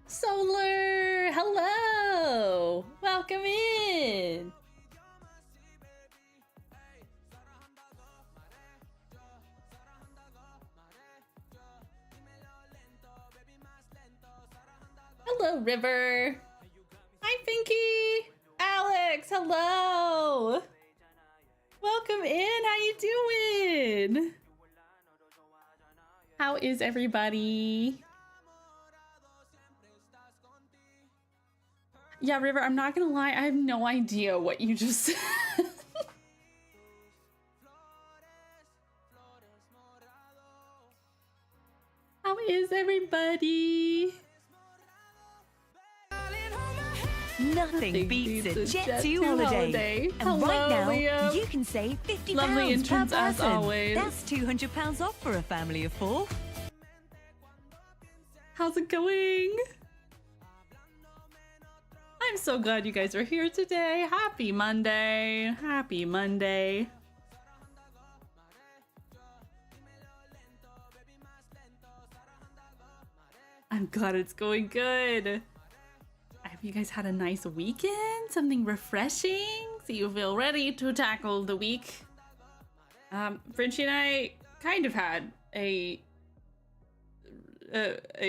Solar, hello, welcome in. Hello, River. Hi, Pinky. Alex, hello. Welcome in. How you doing? How is everybody? Yeah, River, I'm not gonna lie, I have no idea what you just said. How is everybody? Nothing beats a Jet2 holiday. And Hello, right now, Liam. you can save £50 Lovely entrance per as person. always. That's £200 off for a family of 4. How's it going? I'm so glad you guys are here today. Happy Monday. Happy Monday. I'm glad it's going good. I hope you guys had a nice weekend, something refreshing, so you feel ready to tackle the week. Frenchie and I kind of had a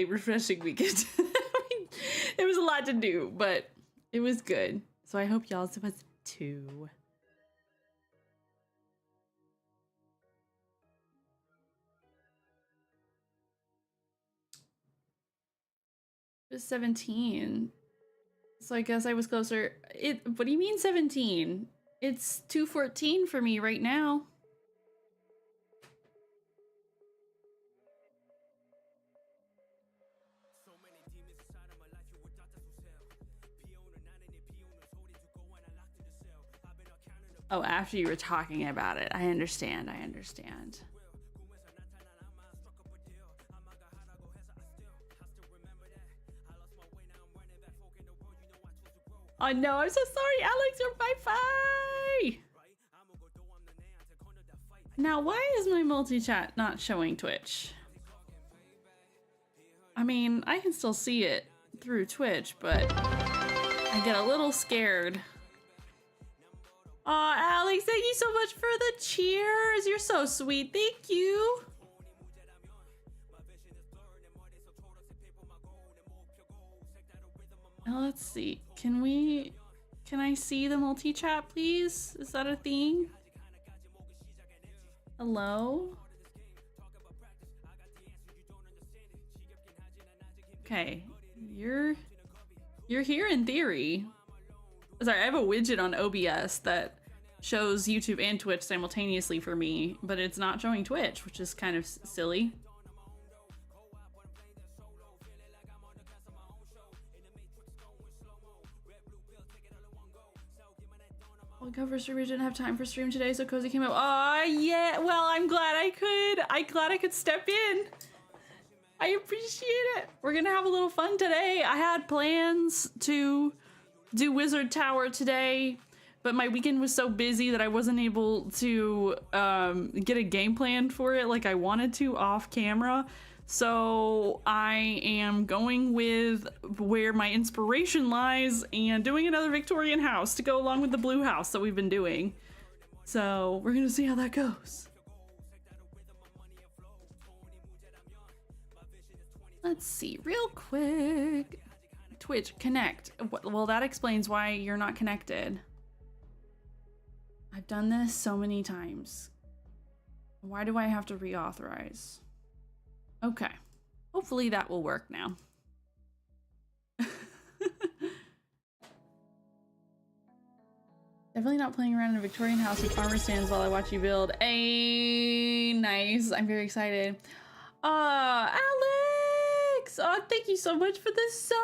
refreshing weekend. There was a lot to do, but it was good. So I hope y'all's was too. It was 17. So I guess I was closer. What do you mean 17? It's 2:14 for me right now. Oh, after you were talking about it. I understand, I understand. Oh no, I'm so sorry, Alex, you're bye-bye! Now, why is my multi-chat not showing Twitch? I mean, I can still see it through Twitch, but I get a little scared. Aw, Alex, thank you so much for the cheers. You're so sweet. Thank you. Now, let's see. Can I see the multi-chat, please? Is that a thing? Hello? Okay, you're here in theory. Sorry, I have a widget on OBS that shows YouTube and Twitch simultaneously for me, but it's not showing Twitch, which is kind of silly. Well, cover stream, we didn't have time for stream today, so Cozy came up. Oh yeah, well, I'm glad I could step in. I appreciate it. We're gonna have a little fun today. I had plans to do Wizard Tower today, but my weekend was so busy that I wasn't able to get a game plan for it like I wanted to off camera. So I am going with where my inspiration lies and doing another Victorian house to go along with the blue house that we've been doing. So we're gonna see how that goes. Let's see real quick. Twitch, connect. Well, that explains why you're not connected. I've done this so many times. Why do I have to reauthorize? Okay. Hopefully that will work now. Definitely not playing around in a Victorian house with farmer stands while I watch you build. Hey, nice. I'm very excited. Alex! Oh, thank you so much for the sub!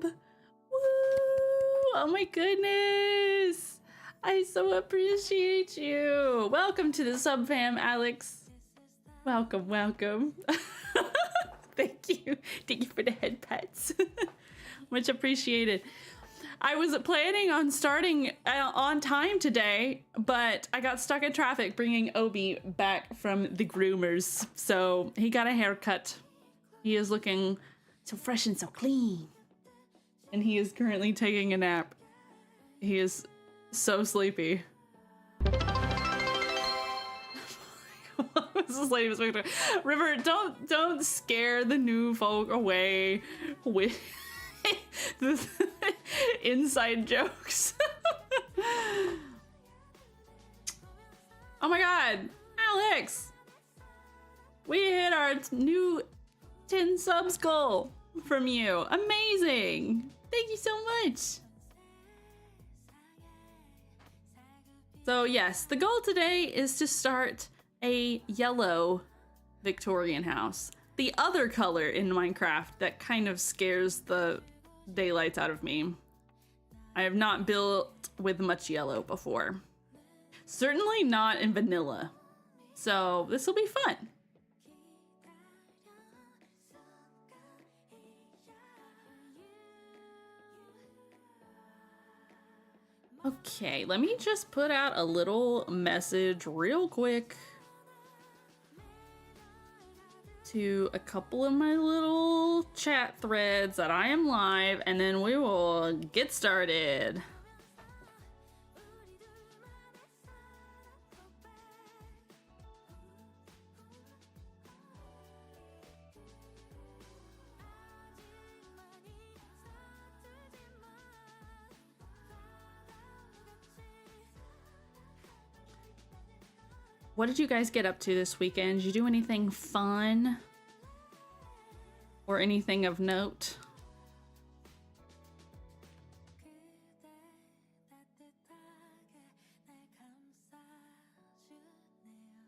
Woo! Oh my goodness! I so appreciate you. Welcome to the sub fam, Alex. Welcome, welcome. Thank you. Thank you for the head pats. Much appreciated. I was planning on starting on time today, but I got stuck in traffic bringing Obi back from the groomers. So he got a haircut. He is looking so fresh and so clean. And he is currently taking a nap. He is so sleepy. This lady was talking to River. Don't scare the new folk away with the inside jokes. Oh my god, Alex! We hit our new 10 subs goal from you. Amazing! Thank you so much. So yes, the goal today is to start a yellow Victorian house. The other color in Minecraft that kind of scares the daylights out of me. I have not built with much yellow before. Certainly not in vanilla. So this will be fun. Okay, let me just put out a little message real quick to a couple of my little chat threads that I am live, and then we will get started. What did you guys get up to this weekend? Did you do anything fun? Or anything of note?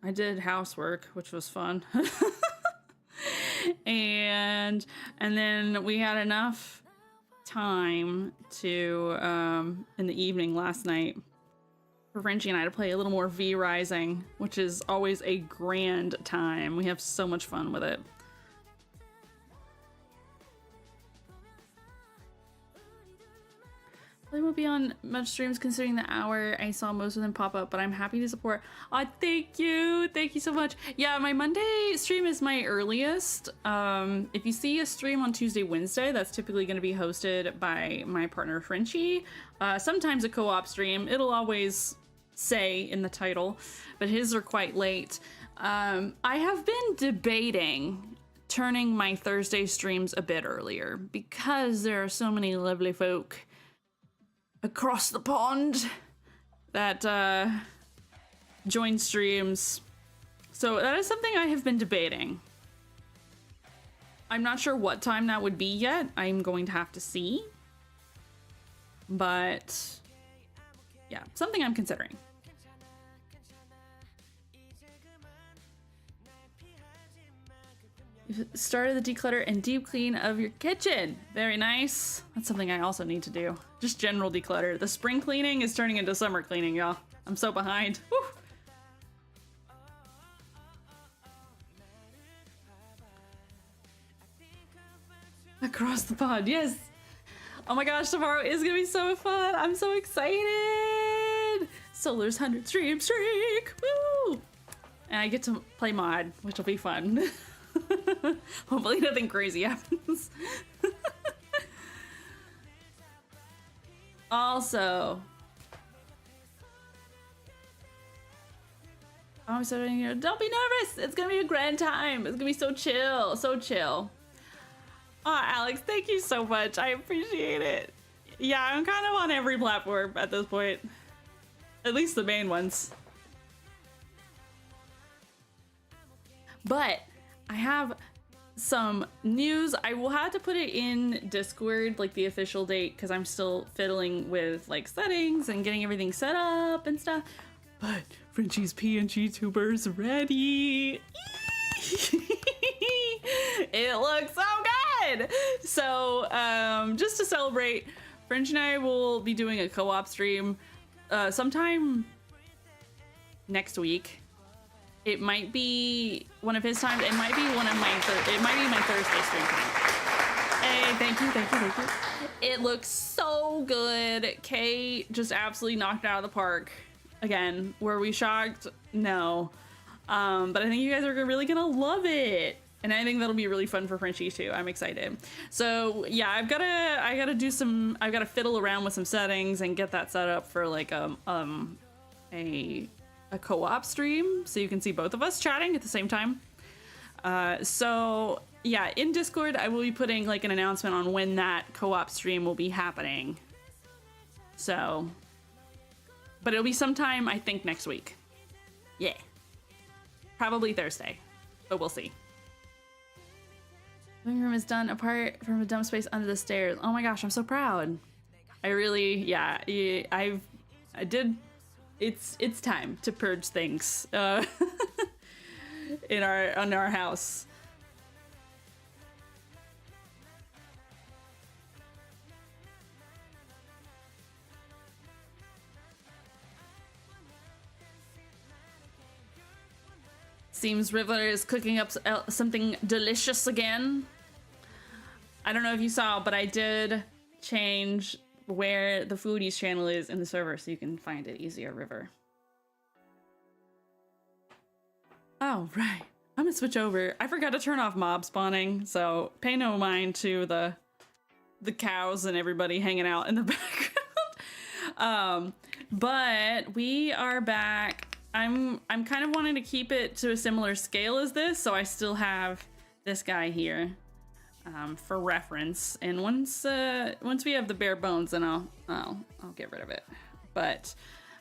I did housework, which was fun. and then we had enough time to in the evening last night for Frenchie and I to play a little more V Rising, which is always a grand time. We have so much fun with it. They won't be on much streams considering the hour. I saw most of them pop up, but I'm happy to support. Oh, thank you. Thank you so much. Yeah, my Monday stream is my earliest. If you see a stream on Tuesday, Wednesday, that's typically going to be hosted by my partner, Frenchie. Sometimes a co-op stream. It'll always say in the title, but his are quite late. I have been debating turning my Thursday streams a bit earlier because there are so many lovely folk across the pond that join streams. So that is something I have been debating. I'm not sure what time that would be yet. I'm going to have to see. But yeah, something I'm considering. You've started the declutter and deep clean of your kitchen. Very nice. That's something I also need to do. Just general declutter. The spring cleaning is turning into summer cleaning, y'all. I'm so behind. Woo. Across the pond, yes. Oh my gosh, tomorrow is gonna be so fun. I'm so excited. Solar's 100 stream streak. Woo! And I get to play mod, which will be fun. Hopefully nothing crazy happens. Also, I'm starting here. Don't be nervous. It's gonna be a grand time. It's gonna be so chill, so chill. Oh, Alex, thank you so much. I appreciate it. Yeah, I'm kind of on every platform at this point. At least the main ones. But I have some news. I will have to put it in Discord, like the official date, because I'm still fiddling with like settings and getting everything set up and stuff. But Frenchie's PNG tuber's ready. It looks so good. So just to celebrate, French and I will be doing a co-op stream sometime next week. It might be one of his times. It might be one of my it might be my Thursday stream time. Hey, thank you, thank you, thank you. It looks so good. Kay just absolutely knocked it out of the park. Again, were we shocked? No. But I think you guys are really gonna love it. And I think that'll be really fun for Frenchie too. I'm excited. So yeah, I've gotta fiddle around with some settings and get that set up for like a co-op stream so you can see both of us chatting at the same time. So yeah, in Discord I will be putting like an announcement on when that co-op stream will be happening. So, but it'll be sometime I think next week. Yeah, probably Thursday, but we'll see. Living room is done apart from a dump space under the stairs. Oh my gosh, I'm so proud. I really, yeah, I did. It's time to purge things in our house. Seems River is cooking up something delicious again. I don't know if you saw, but I did change where the foodies channel is in the server so you can find it easier, River. Oh, right. I'm gonna switch over. I forgot to turn off mob spawning, so pay no mind to the cows and everybody hanging out in the background. But we are back. I'm kind of wanting to keep it to a similar scale as this, so I still have this guy here for reference. And once we have the bare bones, then I'll get rid of it. But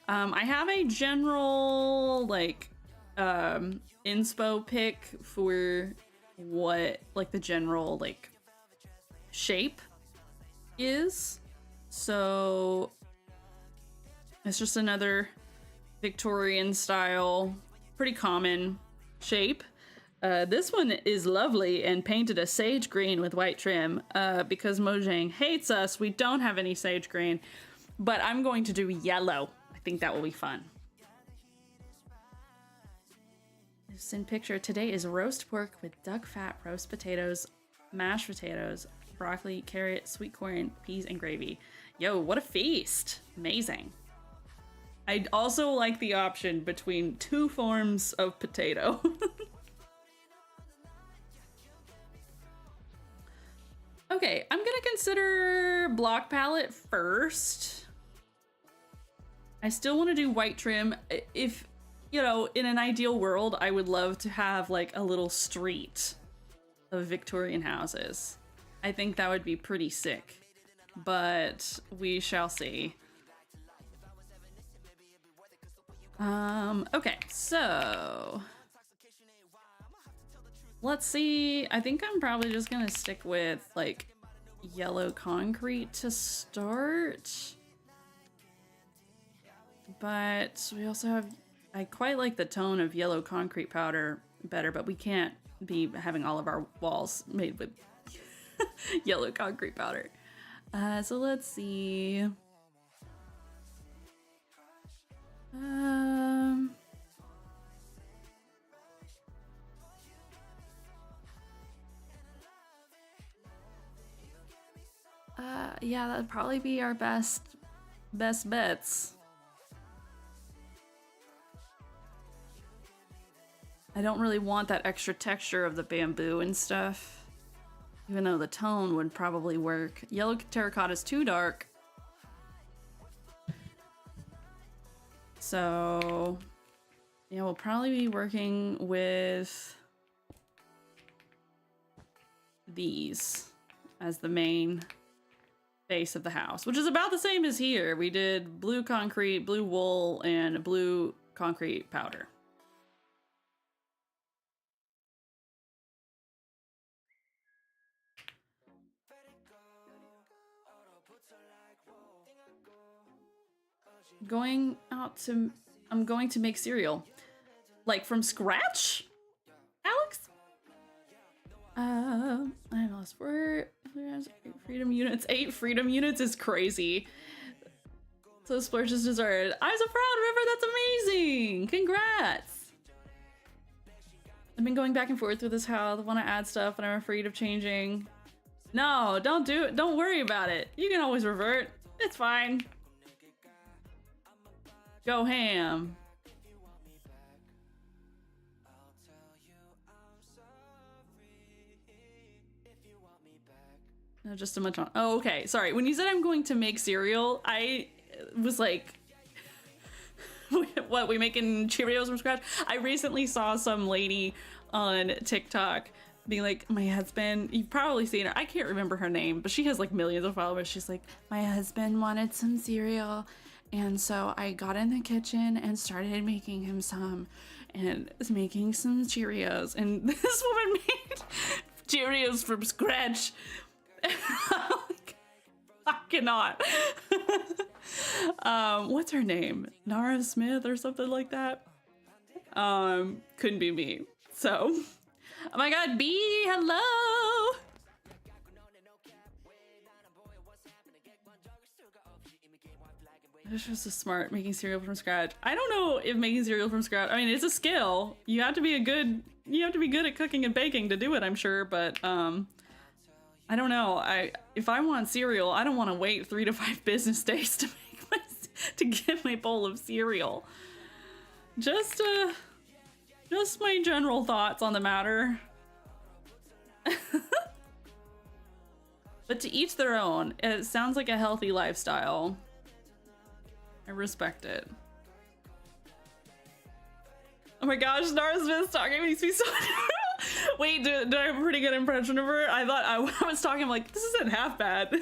I have a general like inspo pick for what like the general like shape is. So it's just another Victorian style, pretty common shape. This one is lovely and painted a sage green with white trim because Mojang hates us. We don't have any sage green, but I'm going to do yellow. I think that will be fun. This in picture today is roast pork with duck fat, roast potatoes, mashed potatoes, broccoli, carrot, sweet corn, peas, and gravy. Yo, what a feast. Amazing. I'd also like the option between 2 forms of potato. Okay, I'm gonna consider block palette first. I still want to do white trim. If, you know, in an ideal world, I would love to have like a little street of Victorian houses. I think that would be pretty sick, but we shall see. Okay, so let's see. I think I'm probably just gonna stick with like yellow concrete to start, but we also have, I quite like the tone of yellow concrete powder better, but we can't be having all of our walls made with yellow concrete powder. So let's see. Yeah, that'd probably be our best bets. I don't really want that extra texture of the bamboo and stuff, even though the tone would probably work. Yellow terracotta is too dark. So, yeah, we'll probably be working with these as the main base of the house, which is about the same as here. We did blue concrete, blue wool, and blue concrete powder. I'm going to make cereal. Like from scratch? Alex? I lost word. Freedom units. 8 freedom units is crazy. So splurge is deserved. I'm so proud, River. That's amazing. Congrats. I've been going back and forth with this house. I want to add stuff, and I'm afraid of changing. No, don't do it. Don't worry about it. You can always revert. It's fine. Go ham. No, just a much on. Oh, okay. Sorry. When you said I'm going to make cereal, I was like, what, we making Cheerios from scratch? I recently saw some lady on TikTok being like, my husband, you've probably seen her, I can't remember her name, but she has like millions of followers. She's like, my husband wanted some cereal, and so I got in the kitchen and started making him some, and making some Cheerios, and this woman made Cheerios from scratch. I cannot. What's her name? Nara Smith or something like that? Couldn't be me. So, oh my god, B, hello! It's just a smart making cereal from scratch. I don't know if making cereal from scratch, I mean, it's a skill. You have to be good at cooking and baking to do it, I'm sure, but I don't know. If I want cereal, I don't want to wait 3 to 5 business days to get my bowl of cereal. Just my general thoughts on the matter. But to each their own. It sounds like a healthy lifestyle. I respect it. Oh my gosh, Nara Smith's talking makes me so Wait, did I have a pretty good impression of her? I thought I was talking, I'm like, this isn't half bad.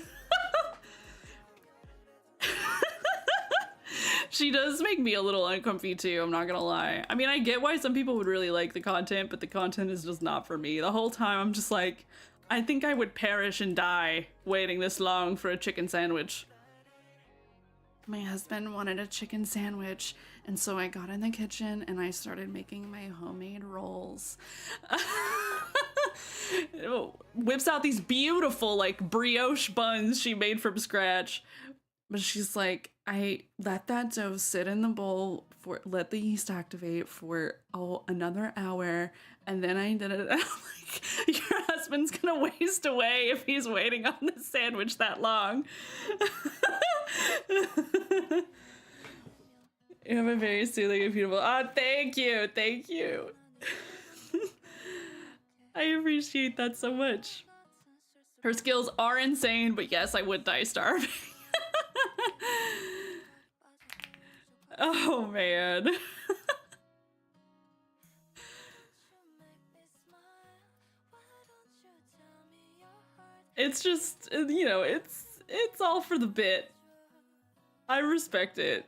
She does make me a little uncomfy too, I'm not gonna lie. I mean, I get why some people would really like the content, but the content is just not for me. The whole time I'm just like, I think I would perish and die waiting this long for a chicken sandwich. My husband wanted a chicken sandwich, and so I got in the kitchen and I started making my homemade rolls. Whips out these beautiful like brioche buns she made from scratch. But she's like, I let that dough sit in the bowl let the yeast activate for another hour, and then I did it. I'm like, your husband's gonna waste away if he's waiting on the sandwich that long. You have a very soothing and beautiful. Oh, thank you, thank you. I appreciate that so much. Her skills are insane, but yes, I would die starving. Oh man. It's just, you know, it's all for the bit. I respect it.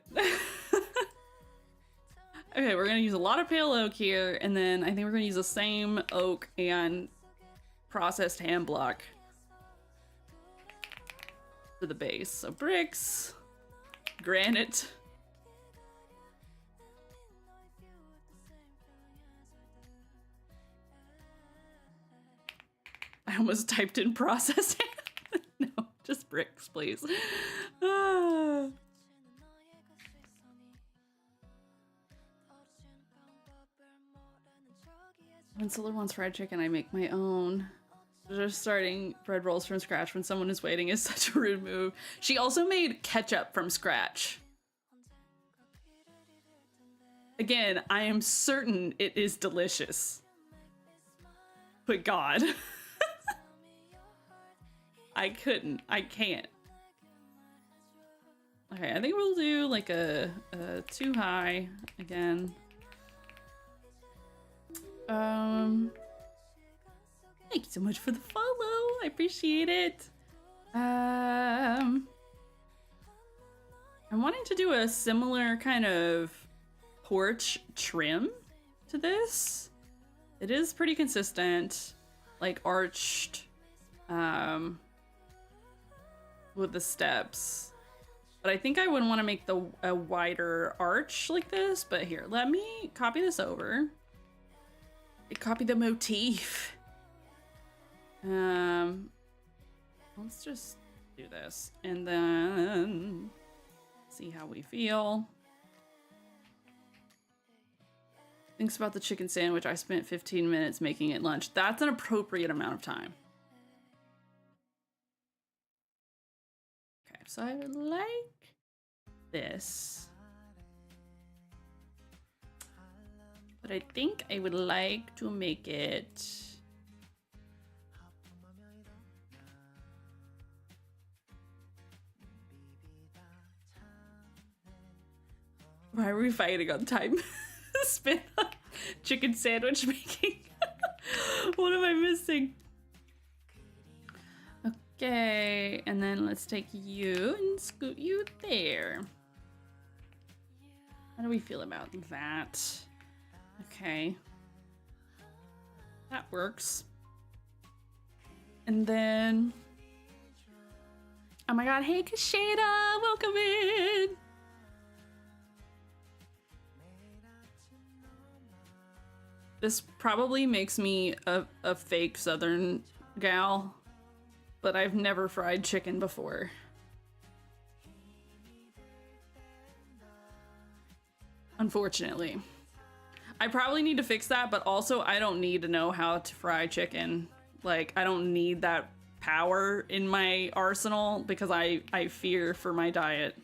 Okay, we're gonna use a lot of pale oak here, and then I think we're gonna use the same oak and processed ham block for the base. So bricks, granite. I almost typed in processed ham. No, just bricks, please. When Solar wants fried chicken, I make my own. Just starting bread rolls from scratch when someone is waiting is such a rude move. She also made ketchup from scratch. Again, I am certain it is delicious. But God. I can't. Okay, I think we'll do like a too high again. Thank you so much for the follow. I appreciate it. I'm wanting to do a similar kind of porch trim to this. It is pretty consistent, like arched, with the steps. But I think I would want to make a wider arch like this. But here, let me copy this over. Copy the motif. Let's just do this, and then See how we feel. Thinks about the chicken sandwich. I spent 15 minutes making it lunch. That's an appropriate amount of time. Okay, so I would like this. But I think I would like to make it... Why are we fighting on time? Spin on chicken sandwich making. What am I missing? Okay, and then let's take you and scoot you there. How do we feel about that? Okay. That works. And then... Oh my god, hey Kashada, welcome in! This probably makes me a fake Southern gal, but I've never fried chicken before. Unfortunately. I probably need to fix that, but also I don't need to know how to fry chicken. Like, I don't need that power in my arsenal because I fear for my diet.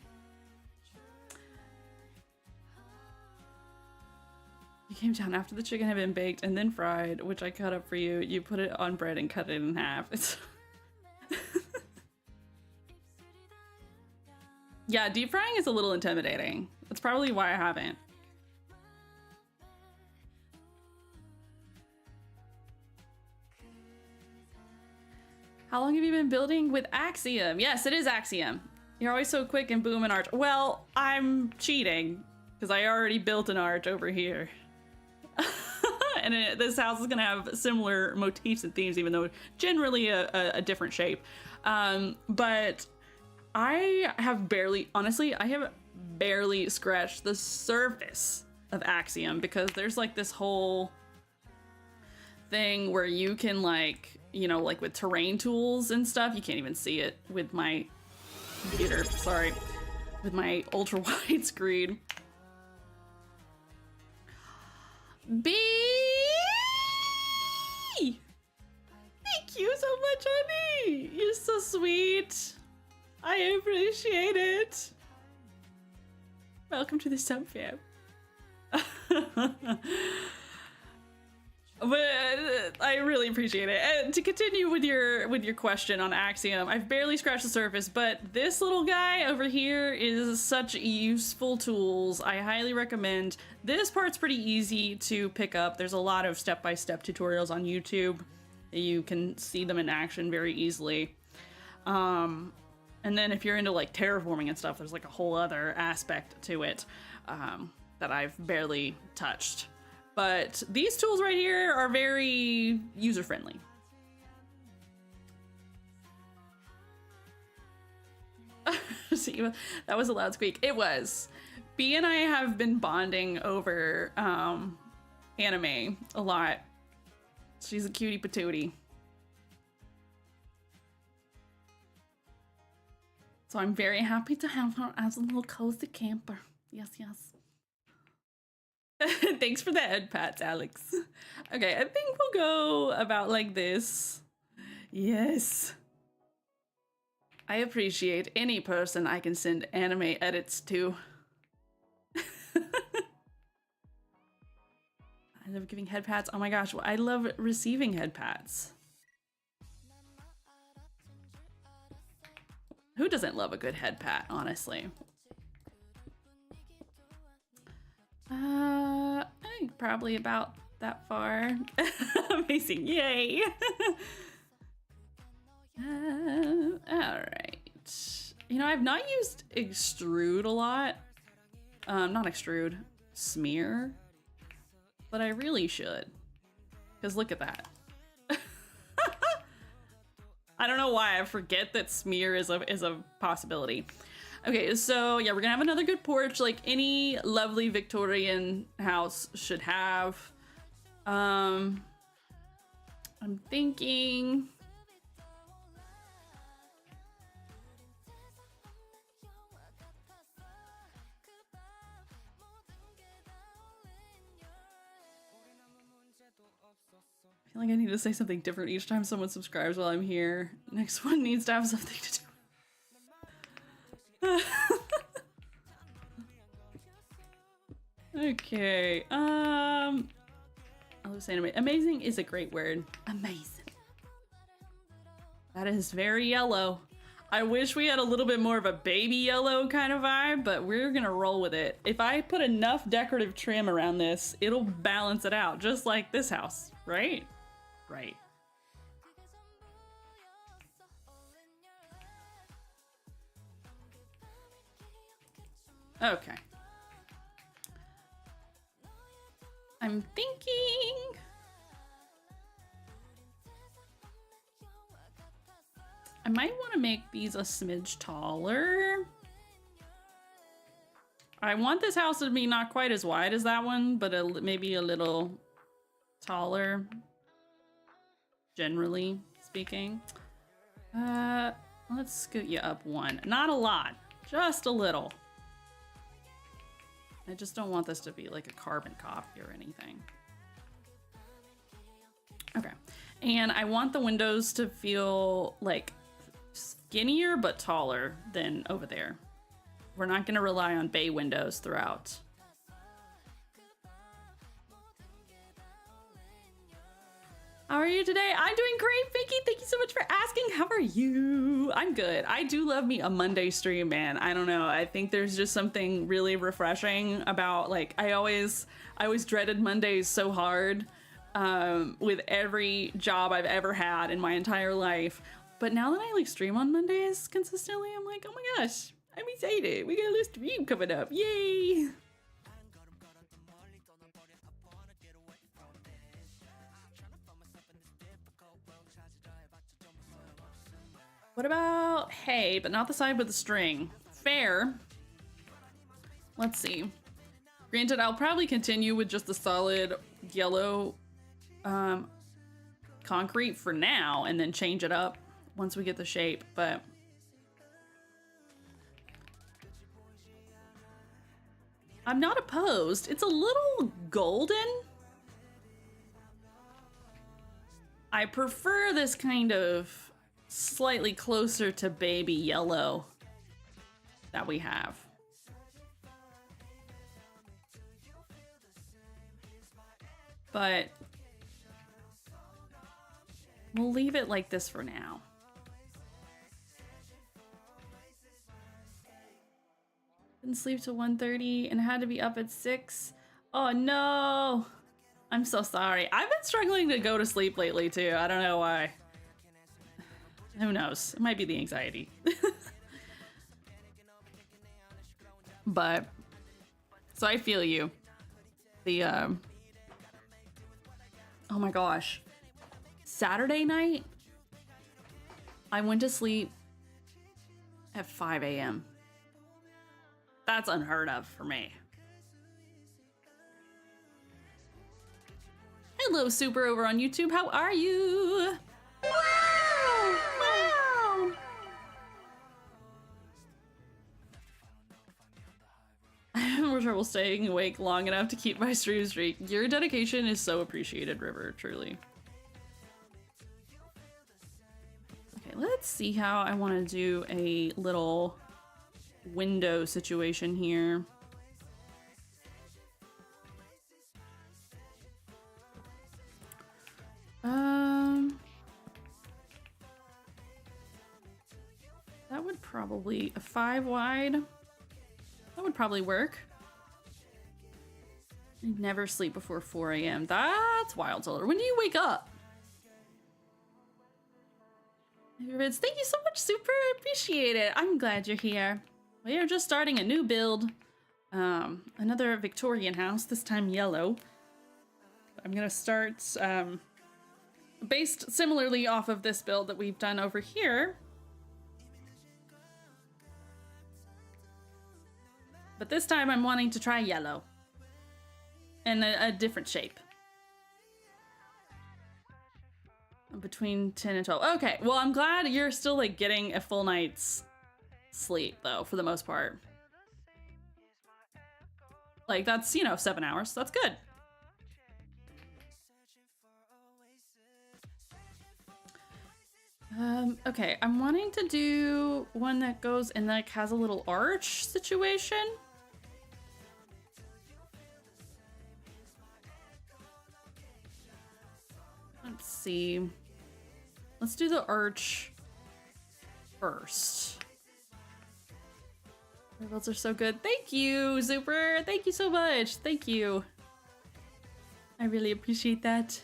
You came down after the chicken had been baked and then fried, which I cut up for you. You put it on bread and cut it in half. It's yeah, deep frying is a little intimidating. That's probably why I haven't. How long have you been building with Axiom? Yes, it is Axiom. You're always so quick and boom and arch. Well, I'm cheating because I already built an arch over here. And this house is gonna have similar motifs and themes, even though generally a different shape. But I have barely, honestly, I have barely scratched the surface of Axiom because there's like this whole thing where you can like, you know, like with terrain tools and stuff, you can't even see it with my computer, sorry, with my ultra wide screen. B! Thank you so much, honey! You're so sweet. I appreciate it. Welcome to the sub fam. But I really appreciate it. And to continue with your question on Axiom, I've barely scratched the surface, but this little guy over here is such useful tools. I highly recommend. This part's pretty easy to pick up. There's a lot of step-by-step tutorials on YouTube. You can see them in action very easily. And then if you're into like terraforming and stuff, there's like a whole other aspect to it that I've barely touched. But these tools right here are very user-friendly. See, that was a loud squeak. It was. B and I have been bonding over anime a lot. She's a cutie patootie. So I'm very happy to have her as a little cozy camper. Yes, yes. Thanks for the head pats, Alex. Okay, I think we'll go about like this. Yes. I appreciate any person I can send anime edits to. I love giving head pats. Oh my gosh, I love receiving head pats. Who doesn't love a good head pat, honestly? I think probably about that far. Amazing, yay! All right. You know, I've not used extrude a lot. Not extrude, smear. But I really should. Because look at that. I don't know why I forget that smear is a possibility. Okay, so yeah, we're gonna have another good porch like any lovely Victorian house should have. I'm thinking feel like I need to say something different each time someone subscribes while I'm here. Next one needs to have something to do. Okay, I was saying amazing is a great word. Amazing. That is very yellow. I wish we had a little bit more of a baby yellow kind of vibe, but we're gonna roll with it. If I put enough decorative trim around this, it'll balance it out, just like this house, right? Right. Okay. I'm thinking. I might want to make these a smidge taller. I want this house to be not quite as wide as that one, but maybe a little taller, generally speaking. Let's scoot you up one. Not a lot, just a little. I just don't want this to be like a carbon copy or anything. Okay, and I want the windows to feel like skinnier but taller than over there. We're not going to rely on bay windows throughout. How are you today? I'm doing great, Vicky. Thank you so much for asking. How are you? I'm good. I do love me a Monday stream, man. I don't know. I think there's just something really refreshing about, like, I always dreaded Mondays so hard with every job I've ever had in my entire life. But now that I like stream on Mondays consistently, I'm like, oh my gosh, I'm excited. We got a new stream coming up. Yay! What about hay, but not the side with the string? Fair. Let's see. Granted, I'll probably continue with just the solid yellow concrete for now and then change it up once we get the shape, but I'm not opposed. It's a little golden. I prefer this kind of slightly closer to baby yellow that we have. But we'll leave it like this for now. Didn't sleep till 1:30 and had to be up at 6. Oh no! I'm so sorry. I've been struggling to go to sleep lately too. I don't know why. Who knows? It might be the anxiety. But, so I feel you. The, oh my gosh. Saturday night, I went to sleep at 5 a.m. That's unheard of for me. Hello, Super, over on YouTube. How are you? Wow! Wow! I have more trouble staying awake long enough to keep my stream streak. Your dedication is so appreciated, River, truly. Okay, let's see how I want to do a little window situation here. That would probably, a 5 wide, that would probably work. I never sleep before 4 a.m. That's wild, Solar. When do you wake up? Thank you so much, Super. I appreciate it. I'm glad you're here. We are just starting a new build. Another Victorian house, this time yellow. I'm gonna start based similarly off of this build that we've done over here. But this time I'm wanting to try yellow. And a different shape. Between 10 and 12. Okay, well, I'm glad you're still like getting a full night's sleep though, for the most part. Like that's, you know, 7 hours. That's good. Okay, I'm wanting to do one that goes and like has a little arch situation. Let's see. Let's do the arch first. The builds are so good. Thank you, Super. Thank you so much. Thank you. I really appreciate that.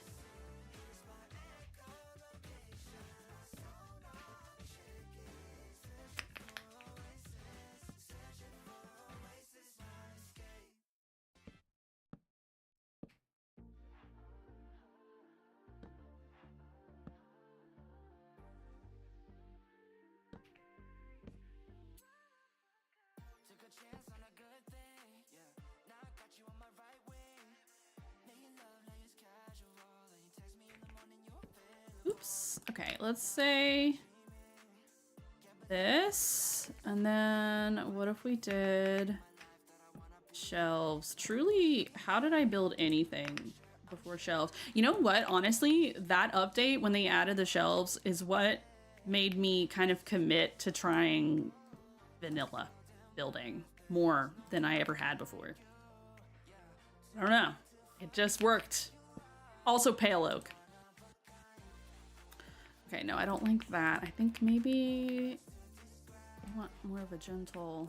Oops. Okay, let's say this. And then what if we did shelves? Truly, how did I build anything before shelves? You know what? Honestly, that update when they added the shelves is what made me kind of commit to trying vanilla building more than I ever had before. I don't know. It just worked. Also pale oak. Okay, no, I don't like that. I think maybe I want more of a gentle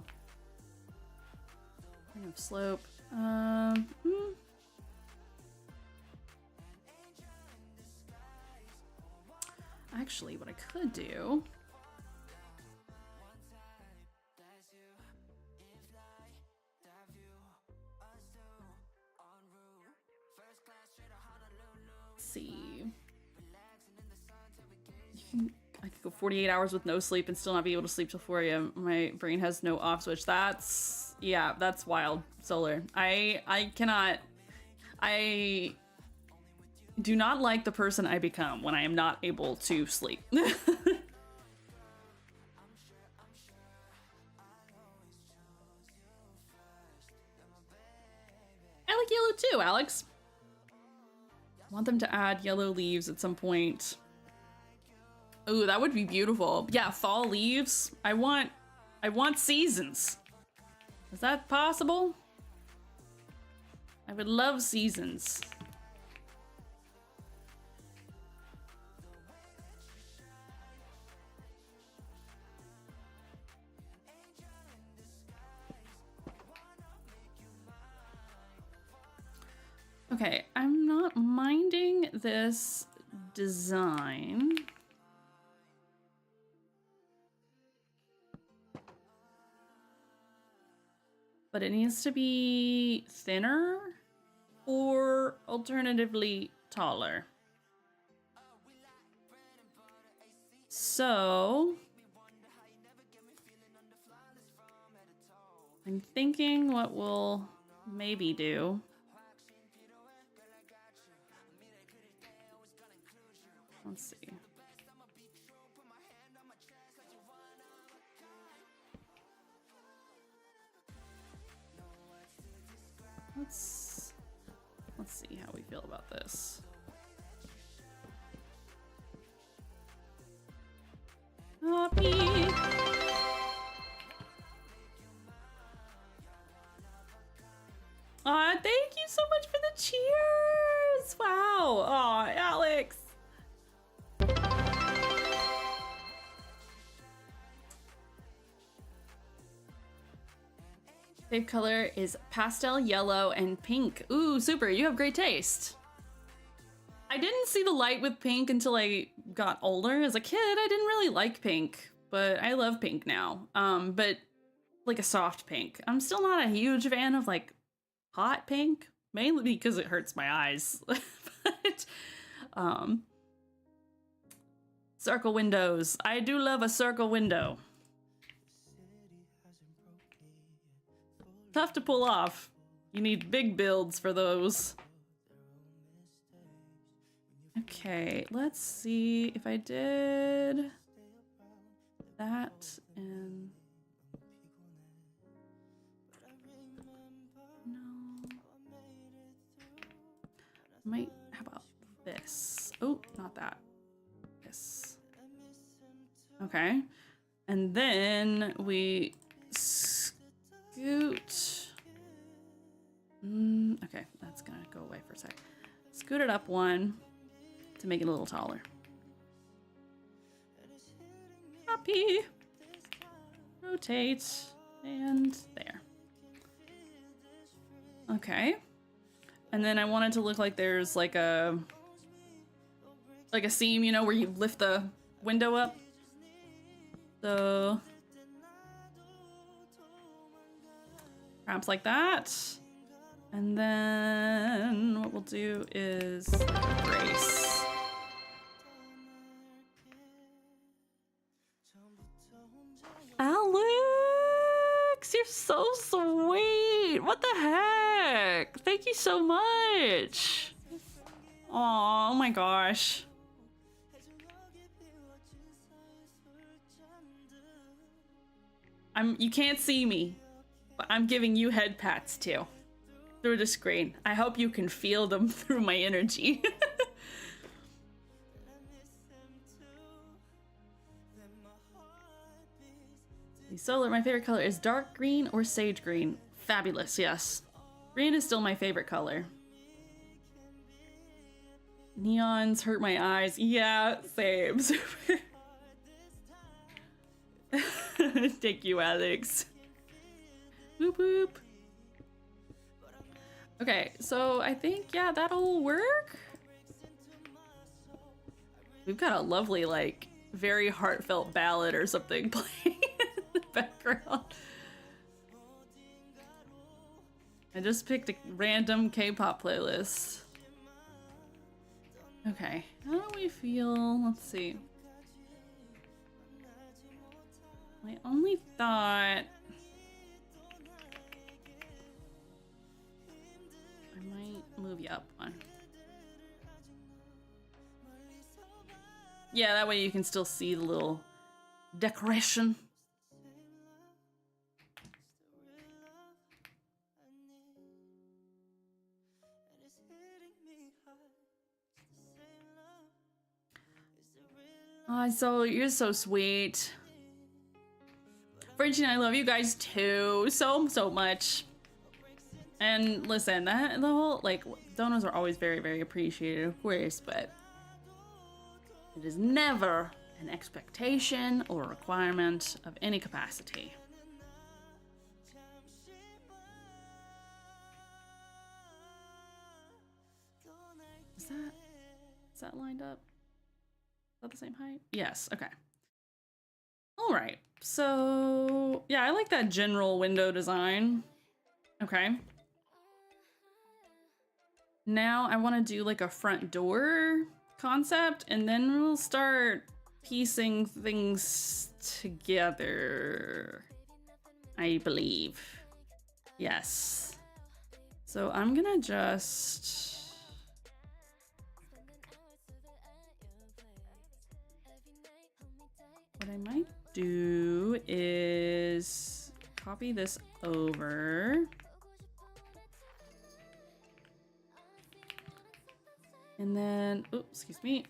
kind of slope. Actually, what I could do I could go 48 hours with no sleep and still not be able to sleep till 4 a.m. My brain has no off switch. That's, yeah, that's wild. Solar. I cannot, I do not like the person I become when I am not able to sleep. I like yellow too, Alex. I want them to add yellow leaves at some point. Ooh, that would be beautiful. Yeah, fall leaves. I want seasons. Is that possible? I would love seasons. Okay, I'm not minding this design. But it needs to be thinner or alternatively taller. So I'm thinking what we'll maybe do. Let's see. Let's see how we feel about this. Happy. Aw, thank you so much for the cheers! Wow! Aw, Alex! Fave color is pastel yellow and pink. Ooh, super, you have great taste. I didn't see the light with pink until I got older. As a kid, I didn't really like pink, but I love pink now. But like a soft pink. I'm still not a huge fan of like hot pink, mainly because it hurts my eyes. But circle windows. I do love a circle window. Tough to pull off. You need big builds for those. Okay, let's see if I did that and no. How about this? Oh, not that. This. Okay. And then we scoot. Okay, that's gonna go away for a sec. Scoot it up one to make it a little taller. Copy. Rotate. And there. Okay. And then I want it to look like there's like a seam, you know, where you lift the window up. So perhaps like that. And then what we'll do is brace. Alex, you're so sweet. What the heck? Thank you so much. Oh my gosh. You can't see me, but I'm giving you head pats too. Through the screen. I hope you can feel them through my energy. Solar, my favorite color is dark green or sage green. Fabulous, yes. Green is still my favorite color. Neons hurt my eyes. Yeah, same. Thank you, Alex. Whoop whoop. Okay, so I think, yeah, that'll work. We've got a lovely, like, very heartfelt ballad or something playing in the background. I just picked a random K-pop playlist. Okay, how do we feel? Let's see. My only thought... I might move you up one. Yeah, that way you can still see the little decoration. Oh, so you're so sweet. Frenchie and I love you guys too, so much. And listen, the whole, like, donos are always very, very appreciated, of course, but it is never an expectation or requirement of any capacity. Is that lined up? Is that the same height? Yes, okay. All right, so yeah, I like that general window design. Okay. Now I want to do like a front door concept, and then we'll start piecing things together, I believe. Yes. So I'm gonna just... What I might do is copy this over. And then, oops, excuse me.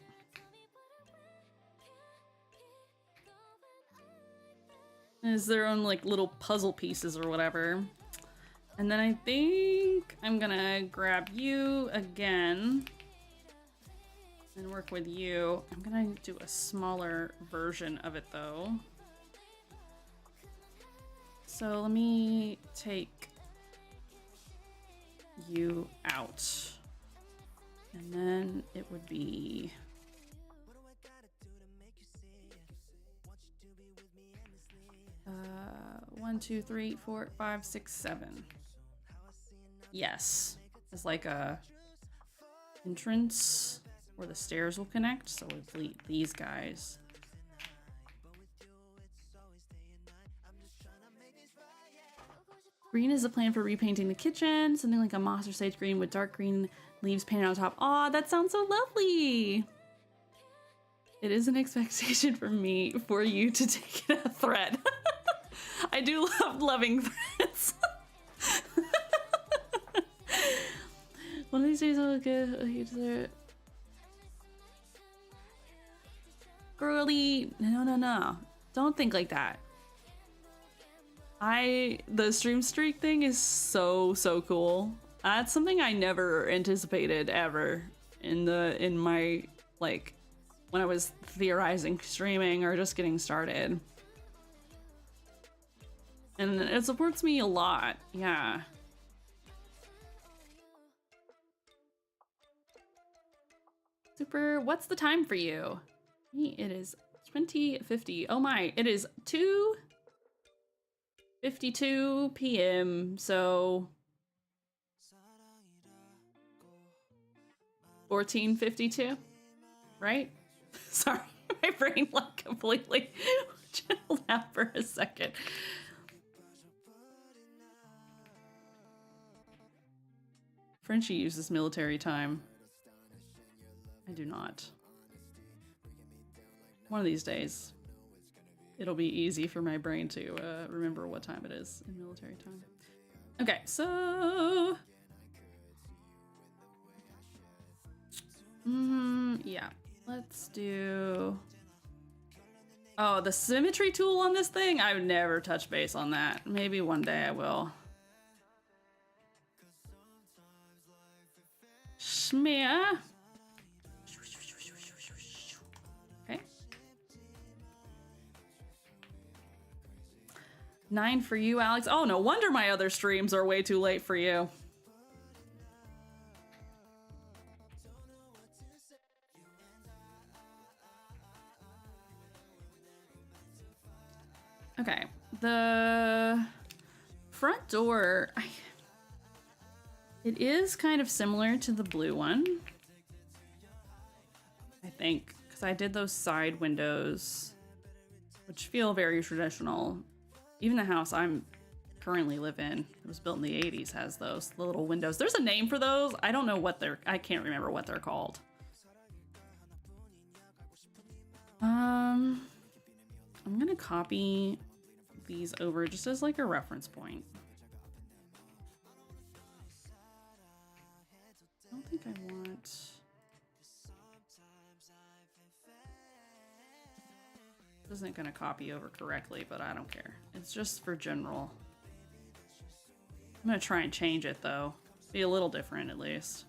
Is their own like little puzzle pieces or whatever. And then I think I'm gonna grab you again and work with you. I'm gonna do a smaller version of it though. So let me take you out. And then it would be... 1, 2, 3, 4, 5, 6, 7. Yes. It's like a entrance where the stairs will connect, so it's these guys. Green is a plan for repainting the kitchen. Something like a moss or sage green with dark green leaves painted on top. Aw, that sounds so lovely. It is an expectation for you to take it a thread. I do love loving threads. One of these days I'll get girly. No. Don't think like that. The stream streak thing is so cool. That's something I never anticipated ever in my, like, when I was theorizing streaming or just getting started. And it supports me a lot, yeah. Super, what's the time for you? It is 20:50. Oh my, it is 2:52 p.m. So 14:52, right? Sorry, my brain like completely chilled out for a second. Frenchie uses military time. I do not. One of these days, it'll be easy for my brain to remember what time it is in military time. Okay, so... yeah, let's do... Oh, the symmetry tool on this thing? I would never touch base on that. Maybe one day I will. Shmea. Okay. 9 for you, Alex. Oh, no wonder my other streams are way too late for you. Okay, the front door, it is kind of similar to the blue one, I think, because I did those side windows, which feel very traditional. Even the house I'm currently live in, it was built in the 80s, has those little windows. There's a name for those. I don't know what I can't remember what they're called. I'm gonna copy these over just as like a reference point. I don't think I want... This isn't gonna copy over correctly, but I don't care. It's just for general. I'm gonna try and change it though. Be a little different at least.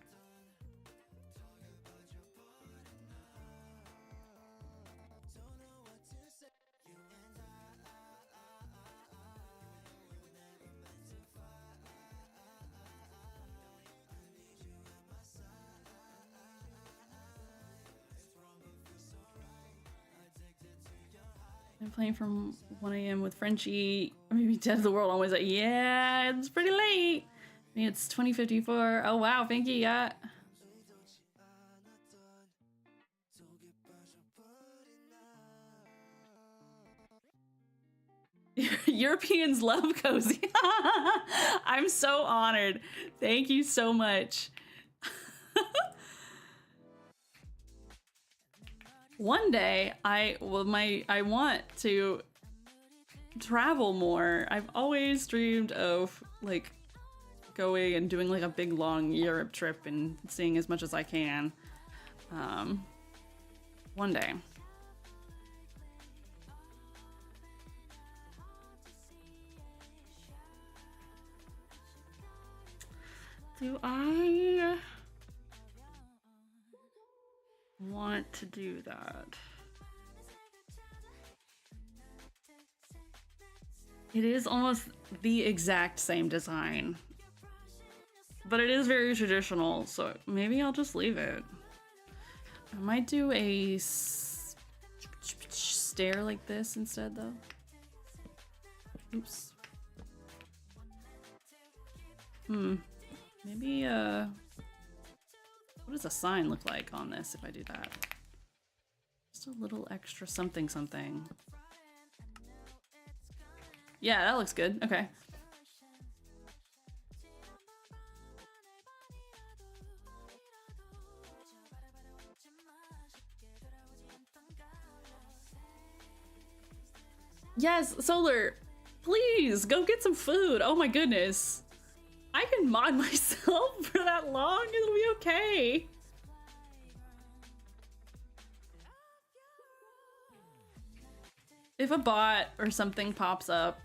I'm playing from 1 a.m. with Frenchie. Maybe Dead of the World always like, yeah, it's pretty late. I mean, it's 20:54. Oh wow, thank you, yeah. Europeans love cozy. I'm so honored. Thank you so much. One day, I want to travel more. I've always dreamed of like going and doing like a big long Europe trip and seeing as much as I can. One day. Do I want to do that? It is almost the exact same design, but it is very traditional, so maybe I'll just leave it. I might do a stair like this instead though. Oops. Maybe what does a sign look like on this if I do that? Just a little extra something something. Yeah, that looks good. Okay. Yes, Solar, please go get some food. Oh my goodness. I can mod myself for that long. It'll be okay. if a bot or something pops up,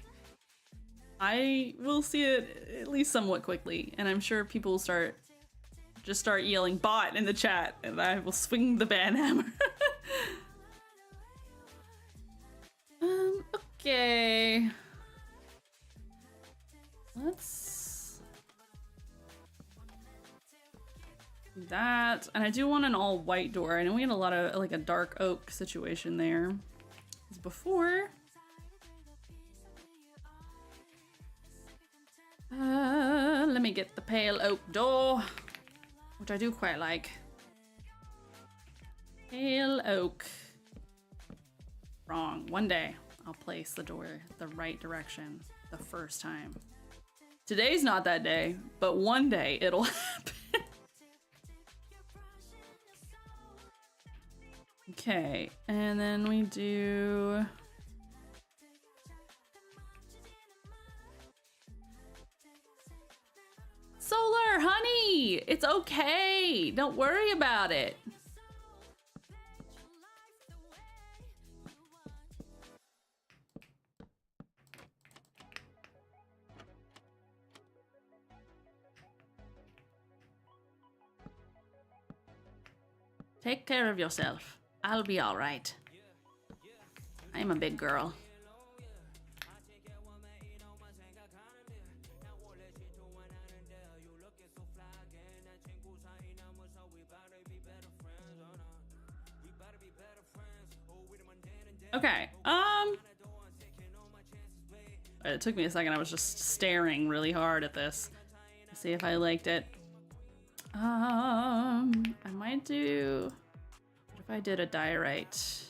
I will see it at least somewhat quickly, and I'm sure people will start yelling bot in the chat, and I will swing the ban hammer. Okay. Let's do that. And I do want an all white door. I know we had a lot of like a dark oak situation there as before. Let me get the pale oak door, which I do quite like. Pale oak. Wrong. One day I'll place the door the right direction the first time. Today's not that day, but one day it'll happen. Okay, and then we do... Solar, honey! It's okay! Don't worry about it. Take care of yourself. I'll be all right. I'm a big girl. Okay, it took me a second. I was just staring really hard at this to see if I liked it. I might do... What if I did a diorite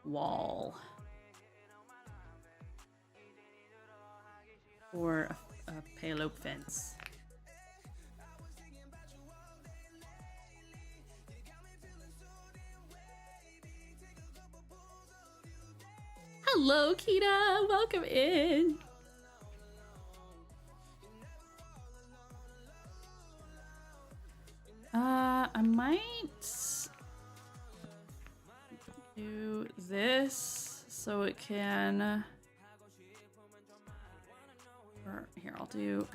wall? Or a pale oak fence? Hello, Kita! Welcome in! I might do this so it can, or here, I'll do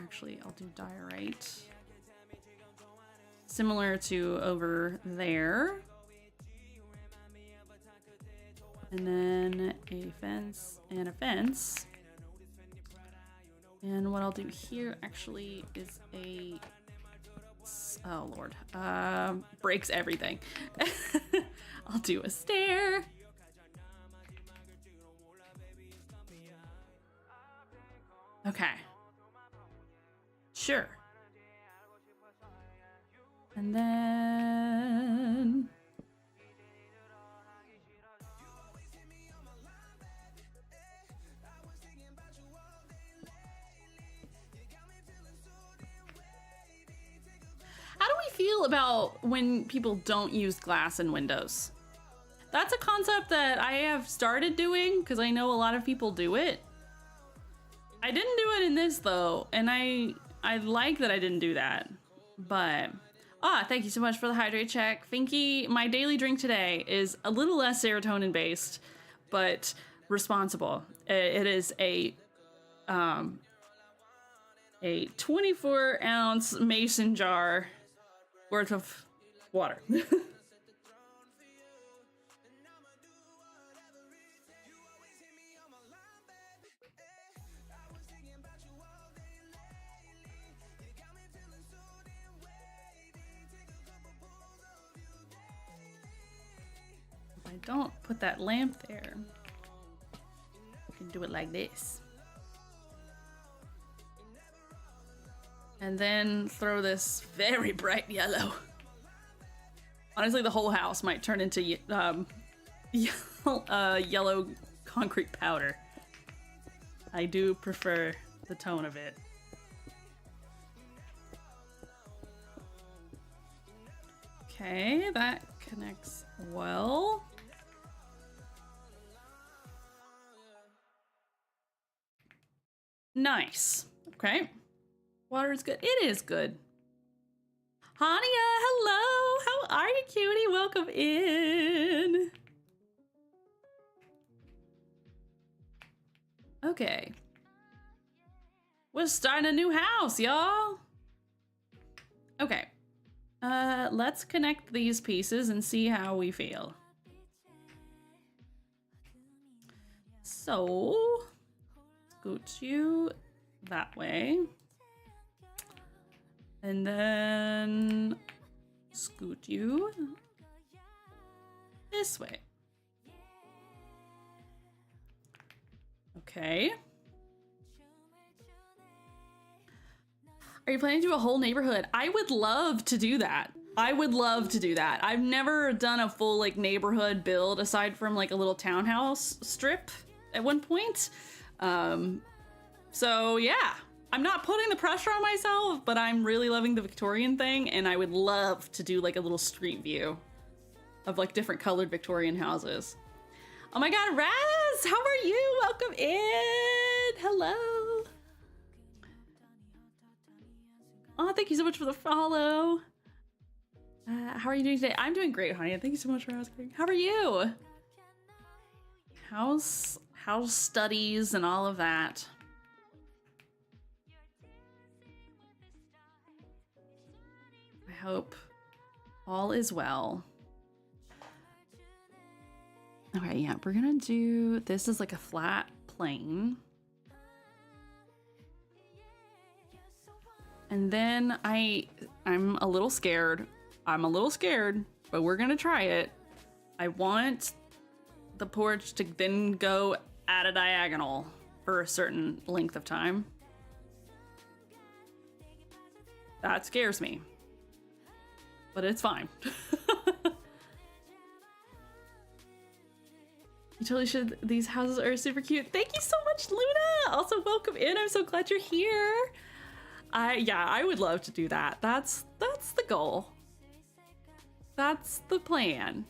diorite. Similar to over there. And then a fence and a fence. And what I'll do here actually is a... Oh Lord, breaks everything. I'll do a stair. Okay. Sure. And then... How do we feel about when people don't use glass in windows? That's a concept that I have started doing because I know a lot of people do it. I didn't do it in this though, and I like that I didn't do that. But thank you so much for the hydrate check. Finky, my daily drink today is a little less serotonin based, but responsible. It is a 24-ounce mason jar worth of water. If I don't put that lamp there, I can do it like this. And then throw this very bright yellow. Honestly, the whole house might turn into yellow concrete powder. I do prefer the tone of it. Okay, that connects well. Nice. Okay. Water is good. It is good. Hania, hello. How are you, cutie? Welcome in. Okay. We're starting a new house, y'all. Okay. Let's connect these pieces and see how we feel. So, scoot you that way. And then scoot you this way. Okay. Are you planning to do a whole neighborhood? I would love to do that. I would love to do that. I've never done a full like neighborhood build aside from like a little townhouse strip at one point. So yeah, I'm not putting the pressure on myself, but I'm really loving the Victorian thing, and I would love to do like a little street view of like different colored Victorian houses. Oh my God, Raz, how are you? Welcome in. Hello. Oh, thank you so much for the follow. How are you doing today? I'm doing great, honey. Thank you so much for asking. How are you? How's studies and all of that? I hope all is well. Okay, yeah, we're gonna do this is like a flat plane. And then I'm a little scared. I'm a little scared, but we're gonna try it. I want the porch to then go at a diagonal for a certain length of time. That scares me, but it's fine. You totally should. These houses are super cute. Thank you so much, Luna. Also, welcome in. I'm so glad you're here. Yeah, I would love to do that. That's the goal. That's the plan.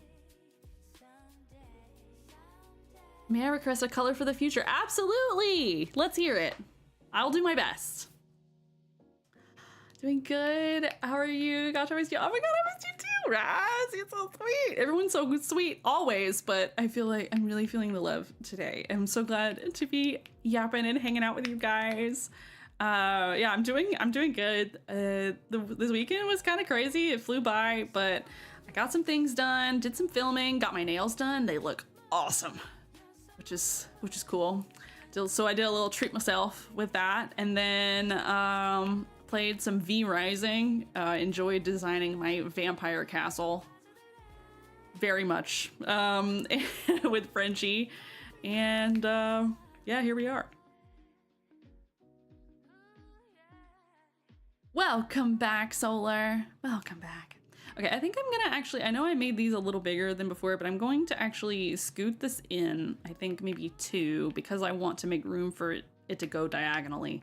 May I request a color for the future? Absolutely. Let's hear it. I'll do my best. Doing good. How are you? Gosh, I missed you. Oh my God, I missed you too, Raz. You're so sweet. Everyone's so sweet always, but I feel like I'm really feeling the love today. I'm so glad to be yapping and hanging out with you guys. Yeah, I'm doing good. This weekend was kind of crazy. It flew by, but I got some things done, did some filming, got my nails done. They look awesome, which is cool. So I did a little treat myself with that, and then played some V Rising. Enjoyed designing my vampire castle very much with Frenchie, and yeah, here we are. Welcome back, Solar. Welcome back. Okay, I think I'm gonna actually, I know I made these a little bigger than before, but I'm going to actually scoot this in, I think maybe 2, because I want to make room for it to go diagonally.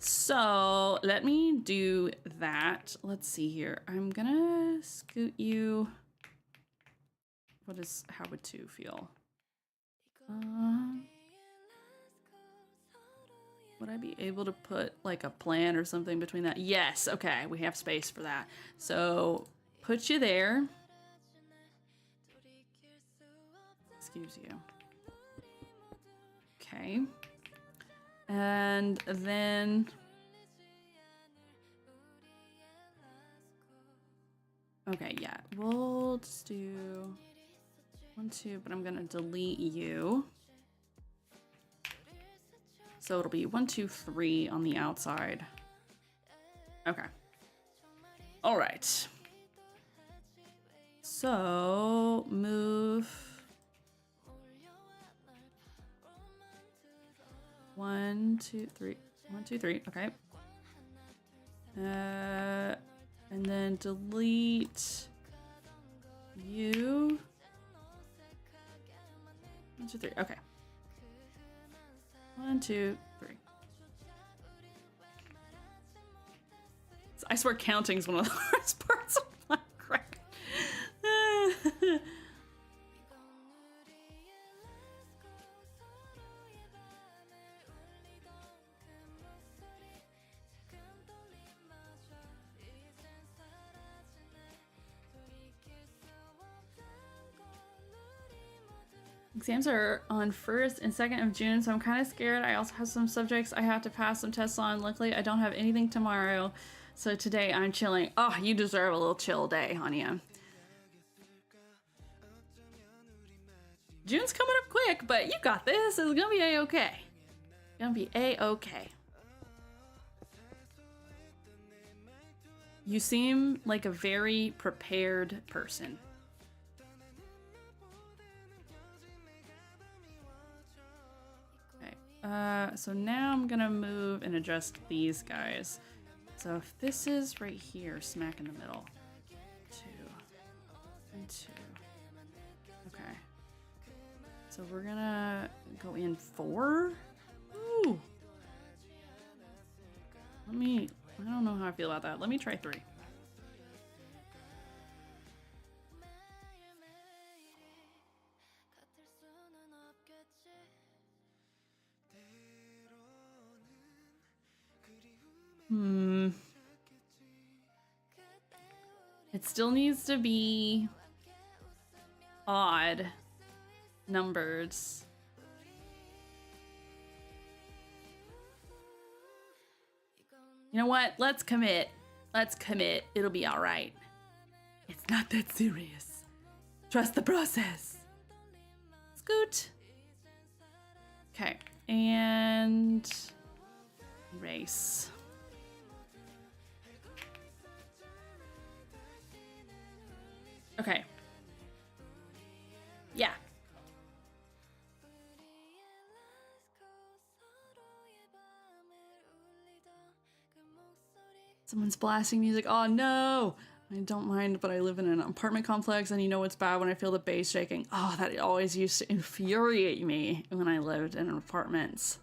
So let me do that. Let's see here. I'm gonna scoot you. How would 2 feel? Would I be able to put like a plant or something between that? Yes, okay, we have space for that. So put you there. Excuse you. Okay. And then okay, yeah, we'll just do 1, 2, but I'm gonna delete you. So it'll be 1, 2, 3 on the outside. Okay. All right. So move 1, 2, 3. 1, 2, 3. Okay. And then delete you. 1, 2, 3. Okay. 1, 2, 3. I swear counting's one of the hardest parts of my craft. Exams are on 1st and 2nd of June, so I'm kind of scared. I also have some subjects I have to pass some tests on. Luckily, I don't have anything tomorrow, so today I'm chilling. Oh, you deserve a little chill day, Hania. June's coming up quick, but you got this. It's gonna be a-okay. Gonna be a-okay. You seem like a very prepared person. Okay, so now I'm gonna move and adjust these guys. So if this is right here, smack in the middle. 2 and 2. Okay. So we're gonna go in 4. Ooh. I don't know how I feel about that. Let me try 3. It still needs to be odd numbers. You know what? Let's commit. Let's commit. It'll be all right. It's not that serious. Trust the process. Scoot. Okay, and erase. Okay. Yeah. Someone's blasting music. Oh no! I don't mind, but I live in an apartment complex and you know it's bad when I feel the bass shaking. Oh, that always used to infuriate me when I lived in apartments.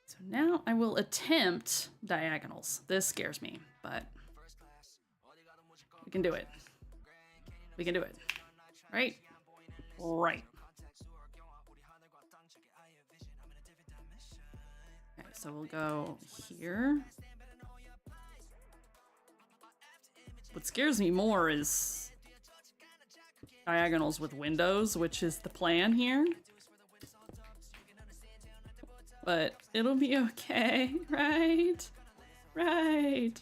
So now I will attempt diagonals. This scares me, but we can do it. We can do it. Right? Right. Okay, so we'll go here. What scares me more is diagonals with windows, which is the plan here. But it'll be okay, right? Right.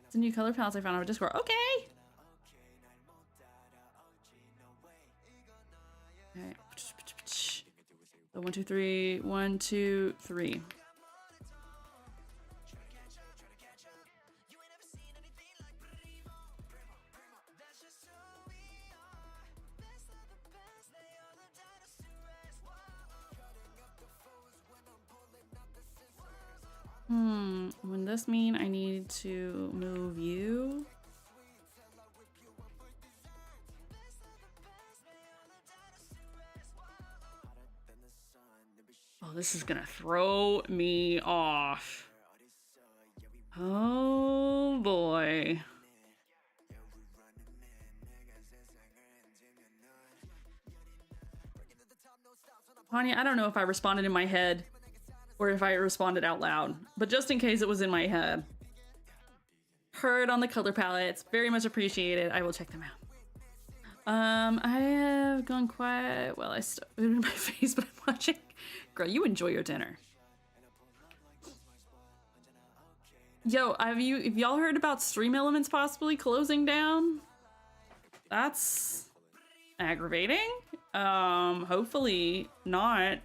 It's a new color palette I found on Discord. Okay. Okay. So 1, 2, 3. 1, 2, 3. Would this mean I need to move you? Oh, this is gonna throw me off. Oh boy. Hania, I don't know if I responded in my head or if I responded out loud, but just in case it was in my head. Heard on the color palettes, very much appreciated. I will check them out. I have gone quiet. Well, I stuck it in my face, but I'm watching. Girl, you enjoy your dinner. Yo, have y'all heard about Stream Elements possibly closing down? That's aggravating. Hopefully not.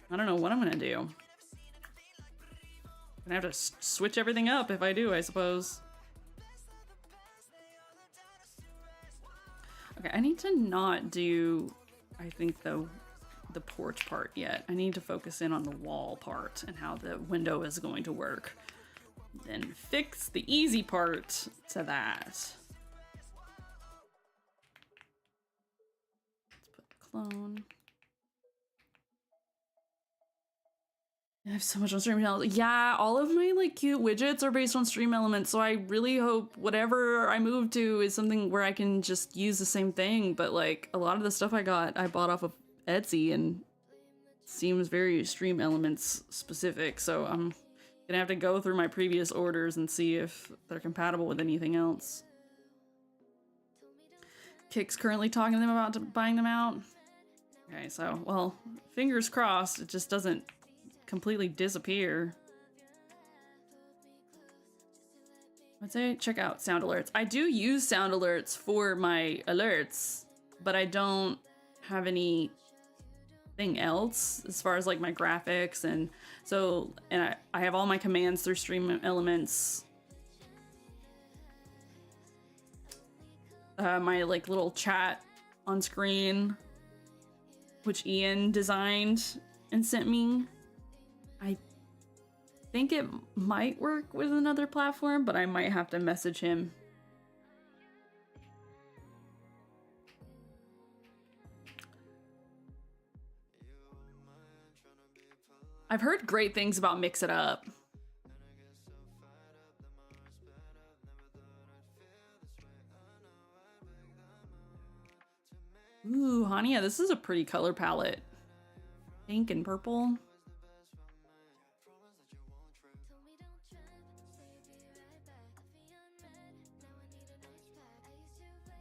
I don't know what I'm gonna do. I'm gonna have to switch everything up if I do, I suppose. Okay, I need to not do, I think, the porch part yet. I need to focus in on the wall part and how the window is going to work. Then fix the easy part to that. Let's put clone. I have so much on Stream Elements. Yeah, all of my like cute widgets are based on Stream Elements, so I really hope whatever I move to is something where I can just use the same thing. But like a lot of the stuff I bought off of Etsy, and seems very Stream Elements specific, so I'm gonna have to go through my previous orders and see if they're compatible with anything else. Kick's currently talking to them about buying them out. Okay, so, well, fingers crossed it just doesn't completely disappear. I'd say check out sound alerts. I do use sound alerts for my alerts, but I don't have anything else as far as like my graphics, and so, and I have all my commands through Stream Elements. My like little chat on screen, which Ian designed and sent me. I think it might work with another platform, but I might have to message him. I've heard great things about Mix It Up. Ooh, Hania, this is a pretty color palette. Pink and purple.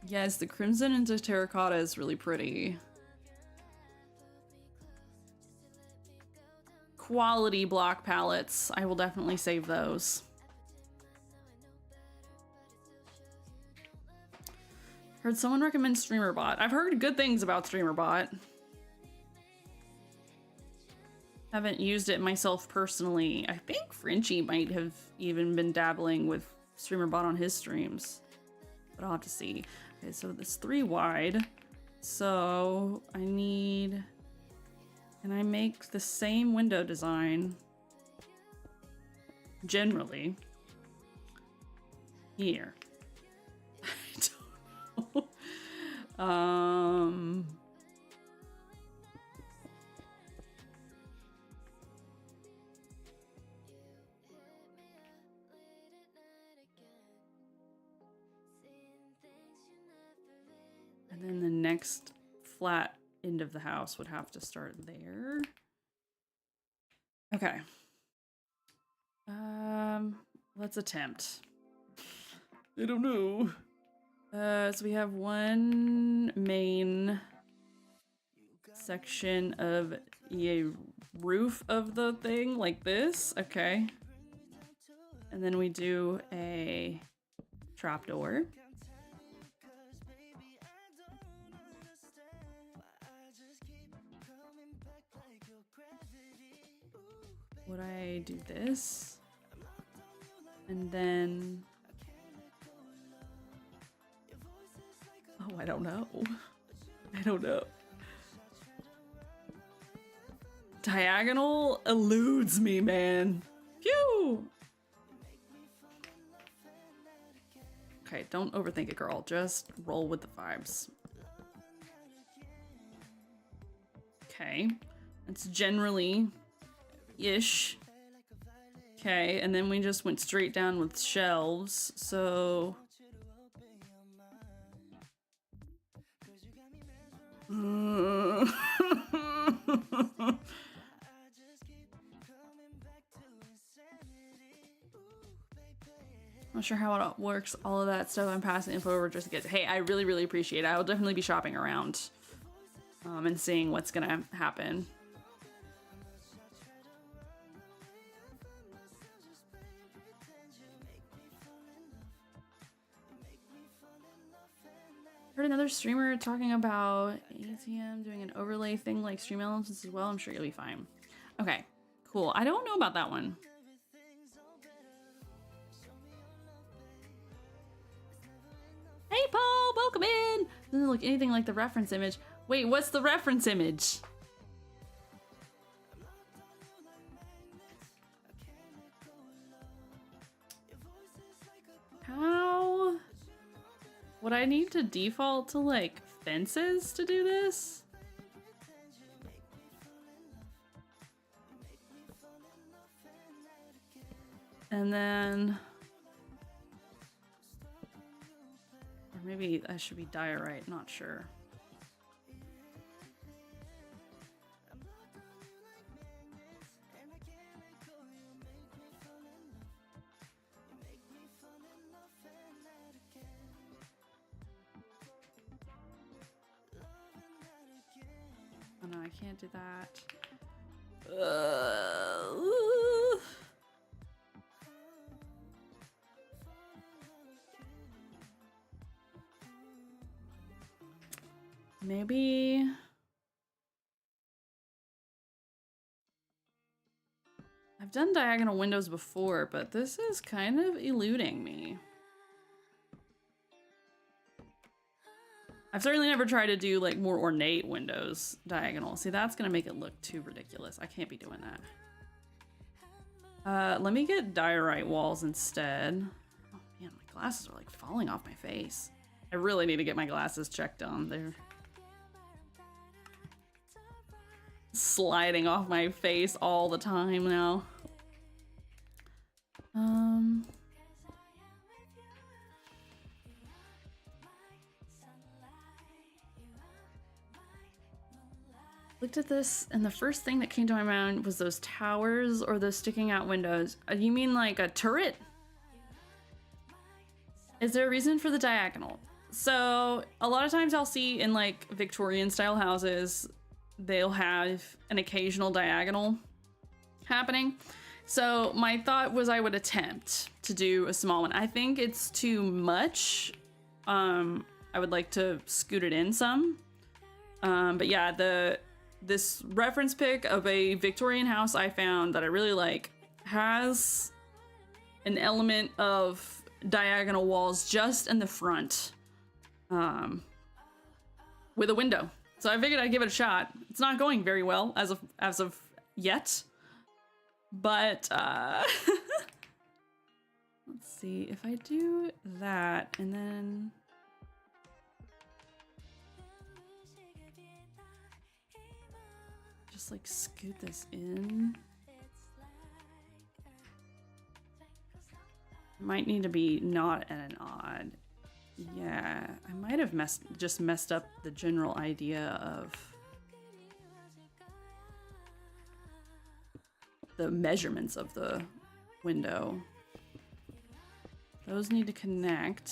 Yes, the crimson into terracotta is really pretty. Quality block palettes. I will definitely save those. Heard someone recommend StreamerBot. I've heard good things about StreamerBot. Haven't used it myself personally. I think Frenchie might have even been dabbling with StreamerBot on his streams, but I'll have to see. Okay, so this 3 wide. So I need, can I make the same window design generally here? I don't know. And then the next flat end of the house would have to start there. Okay. Let's attempt. I don't know. So we have one main section of a roof of the thing like this. Okay. And then we do a trapdoor. Would I do this? And then... oh, I don't know. I don't know. Diagonal eludes me, man. Phew! Okay, don't overthink it, girl. Just roll with the vibes. Okay. That's generally... ish. Okay, and then we just went straight down with shelves, so... Not sure how it works, all of that stuff. I'm passing info over just to get... hey, I really, really appreciate it. I will definitely be shopping around and seeing what's gonna happen. Heard another streamer talking about ATM doing an overlay thing like Stream Elements as well. I'm sure you'll be fine. Okay, cool. I don't know about that one. Hey, Paul, welcome in. Doesn't look anything like the reference image. Wait, what's the reference image? How? Would I need to default to, like, fences to do this? And then... or maybe I should be diorite, not sure. can't do that. Maybe... I've done diagonal windows before, but this is kind of eluding me. I've certainly never tried to do like more ornate windows diagonal. See, that's gonna make it look too ridiculous. I can't be doing that. Let me get diorite walls instead. Oh man, my glasses are like falling off my face. I really need to get my glasses checked on. They're sliding off my face all the time now. Looked at this and the first thing that came to my mind was those towers or those sticking out windows. You mean like a turret? Is there a reason for the diagonal? So a lot of times I'll see in like Victorian style houses, they'll have an occasional diagonal happening. So my thought was I would attempt to do a small one. I think it's too much. I would like to scoot it in some. But yeah, this reference pic of a Victorian house I found that I really like has an element of diagonal walls just in the front with a window. So I figured I'd give it a shot. It's not going very well as of yet, but let's see if I do that and then just like scoot this in. Might need to be not at an odd. Yeah, I might have just messed up the general idea of the measurements of the window. Those need to connect.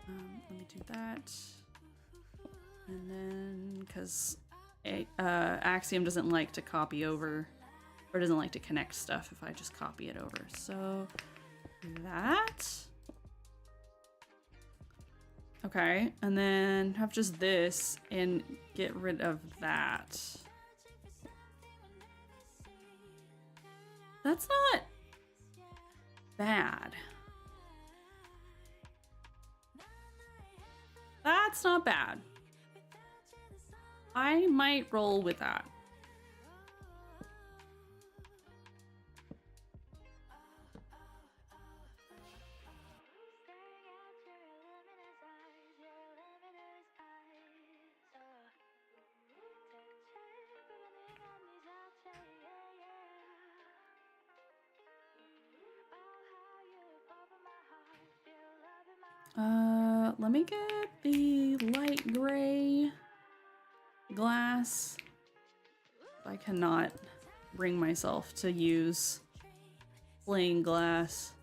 Let me do that. And then, because Axiom doesn't like to copy over, or doesn't like to connect stuff if I just copy it over. So that. Okay, and then have just this and get rid of that. That's not bad. That's not bad. I might roll with that. Let me get the light gray glass. I cannot bring myself to use plain glass.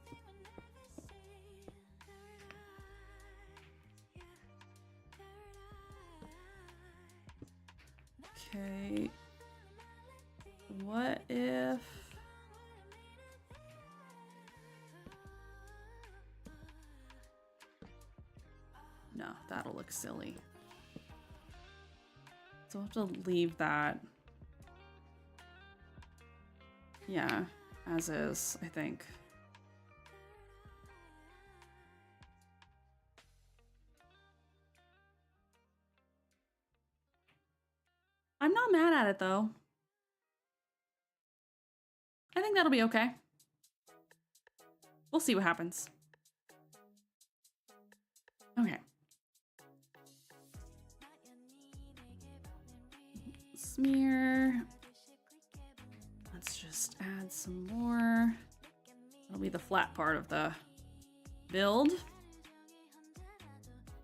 Okay. What if... No, that'll look silly. So I'll have to leave that. Yeah, as is, I think. I'm not mad at it though. I think that'll be okay. We'll see what happens. Okay. Smear. Let's just add some more. That'll be the flat part of the build.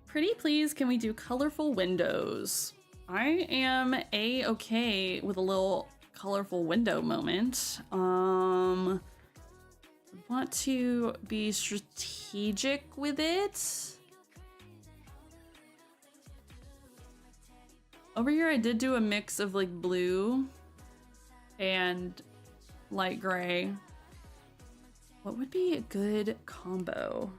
Pretty please, can we do colorful windows? I am a-okay with a little colorful window moment. Want to be strategic with it. Over here I did do a mix of like blue and light gray. What would be a good combo?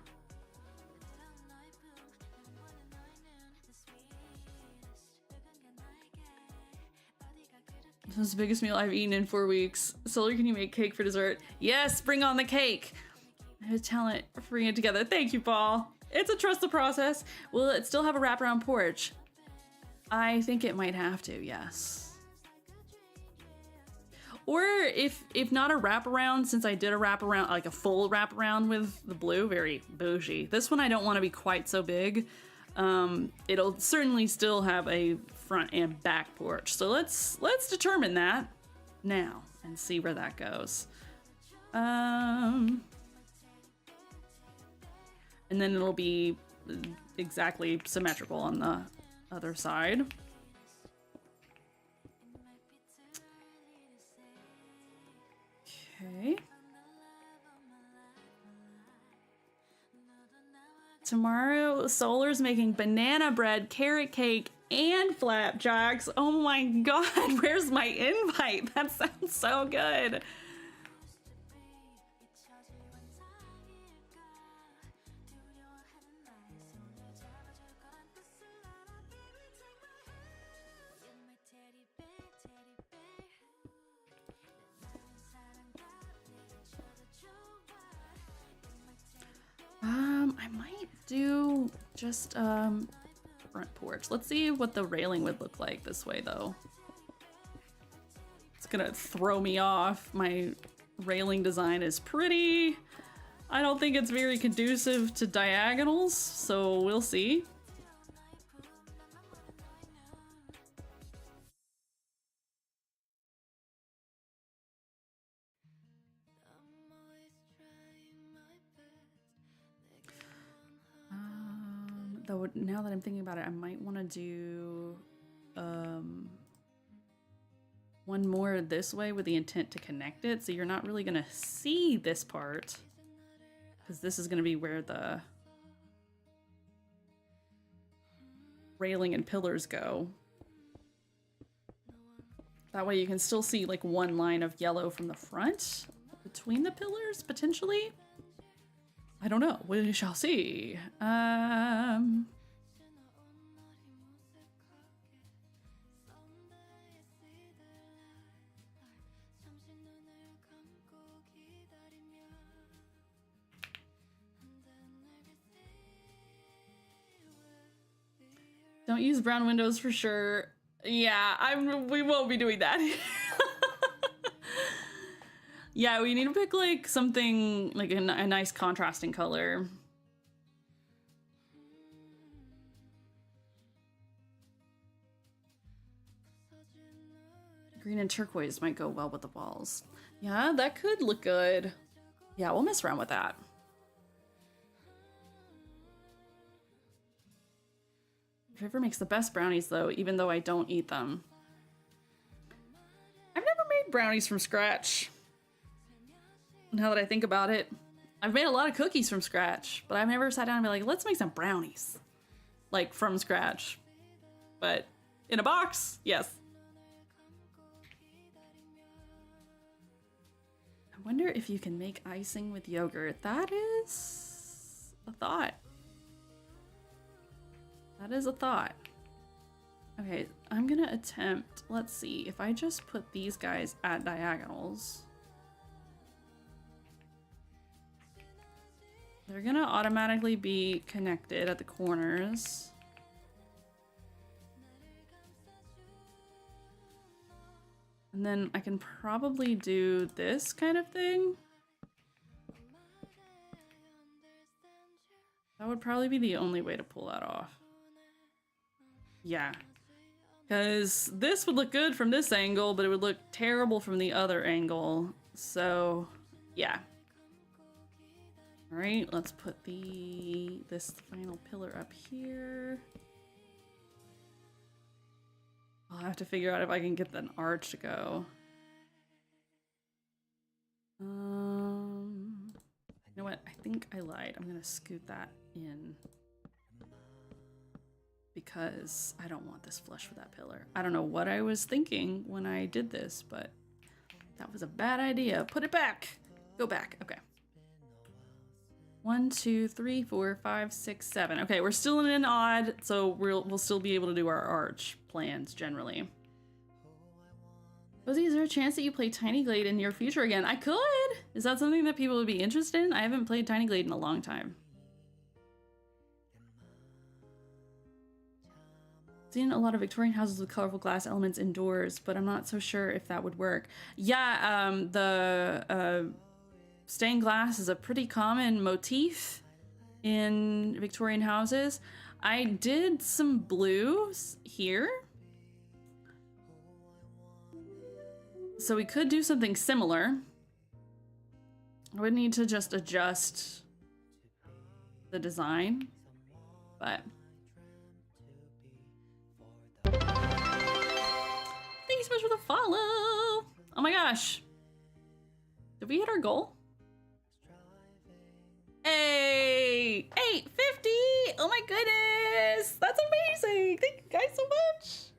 This is the biggest meal I've eaten in 4 weeks. Solar, can you make cake for dessert? Yes, bring on the cake. I have talent for bringing it together. Thank you, Paul. It's a trust the process. Will it still have a wraparound porch? I think it might have to, yes. Or if not a wraparound, since I did a wraparound, like a full wraparound with the blue, very bougie. This one I don't want to be quite so big. It'll certainly still have a front and back porch. So let's determine that now and see where that goes. And then it'll be exactly symmetrical on the other side. Okay. Tomorrow, Solar's making banana bread, carrot cake, and flapjacks. Oh my god, where's my invite? That sounds so good. I might do just front porch. Let's see what the railing would look like this way though. It's gonna throw me off. My railing design is pretty. I don't think it's very conducive to diagonals, so we'll see. Though now that I'm thinking about it, I might want to do one more this way with the intent to connect it, so you're not really gonna see this part, because this is gonna be where the railing and pillars go. That way you can still see like one line of yellow from the front between the pillars, potentially. I don't know. We shall see. Don't use brown windows for sure. Yeah, we won't be doing that. Yeah, we need to pick like something like a nice contrasting color. Green and turquoise might go well with the walls. Yeah, that could look good. Yeah, we'll mess around with that. River makes the best brownies though, even though I don't eat them. I've never made brownies from scratch. Now that I think about it, I've made a lot of cookies from scratch, but I've never sat down and be like, let's make some brownies. Like from scratch. But in a box, yes. I wonder if you can make icing with yogurt. That is a thought. That is a thought. Okay, I'm gonna attempt, let's see, if I just put these guys at diagonals. They're gonna automatically be connected at the corners. And then I can probably do this kind of thing. That would probably be the only way to pull that off. Yeah. Because this would look good from this angle, but it would look terrible from the other angle. So, yeah. All right, let's put this final pillar up here. I'll have to figure out if I can get an arch to go. You know what? I think I lied. I'm gonna scoot that in. because I don't want this flush with that pillar. I don't know what I was thinking when I did this, but that was a bad idea. Put it back. Go back. Okay. 1, 2, 3, 4, 5, 6, 7. Okay, we're still in an odd, so we'll still be able to do our arch plans generally. Rosie, is there a chance that you play Tiny Glade in your future again? I could! Is that something that people would be interested in? I haven't played Tiny Glade in a long time. Seen a lot of Victorian houses with colorful glass elements indoors, but I'm not so sure if that would work. Yeah, the stained glass is a pretty common motif in Victorian houses. I did some blues here. So we could do something similar. I would need to just adjust the design, but... Thank you so much for the follow! Oh my gosh. Did we hit our goal? Hey! 850! Oh my goodness! That's amazing! Thank you guys so much!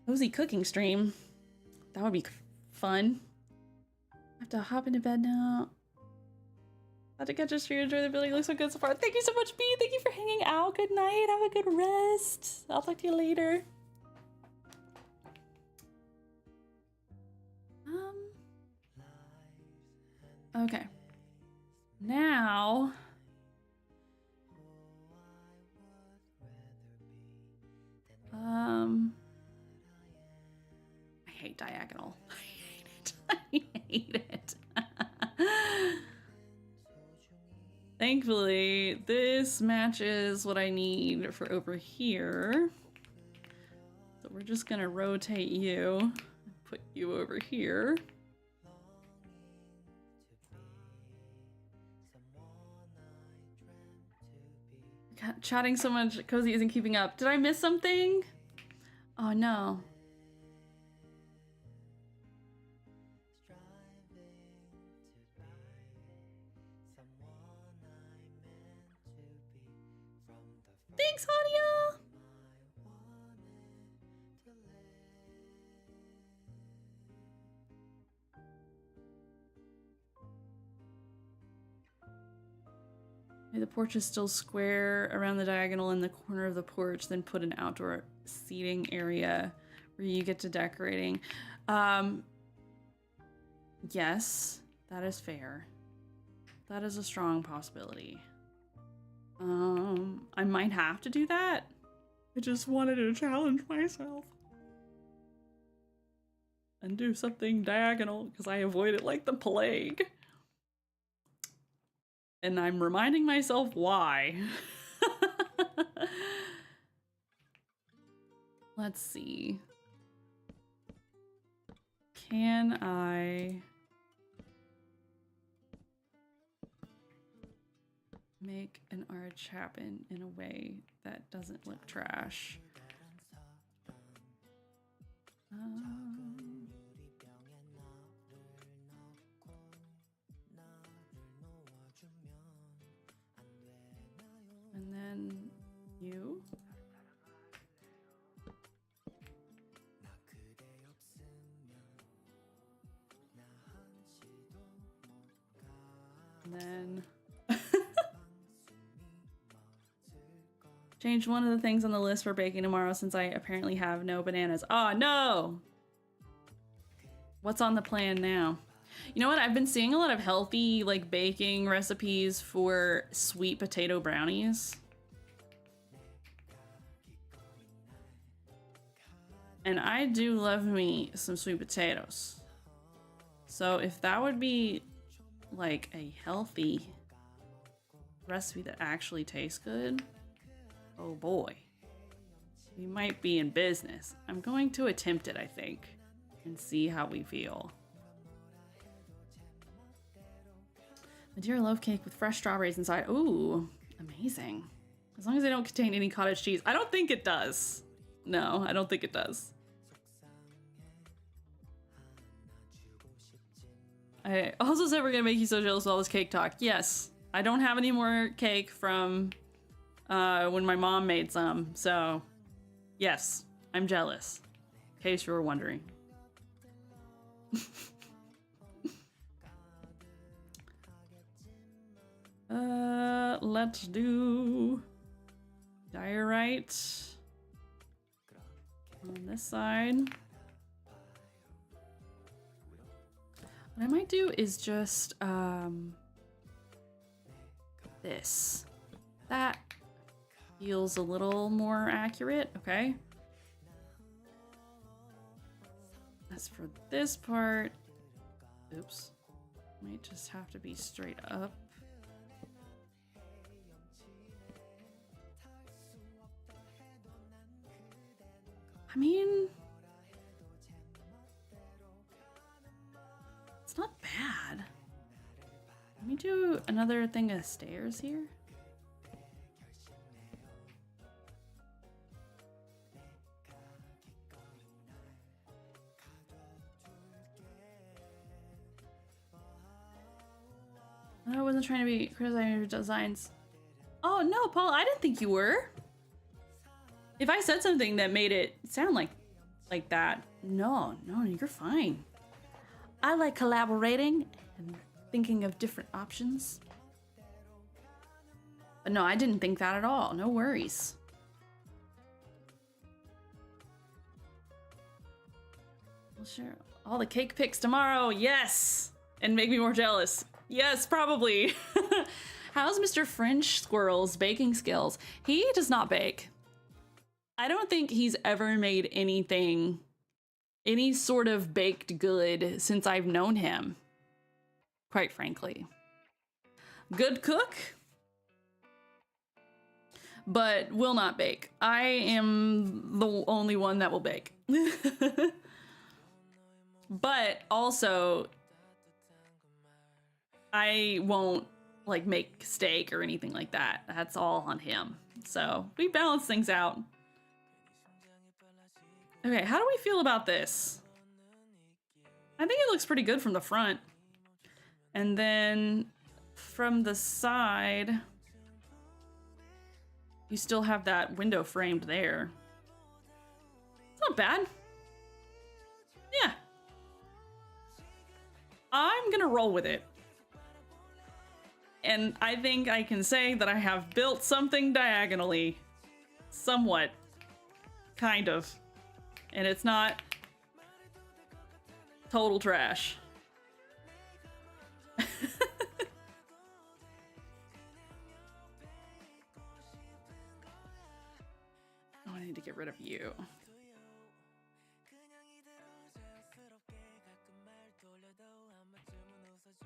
Cozy cooking stream. That would be fun. I have to hop into bed now. Had to catch a stream. Enjoy the building. Looks so good so far. Thank you so much, B. Thank you for hanging out. Good night. Have a good rest. I'll talk to you later. Okay. Now. I hate diagonal. I hate it. Thankfully, this matches what I need for over here. So we're just gonna rotate you, put you over here. God, chatting so much, Cozy isn't keeping up. Did I miss something? Oh no. Thanks, Hania! The porch is still square around the diagonal in the corner of the porch, then put an outdoor seating area where you get to decorating. Yes, that is fair. That is a strong possibility. I might have to do that. I just wanted to challenge myself. And do something diagonal because I avoid it like the plague. And I'm reminding myself why. Let's see. Can I make an arch happen in a way that doesn't look trash? And then you. And then change one of the things on the list for baking tomorrow since I apparently have no bananas. Oh no! What's on the plan now? You know what? I've been seeing a lot of healthy, like, baking recipes for sweet potato brownies. And I do love me some sweet potatoes. So if that would be, like, a healthy recipe that actually tastes good, oh boy. We might be in business. I'm going to attempt it, I think, and see how we feel. Madeira loaf cake with fresh strawberries inside. Ooh, amazing. As long as they don't contain any cottage cheese. I don't think it does. No, I don't think it does. I also said we're gonna make you so jealous with all this cake talk. Yes, I don't have any more cake from when my mom made some. So, yes, I'm jealous. In case you were wondering. Let's do diorite on this side. What I might do is just this. That feels a little more accurate. Okay. As for this part, oops, might just have to be straight up. I mean, it's not bad. Let me do another thing of stairs here. I wasn't trying to be criticizing your designs. Oh no, Paul, I didn't think you were. If I said something that made it sound like that, no, you're fine. I like collaborating and thinking of different options. But no, I didn't think that at all. No worries. We'll share all the cake pics tomorrow. Yes! And make me more jealous. Yes, probably. How's Mr. French Squirrel's baking skills? He does not bake. I don't think he's ever made anything, any sort of baked good since I've known him, quite frankly. Good cook, but will not bake. I am the only one that will bake. But also, I won't like make steak or anything like that. That's all on him. So we balance things out. Okay, how do we feel about this? I think it looks pretty good from the front. And then from the side, you still have that window framed there. It's not bad. Yeah. I'm gonna roll with it. And I think I can say that I have built something diagonally. Somewhat. Kind of. And it's not total trash. Oh, I need to get rid of you.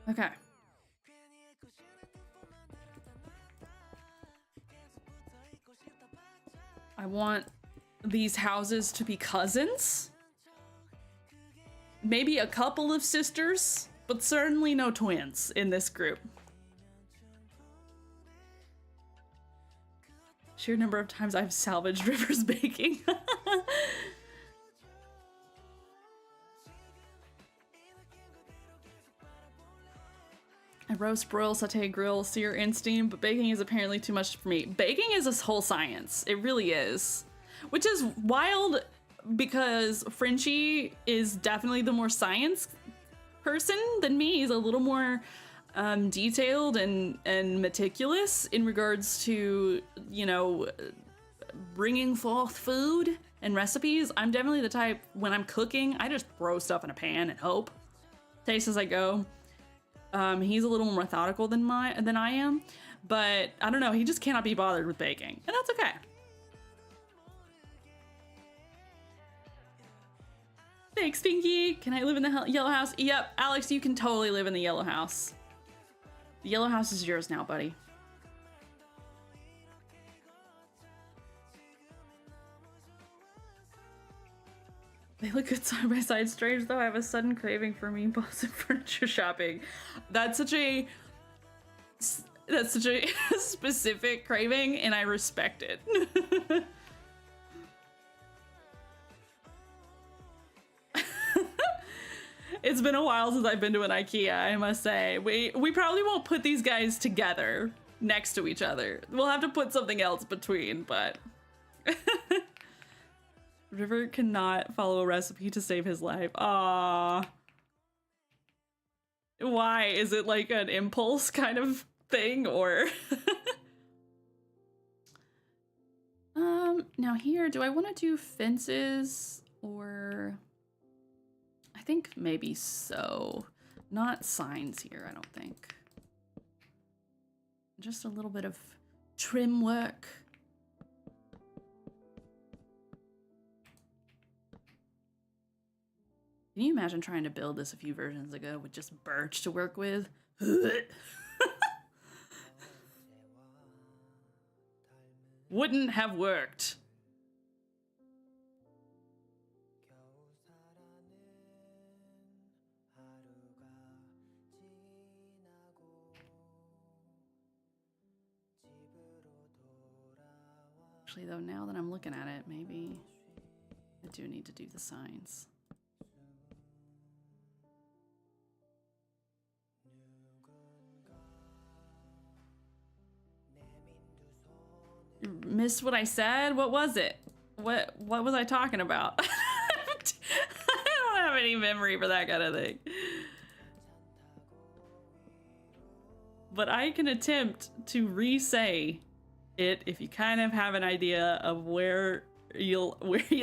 Okay. I want these houses to be cousins. Maybe a couple of sisters, but certainly no twins in this group. Sheer number of times I've salvaged River's baking. I roast, broil, saute, grill, sear, and steam, but baking is apparently too much for me. Baking is a whole science. It really is. Which is wild because Frenchie is definitely the more science person than me. He's a little more detailed and meticulous in regards to, you know, bringing forth food and recipes. I'm definitely the type, when I'm cooking, I just throw stuff in a pan and hope. Taste as I go. He's a little more methodical than I am, but I don't know, he just cannot be bothered with baking, and that's okay. Thanks, Pinky. Can I live in the yellow house? Yep, Alex, you can totally live in the yellow house. The yellow house is yours now, buddy. They look good side by side. Strange though, I have a sudden craving for mean balls and furniture shopping. That's such a specific craving, and I respect it. It's been a while since I've been to an IKEA, I must say. We probably won't put these guys together next to each other. We'll have to put something else between, but... River cannot follow a recipe to save his life. Aww. Why? Is it like an impulse kind of thing, or... Now here, do I want to do fences, or... I think maybe so. Not signs here, I don't think. Just a little bit of trim work. Can you imagine trying to build this a few versions ago with just birch to work with? Wouldn't have worked. Actually, though, now that I'm looking at it, maybe I do need to do the signs. Missed what I said? What was it? What was I talking about? I don't have any memory for that kind of thing. But I can attempt to re-say it if you kind of have an idea of where you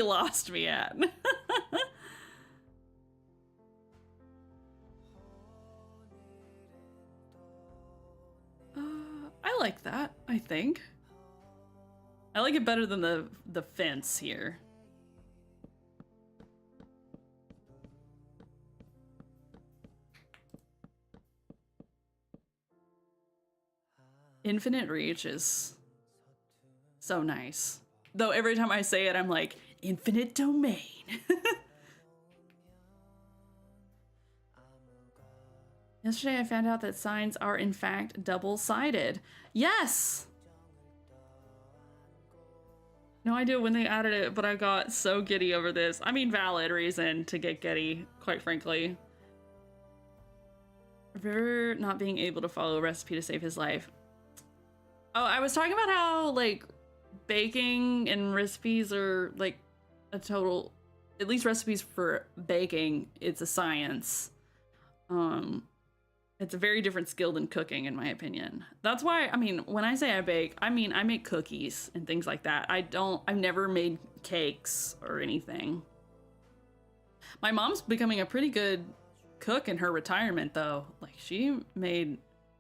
lost me at. I like that, I think. I like it better than the fence here. Infinite reach is so nice. Though every time I say it, I'm like, infinite domain. Yesterday I found out that signs are in fact double-sided. Yes! No idea when they added it, but I got so giddy over this. I mean, valid reason to get giddy, quite frankly. River not being able to follow a recipe to save his life. Oh, I was talking about how, like, baking and recipes are, like, a total... At least recipes for baking, it's a science. It's a very different skill than cooking, in my opinion. That's why, I mean, when I say I bake, I mean, I make cookies and things like that. I've never made cakes or anything. My mom's becoming a pretty good cook in her retirement, though. Like, she made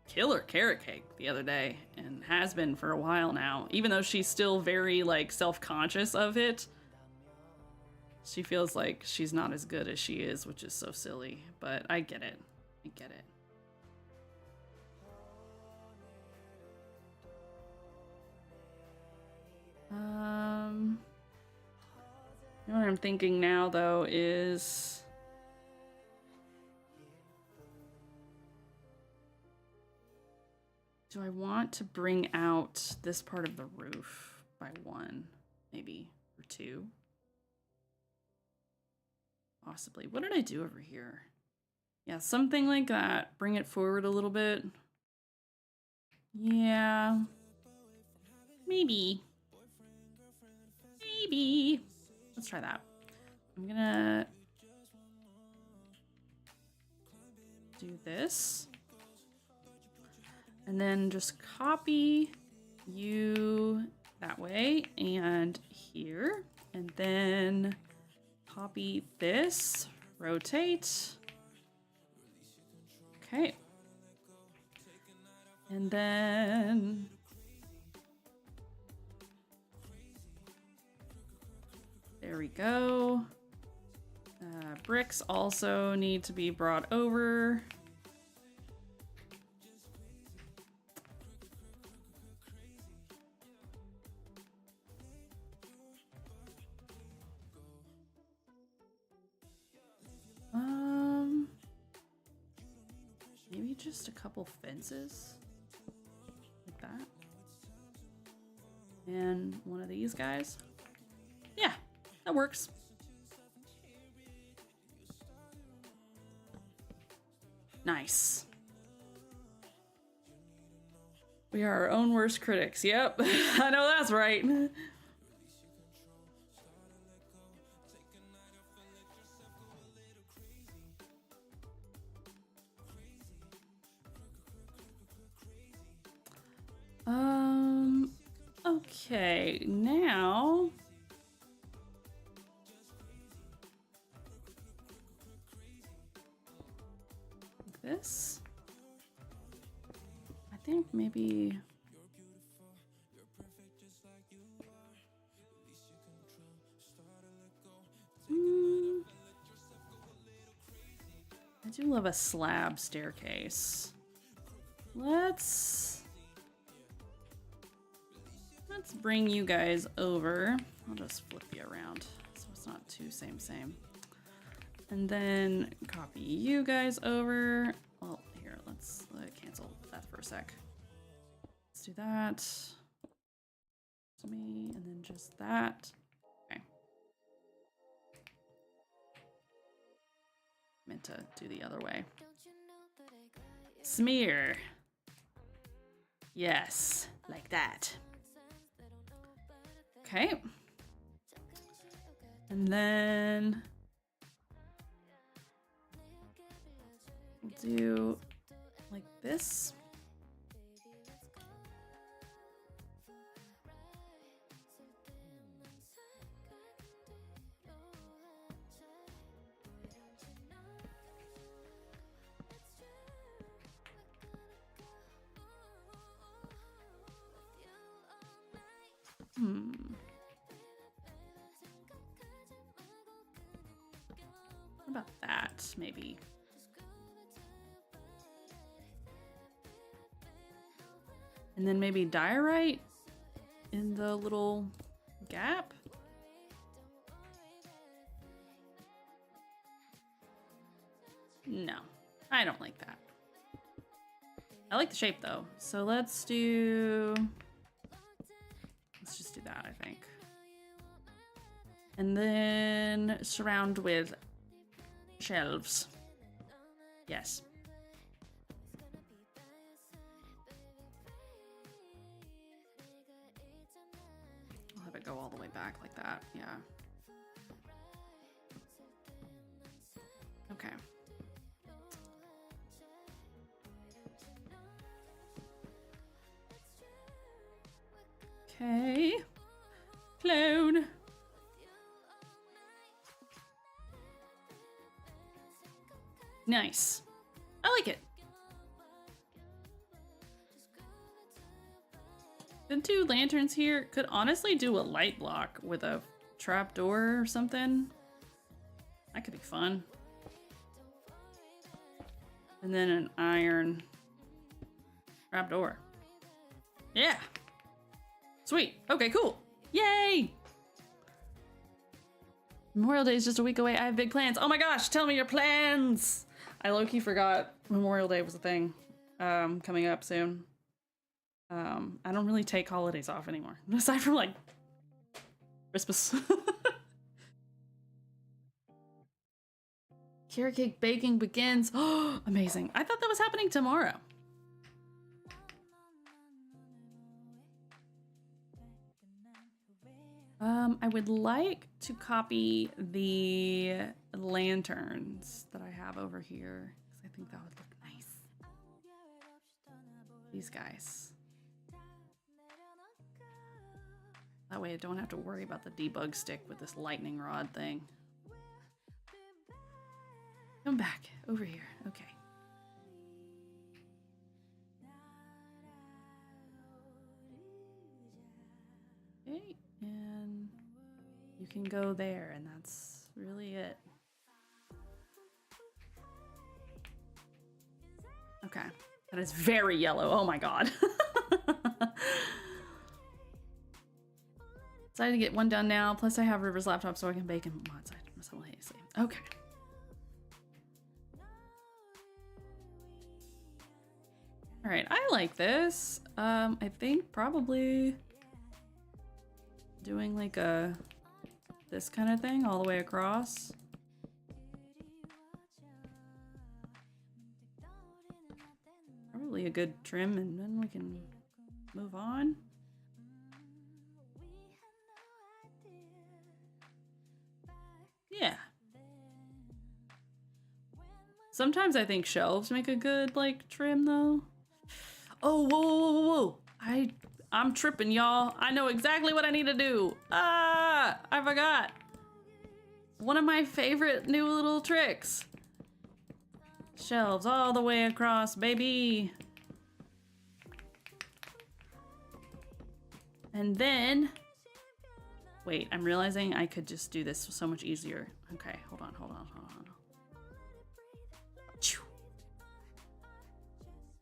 killer carrot cake the other day and has been for a while now. Even though she's still very, like, self-conscious of it, she feels like she's not as good as she is, which is so silly. But I get it. I get it. You know what I'm thinking now, though, is... Do I want to bring out this part of the roof by one, maybe, or two? Possibly. What did I do over here? Yeah, something like that. Bring it forward a little bit. Yeah. Maybe. Maybe. Let's try that. I'm gonna do this. And then just copy you that way and here. And then copy this, rotate. Okay. And then there we go. Bricks also need to be brought over. Maybe just a couple fences like that. And one of these guys. Yeah, that works. Nice. We are our own worst critics. Yep, I know that's right. Okay, now like this. I think maybe I do love a slab staircase. Let's bring you guys over. I'll just flip you around so it's not too same. And then copy you guys over. Well, here, let's cancel that for a sec. Let's do that. Me, and then just that. Okay. Meant to do the other way. Smear. Yes, like that. Okay. And then we'll do like this. What about that, maybe? And then maybe diorite in the little gap? No, I don't like that. I like the shape though, so let's just do that, I think. And then surround with shelves. Yes. I'll have it go all the way back like that, yeah. Okay. Okay. Clone. Nice. I like it. The two lanterns here could honestly do a light block with a trapdoor or something. That could be fun. And then an iron trapdoor. Yeah. Sweet. Okay, cool. Yay! Memorial Day is just a week away. I have big plans. Oh my gosh, tell me your plans! I low-key forgot Memorial Day was a thing coming up soon. I don't really take holidays off anymore, aside from like Christmas. Carrot cake baking begins. Oh, amazing. I thought that was happening tomorrow. I would like to copy the lanterns that I have over here because I think that would look nice. These guys. That way I don't have to worry about the debug stick with this lightning rod thing. Come back over here. Okay. Okay, and you can go there, and that's really it. Okay, that is very yellow. Oh my god. Decided to get one done now. Plus, I have River's laptop, so I can bake him mod simultaneously. Okay. All right, I like this. I think probably doing like this kind of thing all the way across. Probably a good trim, and then we can move on. Yeah. Sometimes I think shelves make a good, like, trim, though. Oh, whoa, whoa, whoa, whoa. I'm tripping, y'all. I know exactly what I need to do. Ah, I forgot. One of my favorite new little tricks. Shelves all the way across, baby. And then, wait, I'm realizing I could just do this so much easier. Okay, hold on.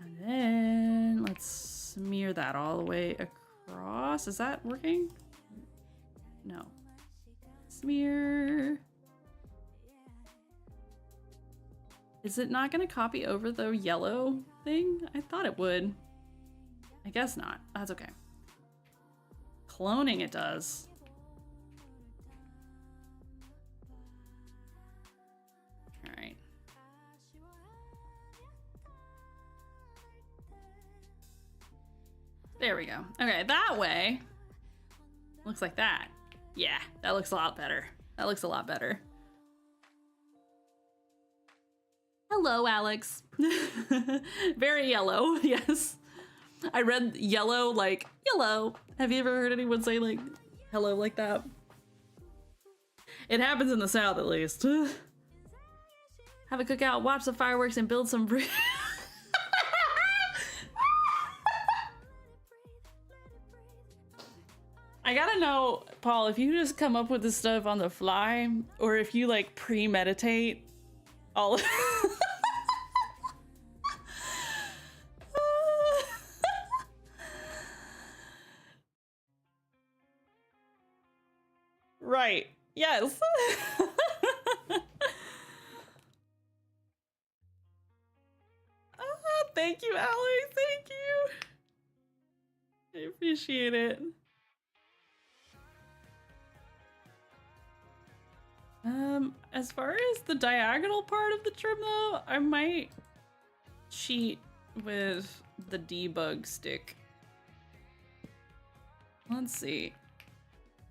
And then let's smear that all the way across. Is that working? No. Smear. Is it not gonna copy over the yellow thing? I thought it would. I guess not. That's okay. Cloning it does. All right. There we go. Okay, that way. Looks like that. Yeah, that looks a lot better. That looks a lot better. Hello, Alex. Very yellow, yes. I read yellow like yellow. Have you ever heard anyone say like hello like that? It happens in the South at least. Have a cookout, watch the fireworks, and build some bridge. I gotta know, Paul, if you just come up with this stuff on the fly, or if you like premeditate all of Right. Yes. Thank you, Alex. Thank you. I appreciate it. As far as the diagonal part of the trim though, I might cheat with the debug stick. Let's see.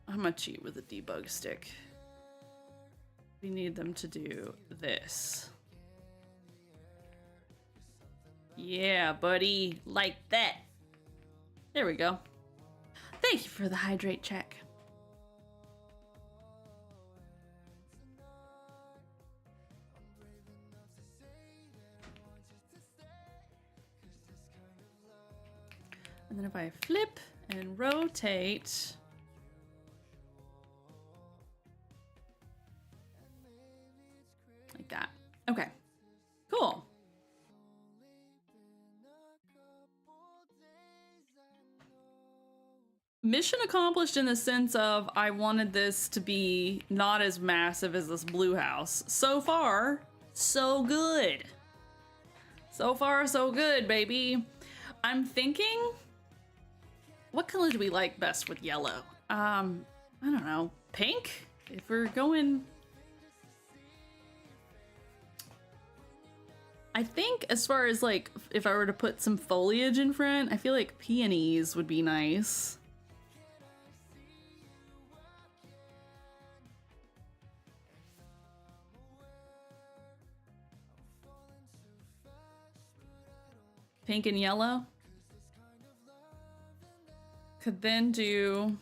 I'm gonna cheat with the debug stick. We need them to do this. Yeah, buddy, like that. There we go. Thank you for the hydrate check. And then if I flip and rotate, like that. Okay, cool. Mission accomplished in the sense of I wanted this to be not as massive as this blue house. So far, so good. So far, so good, baby. I'm thinking, what color do we like best with yellow? I don't know, pink? If we're going... I think as far as like, if I were to put some foliage in front, I feel like peonies would be nice. Pink and yellow. Could then do,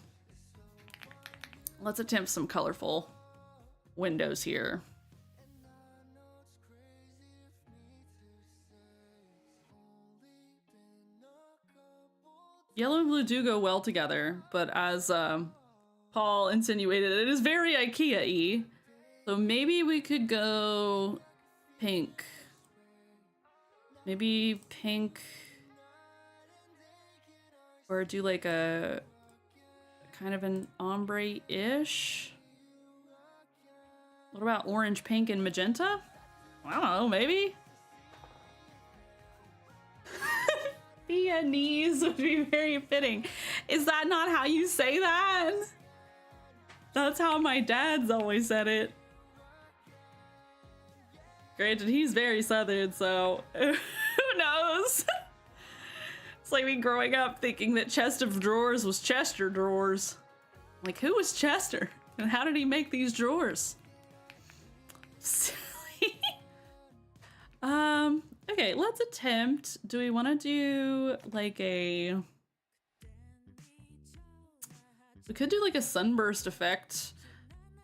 let's attempt some colorful windows here. Yellow and blue do go well together, but as Paul insinuated, it is very IKEA-y. So maybe we could go pink. Maybe pink, or do like a kind of an ombre-ish. What about orange, pink, and magenta? I don't know, maybe? Peonies would be very fitting. Is that not how you say that? That's how my dad's always said it. Granted, he's very southern, so who knows? It's like me growing up thinking that chest of drawers was Chester drawers. Like, who was Chester? And how did he make these drawers? Silly. Okay, let's attempt. Do we want to do like a... We could do like a sunburst effect.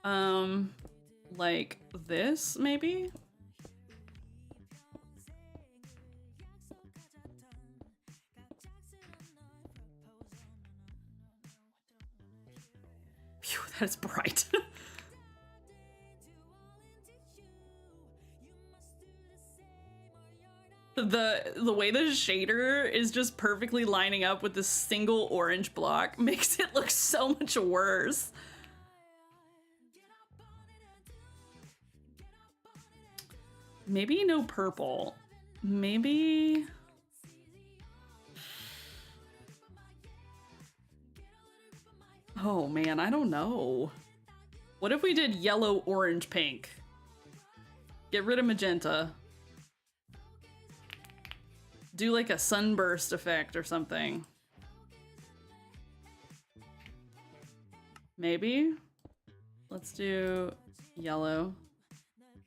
Like this, maybe? Phew, that is bright. The way the shader is just perfectly lining up with this single orange block makes it look so much worse. Maybe no purple. Maybe... Oh man, I don't know. What if we did yellow, orange, pink? Get rid of magenta. Do like a sunburst effect or something. Maybe? Let's do yellow,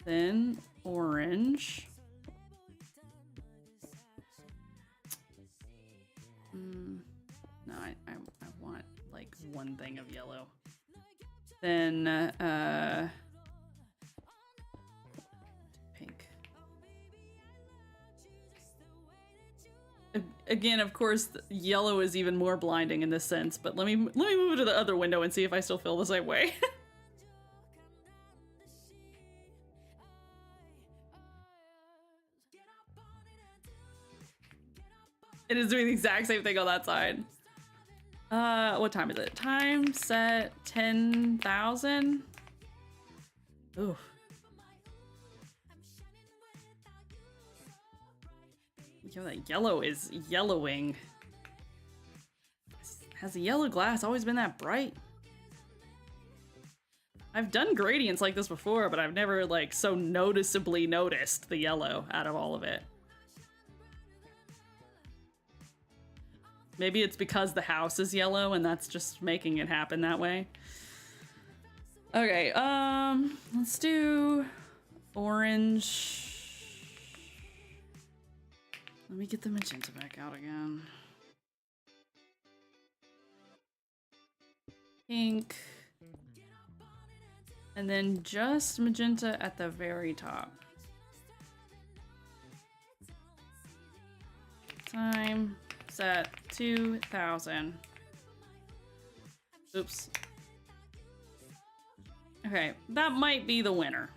then orange. No, I want like one thing of yellow. Then pink. Again, of course, yellow is even more blinding in this sense, but let me move to the other window and see if I still feel the same way. It is doing the exact same thing on that side. What time is it? Time set 10,000. Ooh. Yo, that yellow is yellowing. Has the yellow glass always been that bright? I've done gradients like this before, but I've never like so noticeably noticed the yellow out of all of it. Maybe it's because the house is yellow and that's just making it happen that way. Okay, let's do orange. Let me get the magenta back out again. Pink. And then just magenta at the very top. Time set 2,000. Oops. Okay, that might be the winner.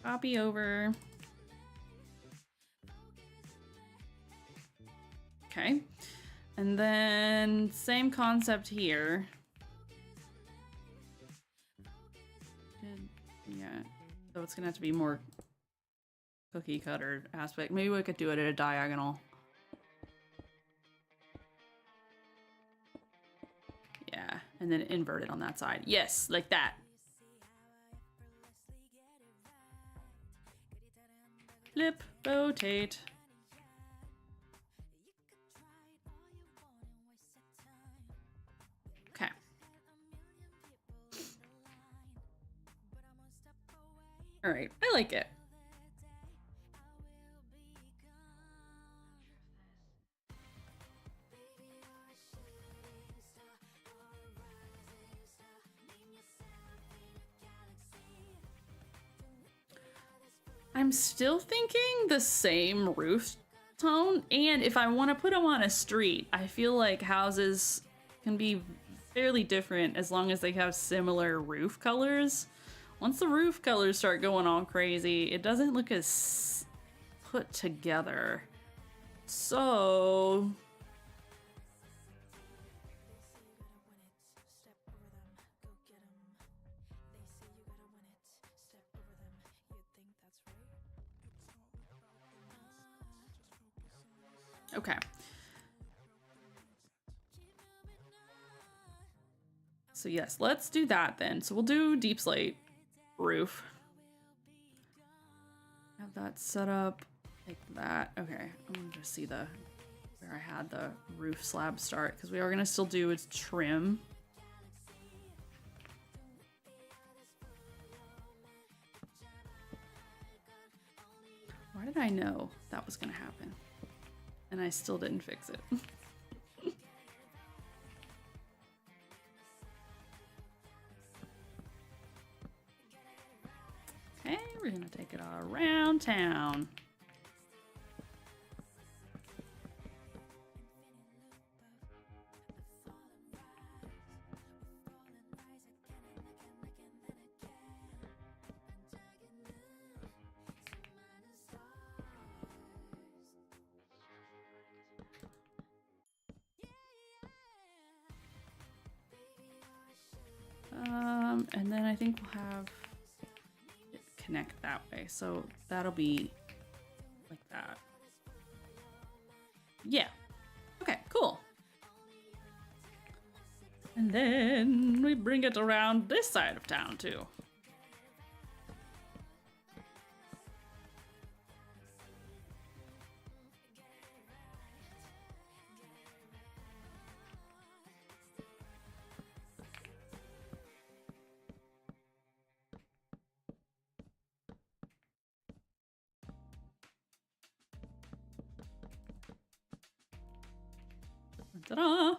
Copy over. Okay. And then same concept here. Yeah. So it's gonna have to be more cookie cutter aspect. Maybe we could do it at a diagonal. Yeah. And then invert it on that side. Yes, like that. Flip, rotate. Okay. All right, I like it. I'm still thinking the same roof tone, and if I want to put them on a street, I feel like houses can be fairly different as long as they have similar roof colors. Once the roof colors start going all crazy, it doesn't look as put together. So... Okay. So yes, let's do that then. So we'll do deep slate roof. Have that set up Take that. Okay, I'm gonna just see where I had the roof slab start, because we are gonna still do its trim. Why did I know that was gonna happen? And I still didn't fix it. Okay, we're gonna take it all around town. And then I think we'll have it connect that way. So that'll be like that. Yeah. Okay, cool. And then we bring it around this side of town too. Ta-da!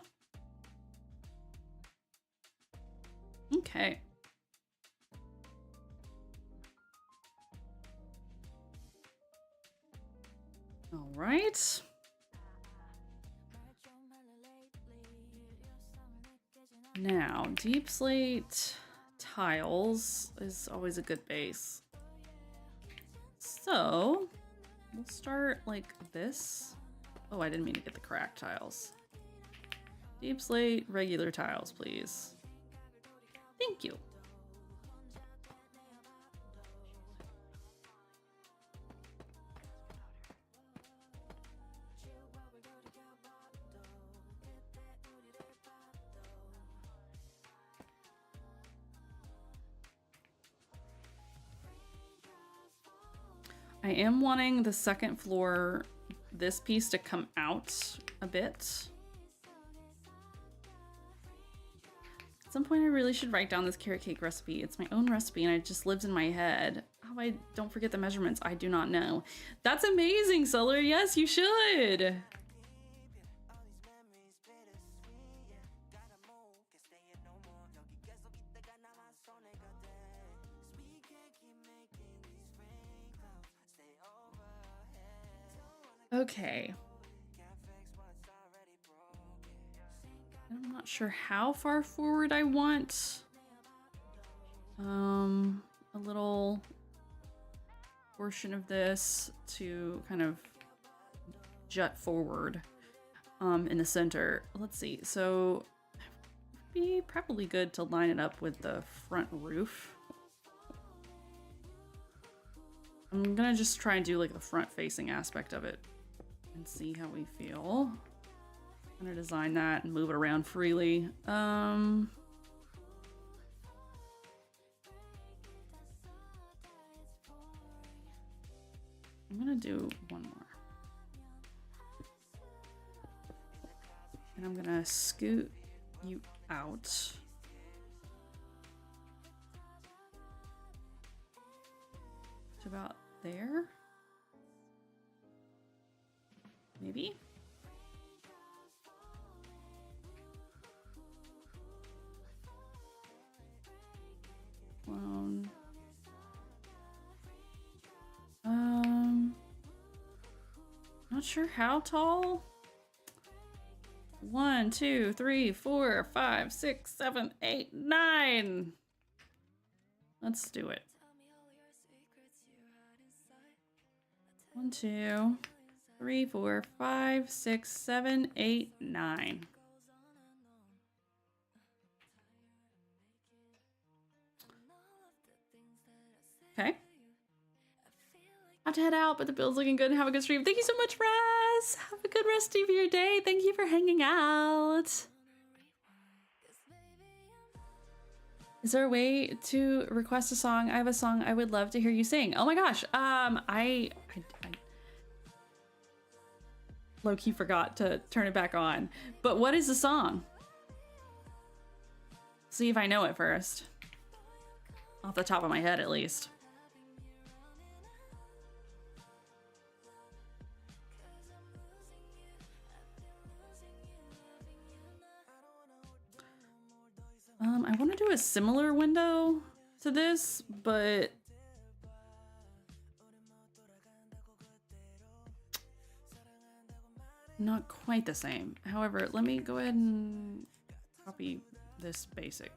Okay. All right. Now, deep slate tiles is always a good base. So, we'll start like this. Oh, I didn't mean to get the cracked tiles. Deep slate, regular tiles, please. Thank you. I am wanting the second floor, this piece to come out a bit. At some point I really should write down this carrot cake recipe. It's my own recipe and it just lives in my head. How I don't forget the measurements, I do not know. That's amazing, Solar. Yes, you should. Okay. I'm not sure how far forward I want. A little portion of this to kind of jut forward in the center. Let's see. So it'd be probably good to line it up with the front roof. I'm gonna just try and do like the front facing aspect of it and see how we feel. I'm gonna design that and move it around freely. I'm gonna do one more. And I'm gonna scoot you out. To about there. Maybe? Clone. Not sure how tall. 1, 2, 3, 4, 5, 6, 7, 8, 9. Let's do it. 1, 2, 3, 4, 5, 6, 7, 8, 9. Okay. I have to head out, but the build's looking good and have a good stream. Thank you so much, Raz. Have a good rest of your day. Thank you for hanging out. Is there a way to request a song? I have a song I would love to hear you sing. Oh my gosh. low-key forgot to turn it back on. But what is the song? See if I know it first. Off the top of my head, at least. I want to do a similar window to this, but not quite the same. However, let me go ahead and copy this basic.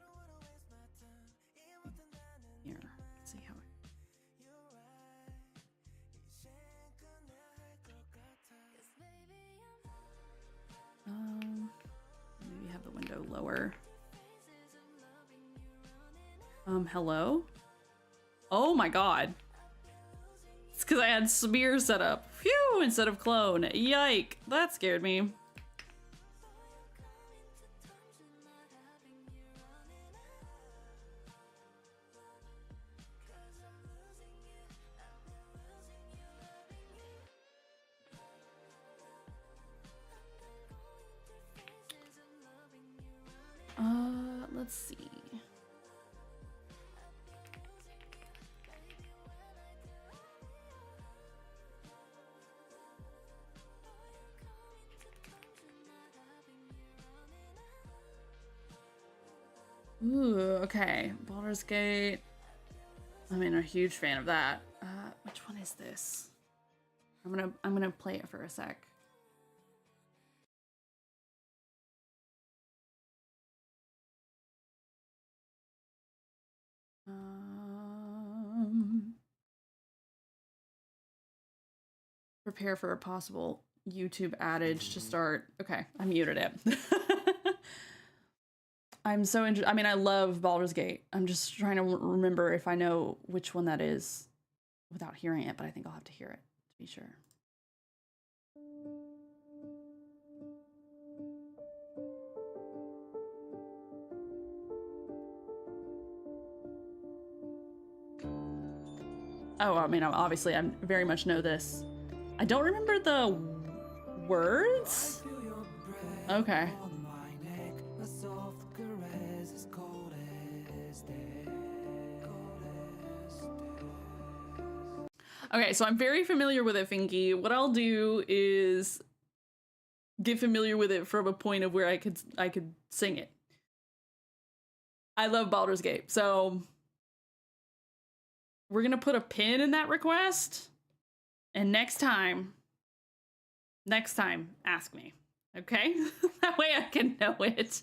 Here, let's see how maybe have the window lower. Hello? Oh my god. It's because I had smear set up. Phew, instead of clone. Yike. That scared me. Let's see. Ooh, okay. Baldur's Gate. I mean, I'm a huge fan of that. Which one is this? I'm gonna play it for a sec. Prepare for a possible YouTube adage to start. Okay, I muted it. I'm so interested. I mean, I love Baldur's Gate. I'm just trying to remember if I know which one that is without hearing it, but I think I'll have to hear it to be sure. Oh, I mean, obviously, I very much know this. I don't remember the words. Okay. Okay, so I'm very familiar with it, Finky. What I'll do is get familiar with it from a point of where I could sing it. I love Baldur's Gate, so we're gonna put a pin in that request, and next time, ask me, okay? That way I can know it.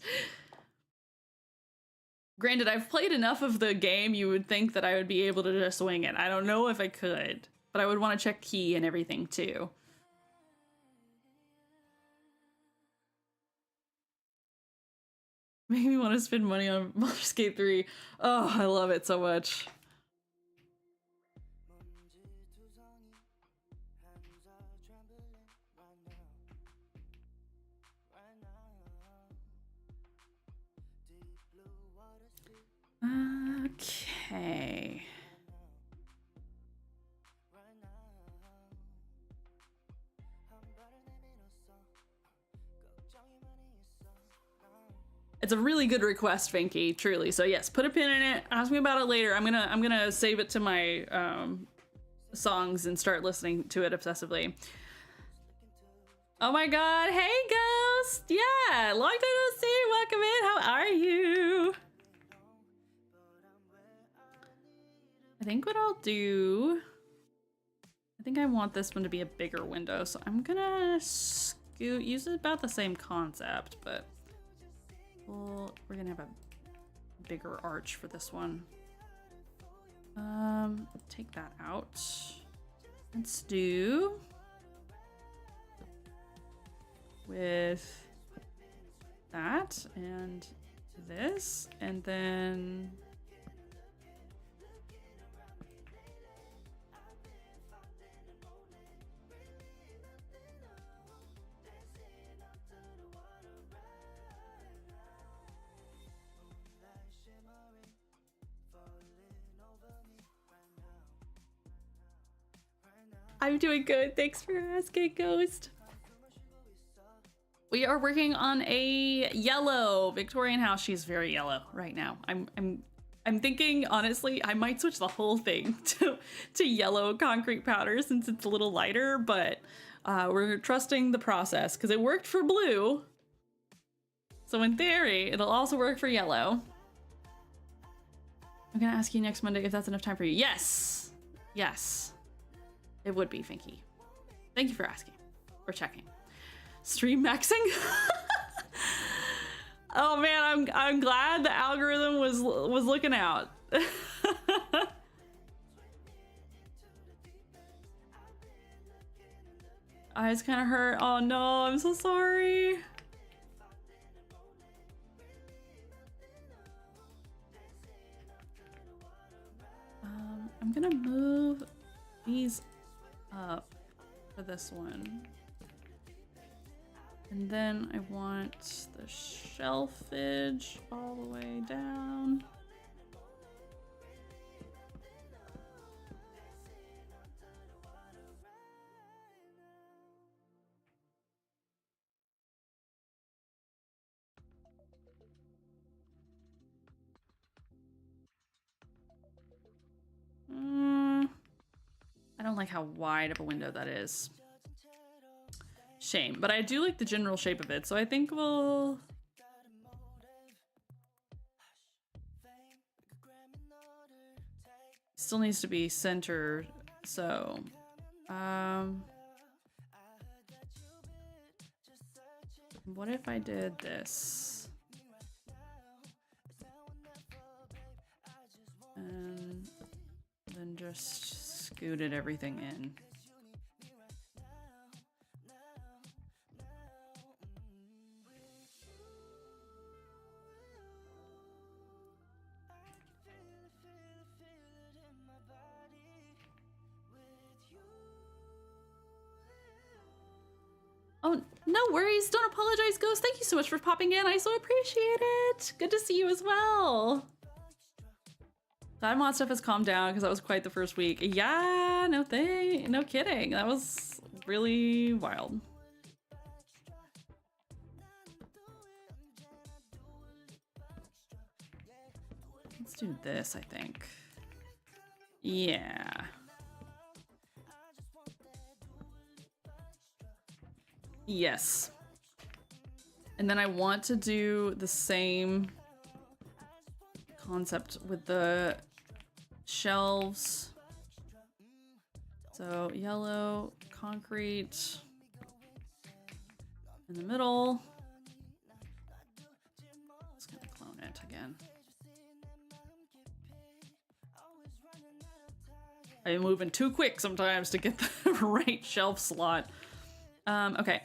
Granted, I've played enough of the game, you would think that I would be able to just wing it. I don't know if I could, but I would want to check key and everything too. Make me want to spend money on Baldur's Gate 3. Oh, I love it so much. Okay. It's a really good request, Finky, truly. So yes, put a pin in it. Ask me about it later. I'm gonna save it to my songs and start listening to it obsessively. Oh my god, hey Ghost! Yeah, long time no see, welcome in, how are you? I think what I'll do, I think I want this one to be a bigger window, so I'm gonna use about the same concept, but we're gonna have a bigger arch for this one. Take that out. Let's do with that and this, and then I'm doing good. Thanks for asking, Ghost. We are working on a yellow Victorian house. She's very yellow right now. I'm thinking, honestly, I might switch the whole thing to yellow concrete powder since it's a little lighter, but we're trusting the process because it worked for blue. So in theory, it'll also work for yellow. I'm gonna ask you next Monday if that's enough time for you. Yes, yes, it would be, Finky. Thank you for asking, for checking. Stream maxing? Oh man, I'm glad the algorithm was looking out. Eyes kind of hurt. Oh no, I'm so sorry. I'm gonna move these up for this one. And then I want the shelfage all the way down. I don't like how wide of a window that is. Shame, but I do like the general shape of it, so I think we'll... Still needs to be centered, so... What if I did this? And then just scooted everything in. Oh, no worries. Don't apologize, Ghost. Thank you so much for popping in. I so appreciate it. Good to see you as well. Glad mod stuff has calmed down because that was quite the first week. Yeah, no kidding. That was really wild. Let's do this, I think. Yeah. Yes. And then I want to do the same concept with the shelves. So yellow, concrete in the middle. Just gonna clone it again. I'm moving too quick sometimes to get the right shelf slot. Okay.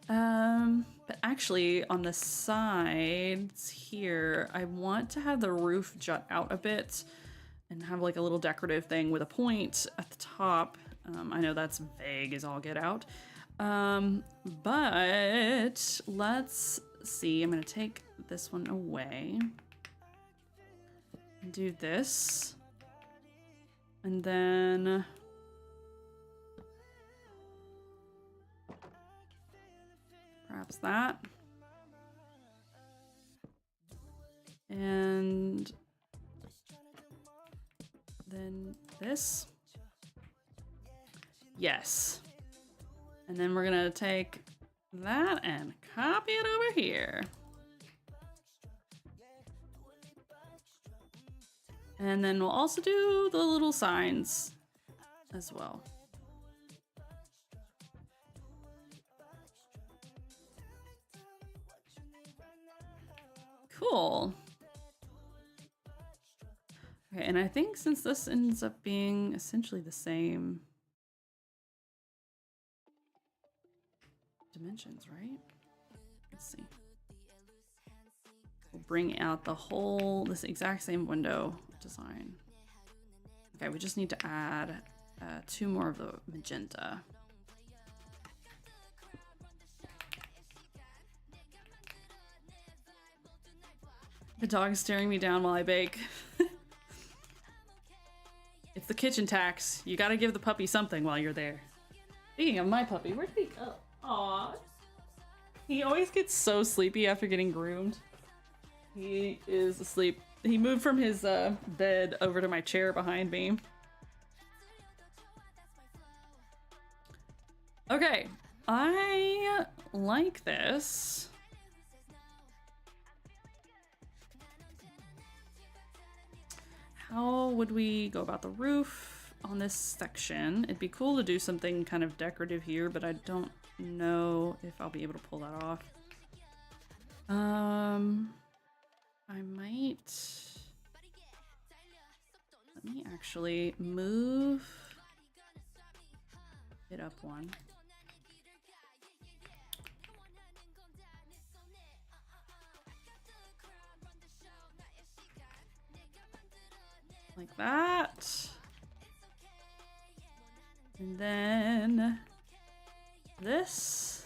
But actually on the sides here, I want to have the roof jut out a bit and have like a little decorative thing with a point at the top. I know that's vague as all get out. But let's see. I'm gonna take this one away and do this. And then perhaps that. And then this. Yes. And then we're gonna take that and copy it over here. And then we'll also do the little signs as well. Cool. Okay, and I think since this ends up being essentially the same dimensions, right? Let's see. We'll bring out the whole, this exact same window design. Okay, we just need to add 2 more of the magenta. The dog is staring me down while I bake. It's the kitchen tax. You gotta give the puppy something while you're there. Speaking of my puppy, where did he go? Aww. He always gets so sleepy after getting groomed. He is asleep. He moved from his bed over to my chair behind me. Okay, I like this. How would we go about the roof on this section? It'd be cool to do something kind of decorative here, but I don't know if I'll be able to pull that off. I might... Let me actually move it up one. Like that. And then this.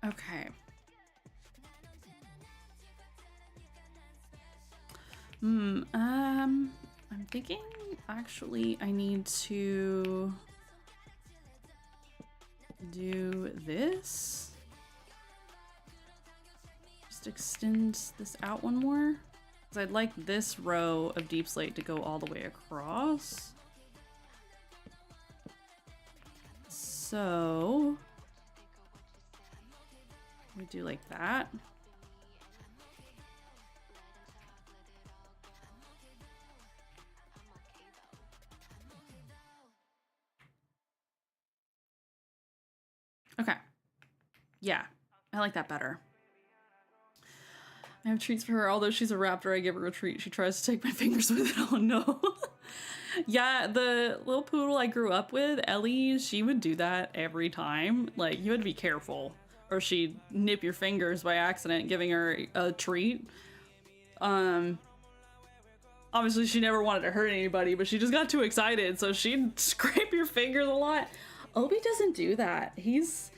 Okay. I'm thinking actually I need to do this. Just extend this out one more. Because I'd like this row of deep slate to go all the way across. So we do like that. Okay. Yeah, I like that better. I have treats for her. Although she's a raptor, I give her a treat. She tries to take my fingers with it. Oh no. Yeah, the little poodle I grew up with, Ellie, she would do that every time. Like, you had to be careful, or she'd nip your fingers by accident, giving her a treat. Obviously she never wanted to hurt anybody, but she just got too excited, so she'd scrape your fingers a lot. Obi doesn't do that. He's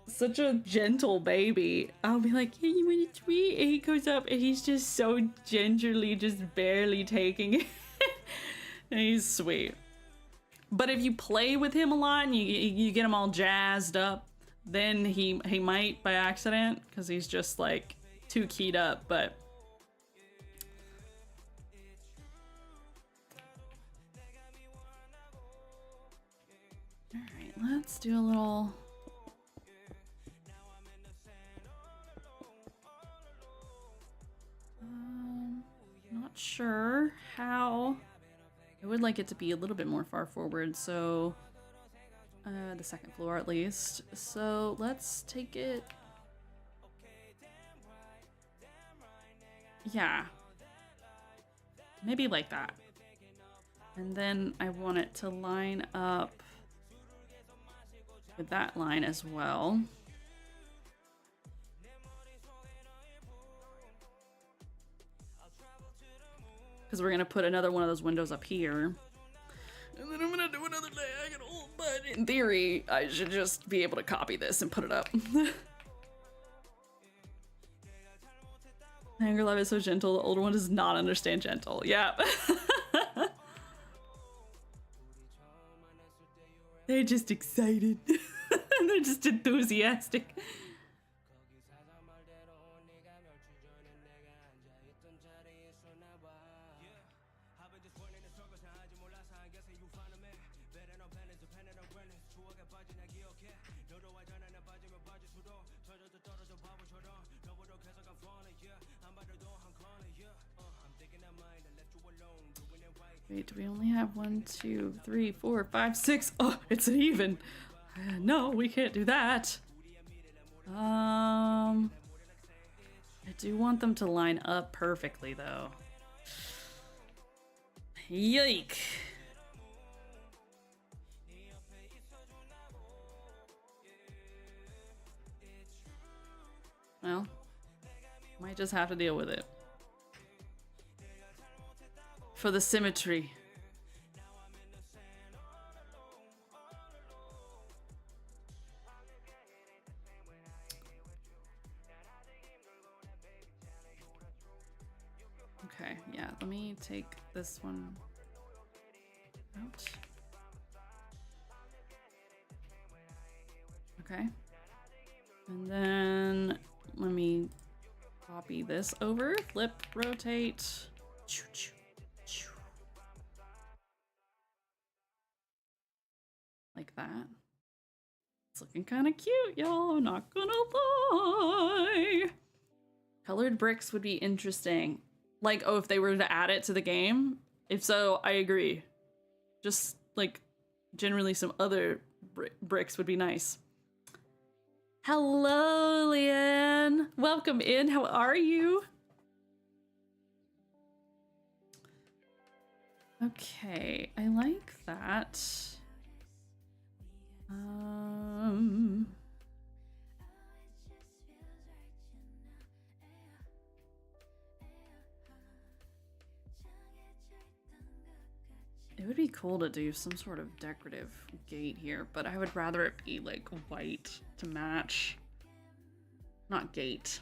such a gentle baby. I'll be like, hey, you want a treat? And he goes up and he's just so gingerly, just barely taking it. And he's sweet. But if you play with him a lot and you get him all jazzed up, then he might by accident, because he's just like too keyed up. But all right, let's do a little. Not sure how. I would like it to be a little bit more far forward, so the second floor at least. So let's take it. Yeah. Maybe like that. And then I want it to line up with that line as well. Because we're going to put another one of those windows up here. And then I'm going to do another diagonal. But in theory, I should just be able to copy this and put it up. The younger love is so gentle. The older one does not understand gentle. Yeah. They're just excited. They're just enthusiastic. Wait, do we only have 1, 2, 3, 4, 5, 6? Oh, it's an even. No, we can't do that. I do want them to line up perfectly, though. Yike. Well, might just have to deal with it. For the symmetry. Okay, yeah, let me take this one out. Okay. And then let me copy this over, flip, rotate. Like that. It's looking kind of cute, y'all, I'm not gonna lie. Colored bricks would be interesting. Like, oh, if they were to add it to the game? If so, I agree. Just, like, generally some other bricks would be nice. Hello, Leanne. Welcome in. How are you? Okay, I like that. It would be cool to do some sort of decorative gate here, but I would rather it be like white to match. Not gate.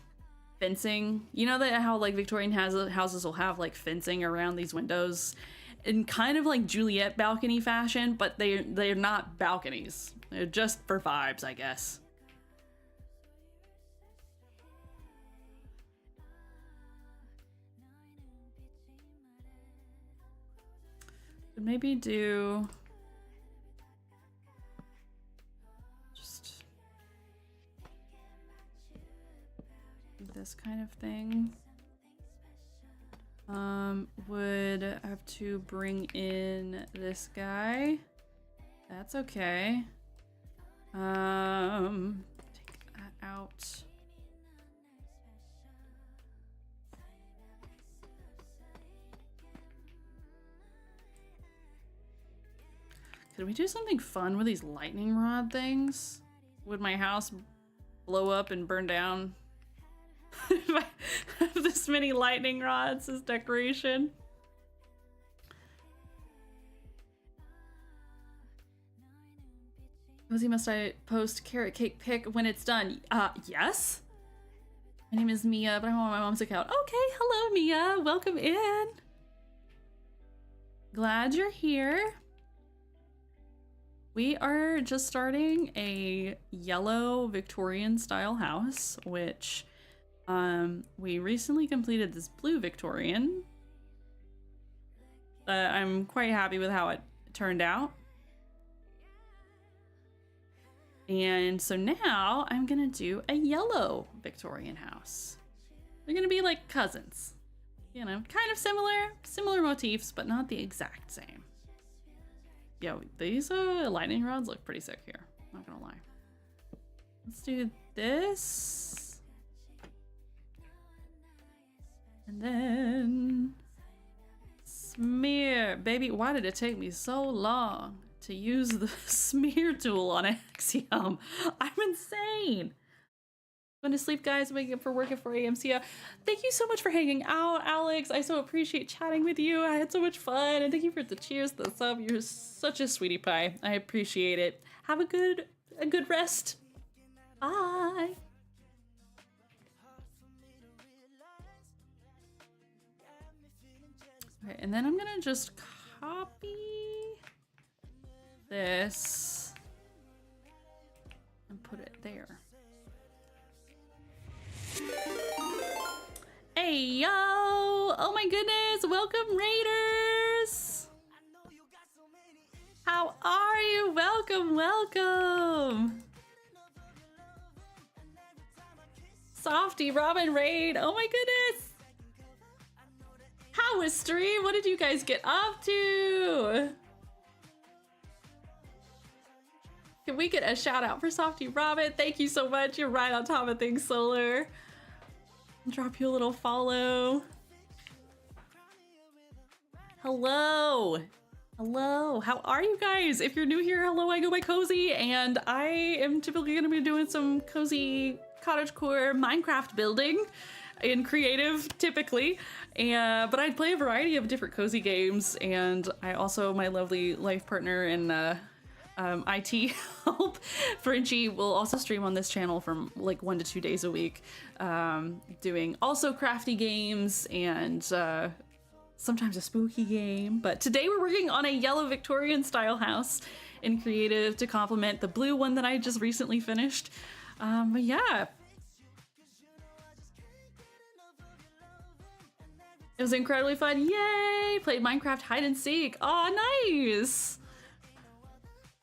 Fencing. You know that how like Victorian houses will have like fencing around these windows in kind of like Juliet balcony fashion, but they're not balconies. They're just for vibes, I guess. Maybe do just this kind of thing. Would have to bring in this guy. That's okay. Take that out. Could we do something fun with these lightning rod things? Would my house blow up and burn down if I have this many lightning rods as decoration? Rosie, must I post carrot cake pic when it's done? Yes. My name is Mia, but I'm on my mom's account. Okay, hello Mia, welcome in. Glad you're here. We are just starting a yellow Victorian style house, which we recently completed this blue Victorian. I'm quite happy with how it turned out. And so now I'm gonna do a yellow Victorian house. They're gonna be like cousins. You know, kind of similar motifs, but not the exact same. Yo, these lightning rods look pretty sick here. Not gonna lie. Let's do this. And then smear. Baby, why did it take me so long to use the smear tool on Axiom? I'm insane. Going to sleep, guys. Waking up for work at 4 a.m. See ya. Thank you so much for hanging out, Alex. I so appreciate chatting with you. I had so much fun. And thank you for the cheers, the sub. You're such a sweetie pie. I appreciate it. Have a good rest. Bye. Okay, and then I'm gonna just copy this and put it there. Hey, yo! Oh my goodness! Welcome, Raiders! How are you? Welcome, welcome! Softy, Robin, Raid! Oh my goodness! How was stream? What did you guys get up to? Can we get a shout out for Softy Robin? Thank you so much. You're right on top of things, Solar. Drop you a little follow. Hello. Hello. How are you guys? If you're new here, hello, I go by Cozy, and I am typically going to be doing some cozy cottagecore Minecraft building in creative, typically. But I play a variety of different cozy games, and I also, my lovely life partner and IT help, Frenchie, will also stream on this channel from like 1 to 2 days a week, doing also crafty games and sometimes a spooky game. But today we're working on a yellow Victorian style house in creative to complement the blue one that I just recently finished. But yeah. It was incredibly fun. Yay! Played Minecraft hide and seek. Aw, nice!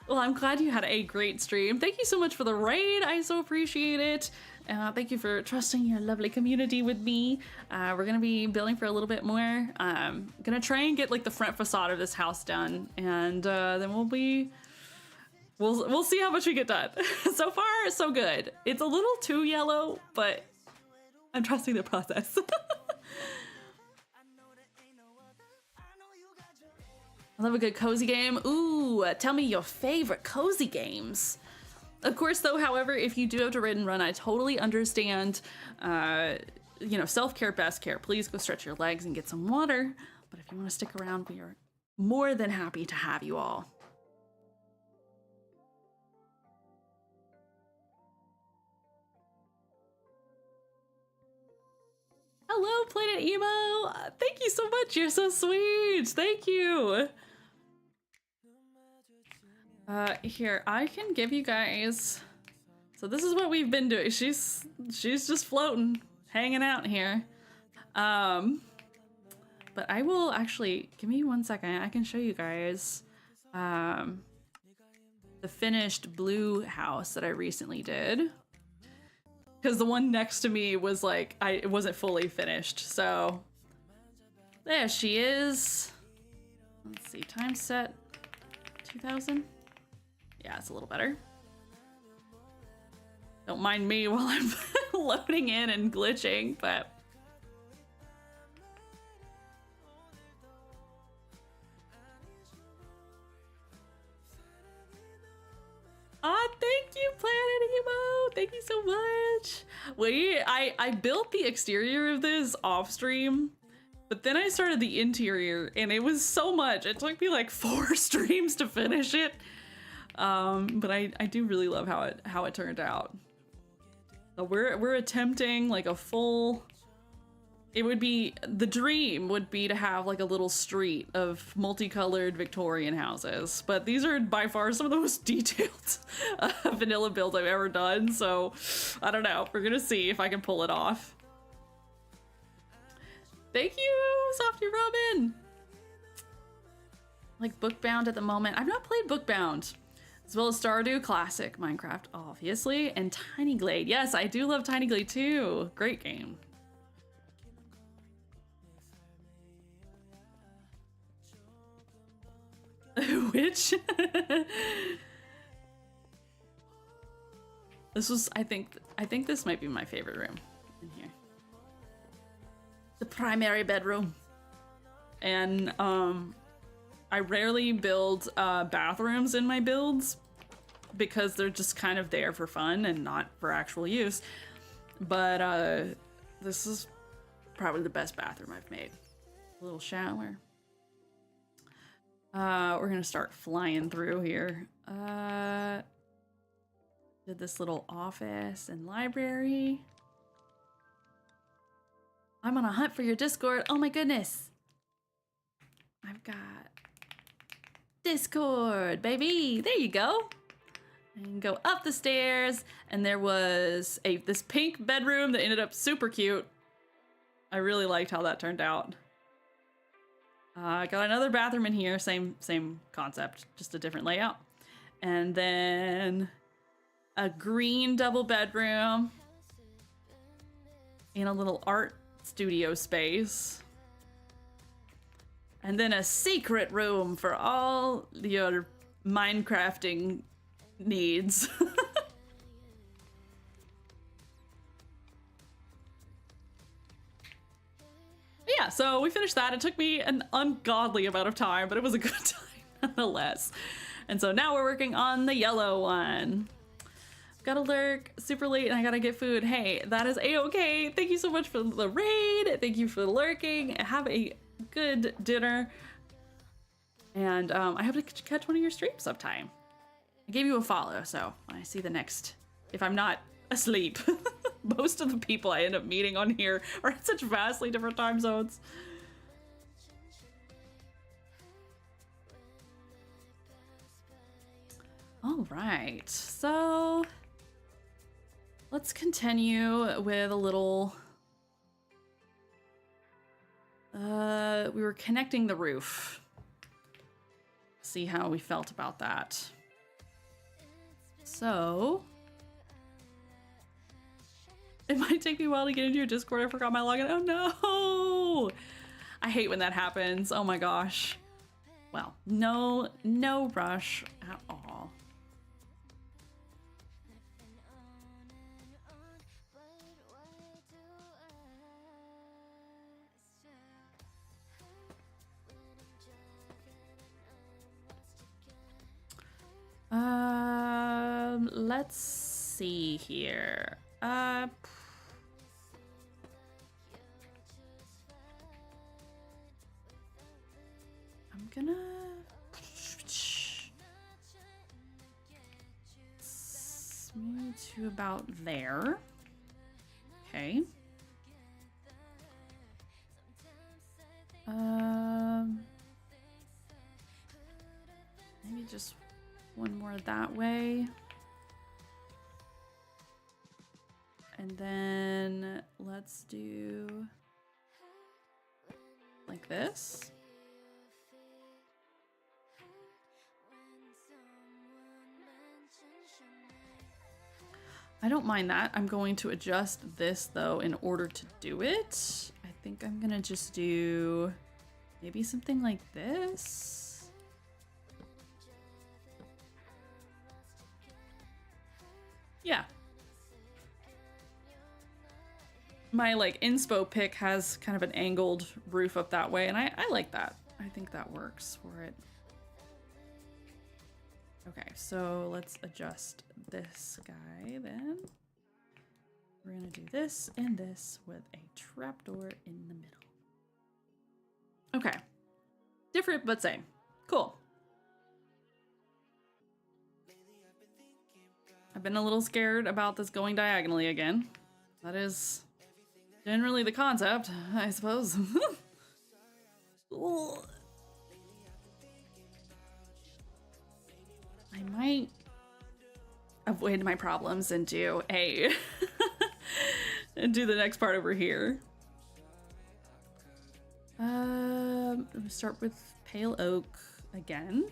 Well, I'm glad you had a great stream. Thank you so much for the raid. I so appreciate it. Thank you for trusting your lovely community with me. We're gonna be building for a little bit more. Gonna try and get like the front facade of this house done, and then we'll see how much we get done. So far, so good. It's a little too yellow, but I'm trusting the process. I love a good cozy game. Ooh, tell me your favorite cozy games. Of course, though, however, if you do have to raid and run, I totally understand, you know, self-care, best care. Please go stretch your legs and get some water. But if you want to stick around, we are more than happy to have you all. Hello, Planet Emo. Thank you so much. You're so sweet. Thank you. Here, I can give you guys. So this is what we've been doing. She's just floating, hanging out here. But I will actually, give me 1 second. I can show you guys the finished blue house that I recently did. Because the one next to me was like, it wasn't fully finished. So there she is. Let's see, time set 2000. Yeah, it's a little better. Don't mind me while I'm loading in and glitching, but. Thank you, Planet Emo. Thank you so much. Wait, I built the exterior of this off stream, but then I started the interior and it was so much. It took me like 4 streams to finish it. But I do really love how it turned out. So we're attempting like a full. It would be, the dream would be to have like a little street of multicolored Victorian houses, but these are by far some of the most detailed vanilla builds I've ever done. So I don't know. We're gonna see if I can pull it off. Thank you, Softy Robin. Like Bookbound at the moment. I've not played Bookbound. As well as Stardew Classic, Minecraft, obviously, and Tiny Glade. Yes, I do love Tiny Glade too. Great game. Which? This was, I think this might be my favorite room in here. The primary bedroom. And, I rarely build bathrooms in my builds because they're just kind of there for fun and not for actual use. But this is probably the best bathroom I've made. A little shower. We're gonna start flying through here. Did this little office and library. I'm on a hunt for your Discord. Oh my goodness. I've got Discord, baby. There you go. And go up the stairs, and there was this pink bedroom that ended up super cute. I really liked how that turned out. I got another bathroom in here, same concept, just a different layout. And then a green double bedroom in a little art studio space. And then a secret room for all your Minecrafting needs. Yeah, so we finished that. It took me an ungodly amount of time, but it was a good time nonetheless. And so now we're working on the yellow one. Gotta lurk super late and I gotta get food. Hey, that is a-okay. Thank you so much for the raid. Thank you for lurking. Have a good dinner. And I hope to catch one of your streams sometime. I gave you a follow, so when I see the next, if I'm not asleep. Most of the people I end up meeting on here are in such vastly different time zones. All right, so let's continue with a little. We were connecting the roof. See how we felt about that. So it might take me a while to get into your Discord. I forgot my login. Oh no! I hate when that happens. Oh my gosh. Well, no rush at all. Let's see here. I'm gonna smooth to about there. Okay. Maybe just one more that way. And then let's do like this. I don't mind that. I'm going to adjust this though in order to do it. I think I'm gonna just do maybe something like this. Yeah. My like inspo pick has kind of an angled roof up that way, and I like that. I think that works for it. Okay, so let's adjust this guy then. We're gonna do this and this with a trapdoor in the middle. Okay, different but same. Cool. I've been a little scared about this going diagonally again. That is generally the concept, I suppose. I might avoid my problems and do a and do the next part over here. Start with pale oak again.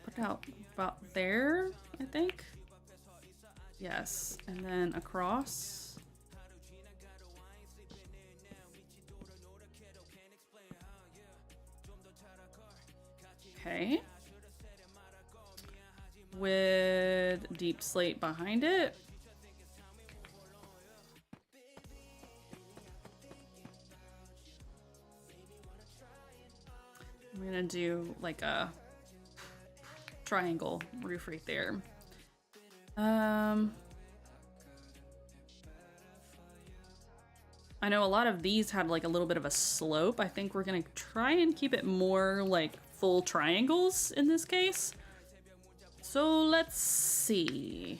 Put out about there, I think. Yes, and then across. Okay. With deep slate behind it. I'm gonna do like a triangle roof right there. I know a lot of these had like a little bit of a slope. I think we're gonna try and keep it more like full triangles in this case. So let's see.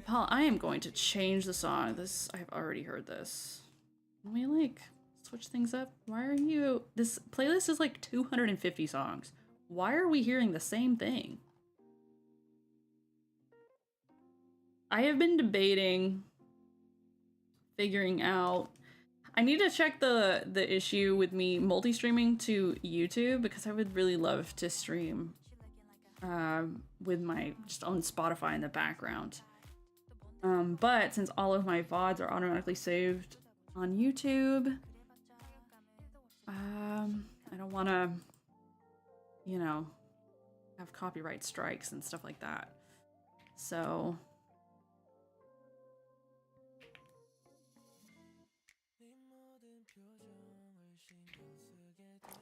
Paul, I am going to change the song. This, I've already heard this. Can we like switch things up? Why are you, this playlist is like 250 songs. Why are we hearing the same thing? I have been debating figuring out, I need to check the issue with me multi-streaming to YouTube, because I would really love to stream with my just on Spotify in the background. But since all of my VODs are automatically saved on YouTube, I don't want to, you know, have copyright strikes and stuff like that. So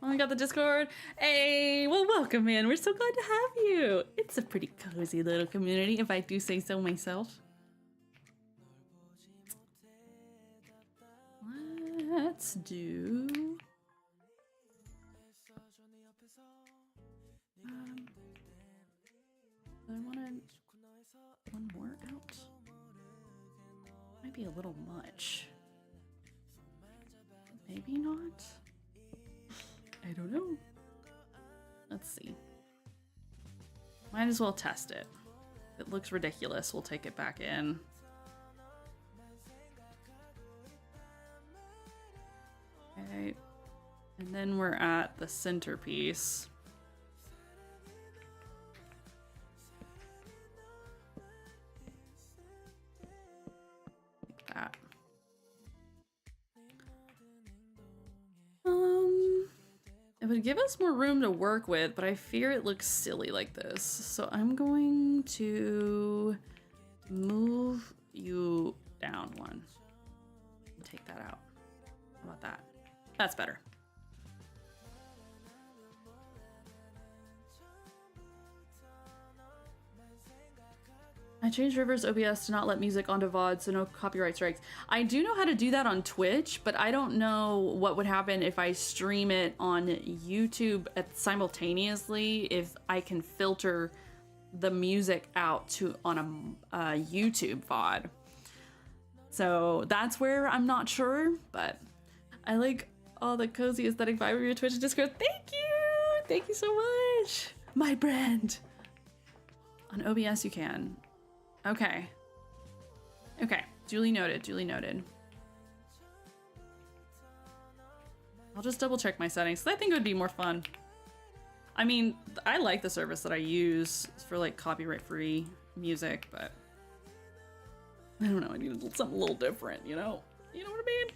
oh, I got the Discord. Hey, well, welcome in. We're so glad to have you. It's a pretty cozy little community, if I do say so myself. Let's do... I wanted one more out. Might be a little much. Maybe not. I don't know. Let's see. Might as well test it. If it looks ridiculous, we'll take it back in. Okay. And then we're at the centerpiece. Like that. It would give us more room to work with, but I fear it looks silly like this. So I'm going to move you down one. And take that out. How about that? That's better. I changed River's OBS to not let music onto VOD, so no copyright strikes. I do know how to do that on Twitch, but I don't know what would happen if I stream it on YouTube simultaneously, if I can filter the music out to on a YouTube VOD. So that's where I'm not sure, but I like all the cozy aesthetic vibe of your Twitch and Discord. Thank you! Thank you so much! My brand! On OBS you can. Okay. Okay. Duly noted. Duly noted. I'll just double check my settings because I think it would be more fun. I mean, I like the service that I use for like copyright-free music, but I don't know. I need something a little different, you know? You know what I mean?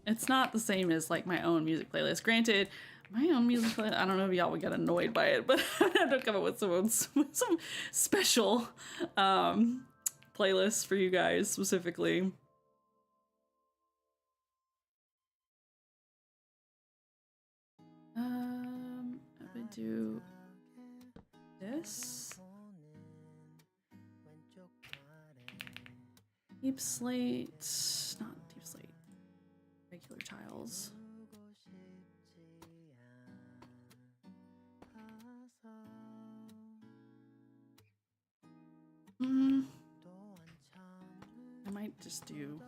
It's not the same as like my own music playlist. Granted, my own music playlist, I don't know if y'all would get annoyed by it, but I have to come up with some special playlists for you guys specifically. I would do this. Deep slate, not deep slate, regular tiles. I might just do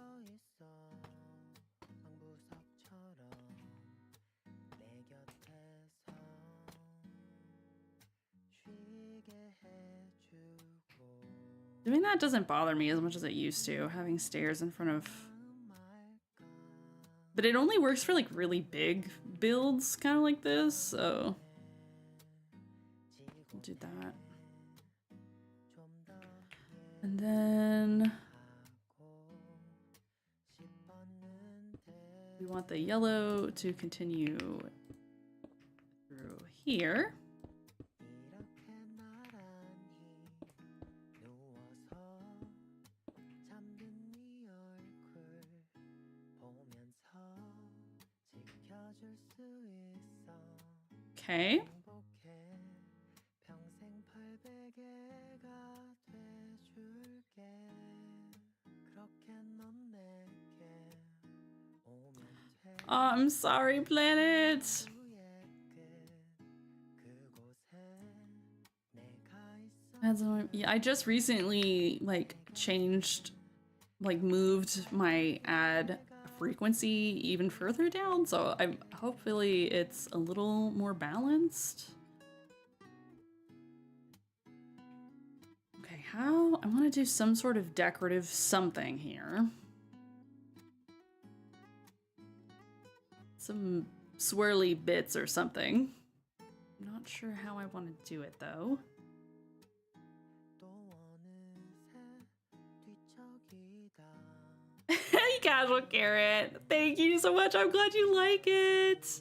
doing that doesn't bother me as much as it used to, having stairs in front of, but it only works for like really big builds kind of like this, so we'll do that. And then we want the yellow to continue through here. Okay. Oh, I'm sorry, Planet. Yeah, I just recently like changed, like moved my ad frequency even further down, so hopefully it's a little more balanced. Okay, I want to do some sort of decorative something here. Some swirly bits or something. I'm not sure how I want to do it though. Hey, Casual Carrot. Thank you so much. I'm glad you like it.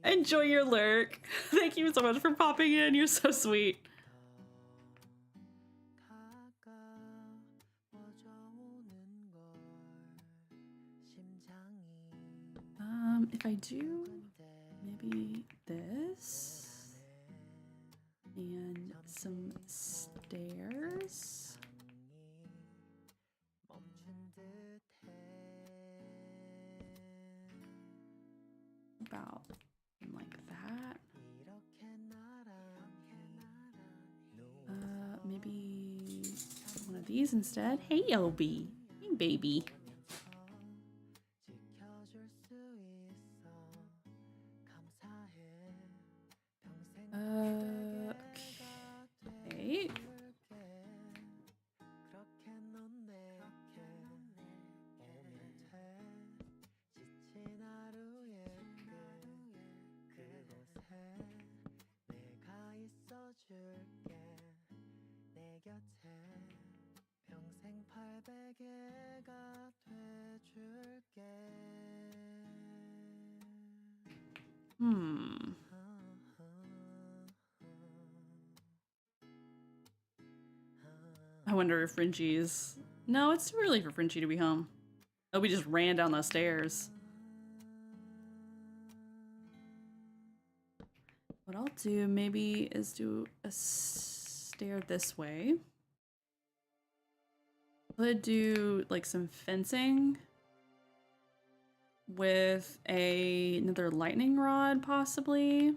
Enjoy your lurk. Thank you so much for popping in. You're so sweet. If I do maybe this and some stairs. About like that. Maybe one of these instead. Hey, Obi. Hey, baby. I wonder if Frenchie's... No, it's too early for Frenchie to be home. Oh, we just ran down the stairs. What I'll do maybe is do a stair this way. Could do like some fencing with another lightning rod possibly.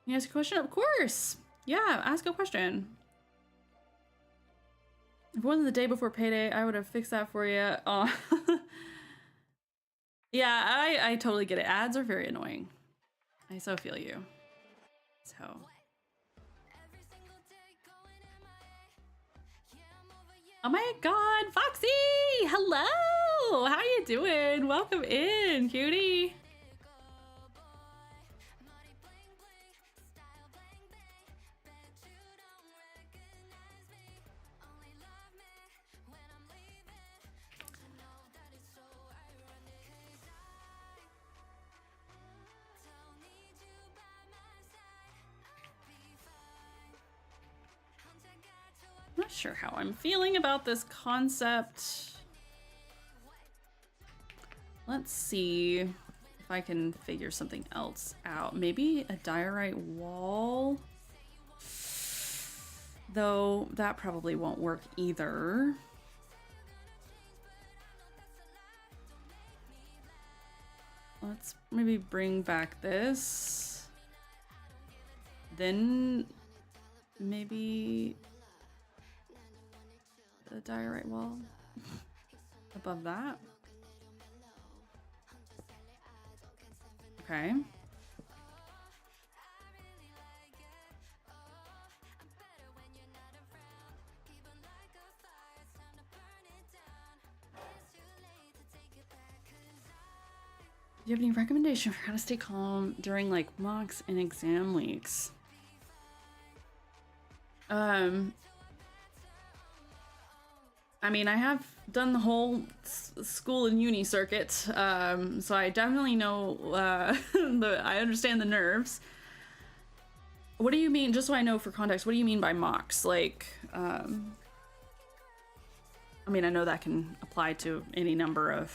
Can you ask a question? Of course! Yeah, ask a question. If it wasn't the day before payday, I would have fixed that for you. Oh. Yeah, I totally get it. Ads are very annoying. I so feel you. So. Oh my god, Foxy! Hello! How you doing? Welcome in, cutie. Not sure how I'm feeling about this concept. Let's see if I can figure something else out. Maybe a diorite wall? Though that probably won't work either. Let's maybe bring back this. Then maybe the diorite wall above that. Okay. Do you have any recommendation for how to stay calm during like mocks and exam weeks? I mean, I have done the whole school and uni circuit, so I definitely know, I understand the nerves. What do you mean, just so I know for context, what do you mean by mocks? Like, I mean, I know that can apply to any number of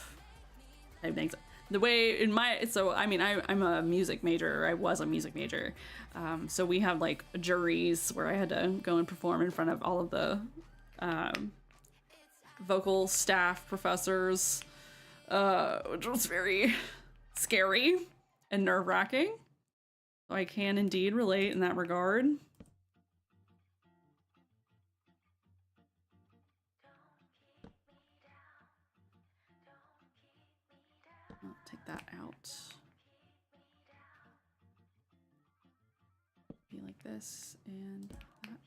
type things. The way in my, so I mean, I'm a music major, or I was a music major. So we have like juries where I had to go and perform in front of all of the vocal staff, professors, which was very scary and nerve-wracking. So I can indeed relate in that regard. I'll take that out. Be like this and that.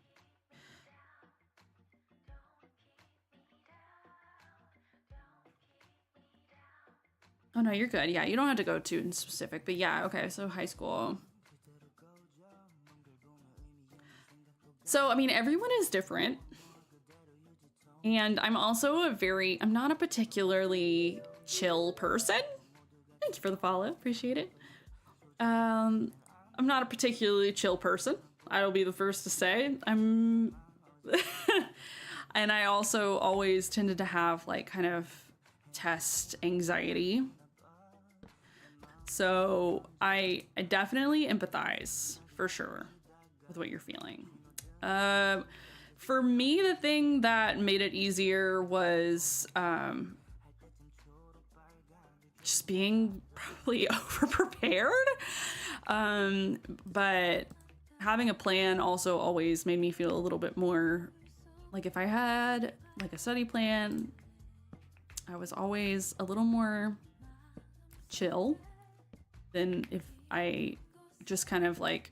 Oh no, you're good. Yeah, you don't have to go too specific, but yeah, okay, so high school. So, I mean, everyone is different. And I'm also I'm not a particularly chill person. Thank you for the follow, appreciate it. I'm not a particularly chill person. I'll be the first to say. And I also always tended to have like kind of test anxiety. So I definitely empathize, for sure, with what you're feeling. For me, the thing that made it easier was just being probably over-prepared. But having a plan also always made me feel a little bit more, like if I had like a study plan, I was always a little more chill than if I just kind of like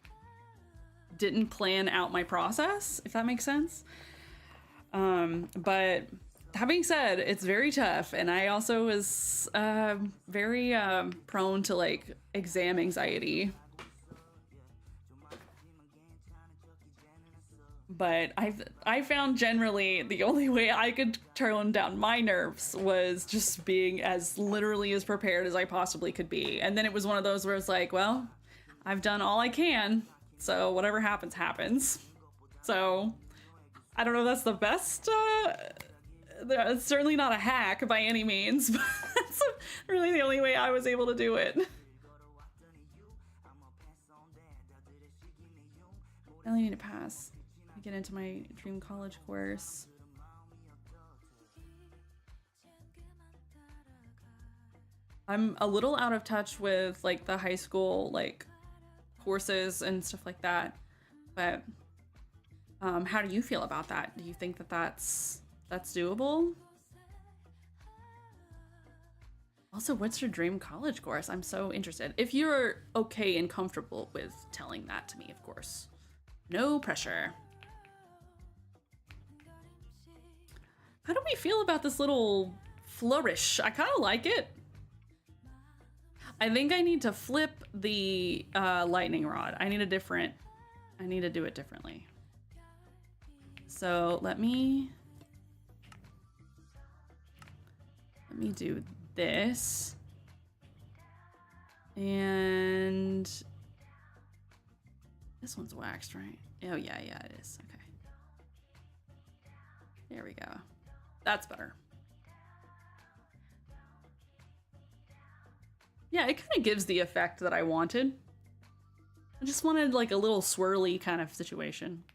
didn't plan out my process, if that makes sense. But that being said, it's very tough, and I also was very prone to like exam anxiety. But I found generally the only way I could tone down my nerves was just being as literally as prepared as I possibly could be. And then it was one of those where it's like, well, I've done all I can, so whatever happens, happens. So I don't know if that's the best, it's certainly not a hack by any means, but that's really the only way I was able to do it. I only need to pass. Get into my dream college course. I'm a little out of touch with like the high school like courses and stuff like that, but how do you feel about that? Do you think that that's doable? Also, what's your dream college course? I'm so interested. If you're okay and comfortable with telling that to me, of course. No pressure. How do we feel about this little flourish? I kind of like it. I think I need to flip the lightning rod. I need to do it differently. So let me do this. And this one's waxed, right? Oh yeah, it is. Okay. There we go. That's better. Yeah, it kind of gives the effect that I wanted. I just wanted like a little swirly kind of situation.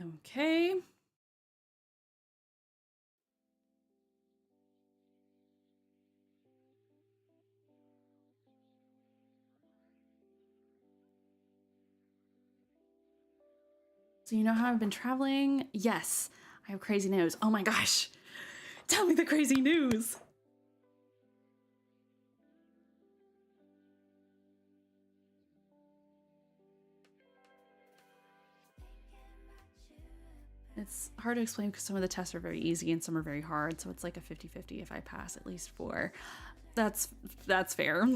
Okay. So you know how I've been traveling? Yes, I have crazy news. Oh my gosh. Tell me the crazy news. It's hard to explain because some of the tests are very easy and some are very hard. So it's like a 50-50 if I pass at least 4. That's fair.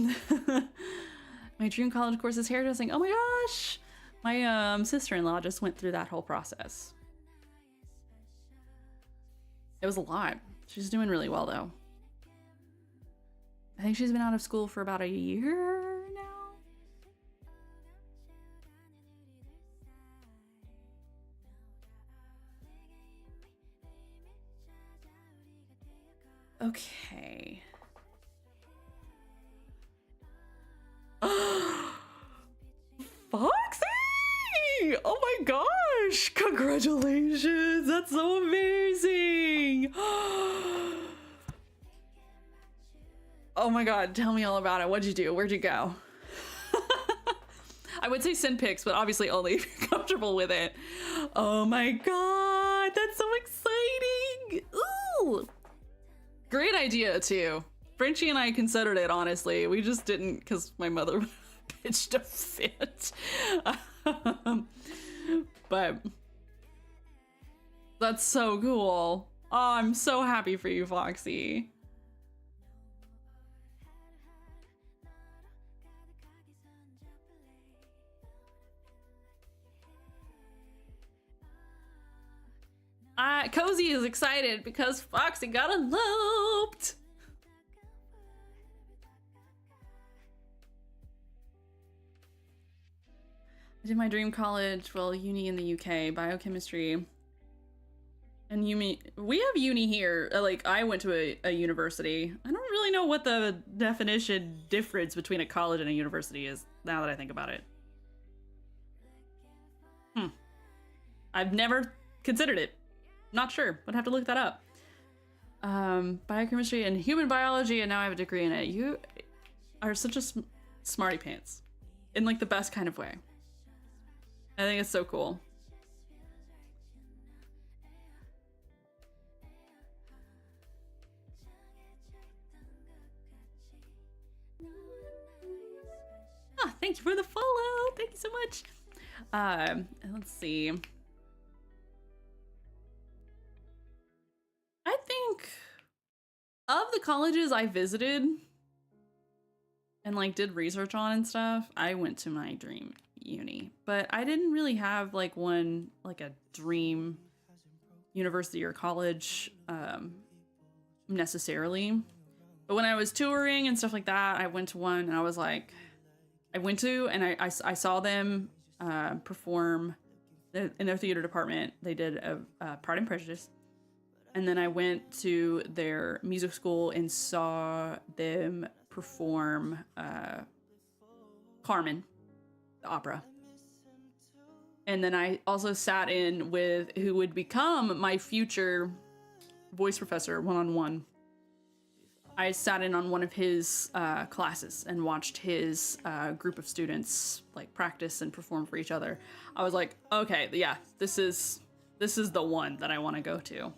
My dream college course is hairdressing. Oh my gosh. My sister-in-law just went through that whole process. It was a lot. She's doing really well though. I think she's been out of school for about a year now. Okay. Foxy! Oh my gosh! Congratulations! That's so amazing! Oh my god, tell me all about it. What'd you do? Where'd you go? I would say send pics, but obviously only if you're comfortable with it. Oh my god, that's so exciting! Ooh! Great idea, too. Frenchie and I considered it, honestly. We just didn't, because my mother pitched a fit. But that's so cool. Oh, I'm so happy for you, Foxy. Cozy is excited because Foxy got eloped. I did my dream college, well, uni in the UK, biochemistry. And we have uni here. Like, I went to a university. I don't really know what the definition difference between a college and a university is, now that I think about it. I've never considered it. Not sure. Would have to look that up. Biochemistry and human biology, and now I have a degree in it. You are such a smarty pants. In, like, the best kind of way. I think it's so cool. Ah, thank you for the follow. Thank you so much. Let's see. I think of the colleges I visited and like did research on and stuff, I went to my dream uni, but I didn't really have like a dream university or college necessarily. But when I was touring and stuff like that, I went to one and I was like, I saw them perform in their theater department. They did a Pride and Prejudice. And then I went to their music school and saw them perform Carmen, the opera. And then I also sat in with who would become my future voice professor one-on-one. I sat in on one of his classes and watched his group of students like practice and perform for each other. I was like, okay, yeah, this is the one that I want to go to.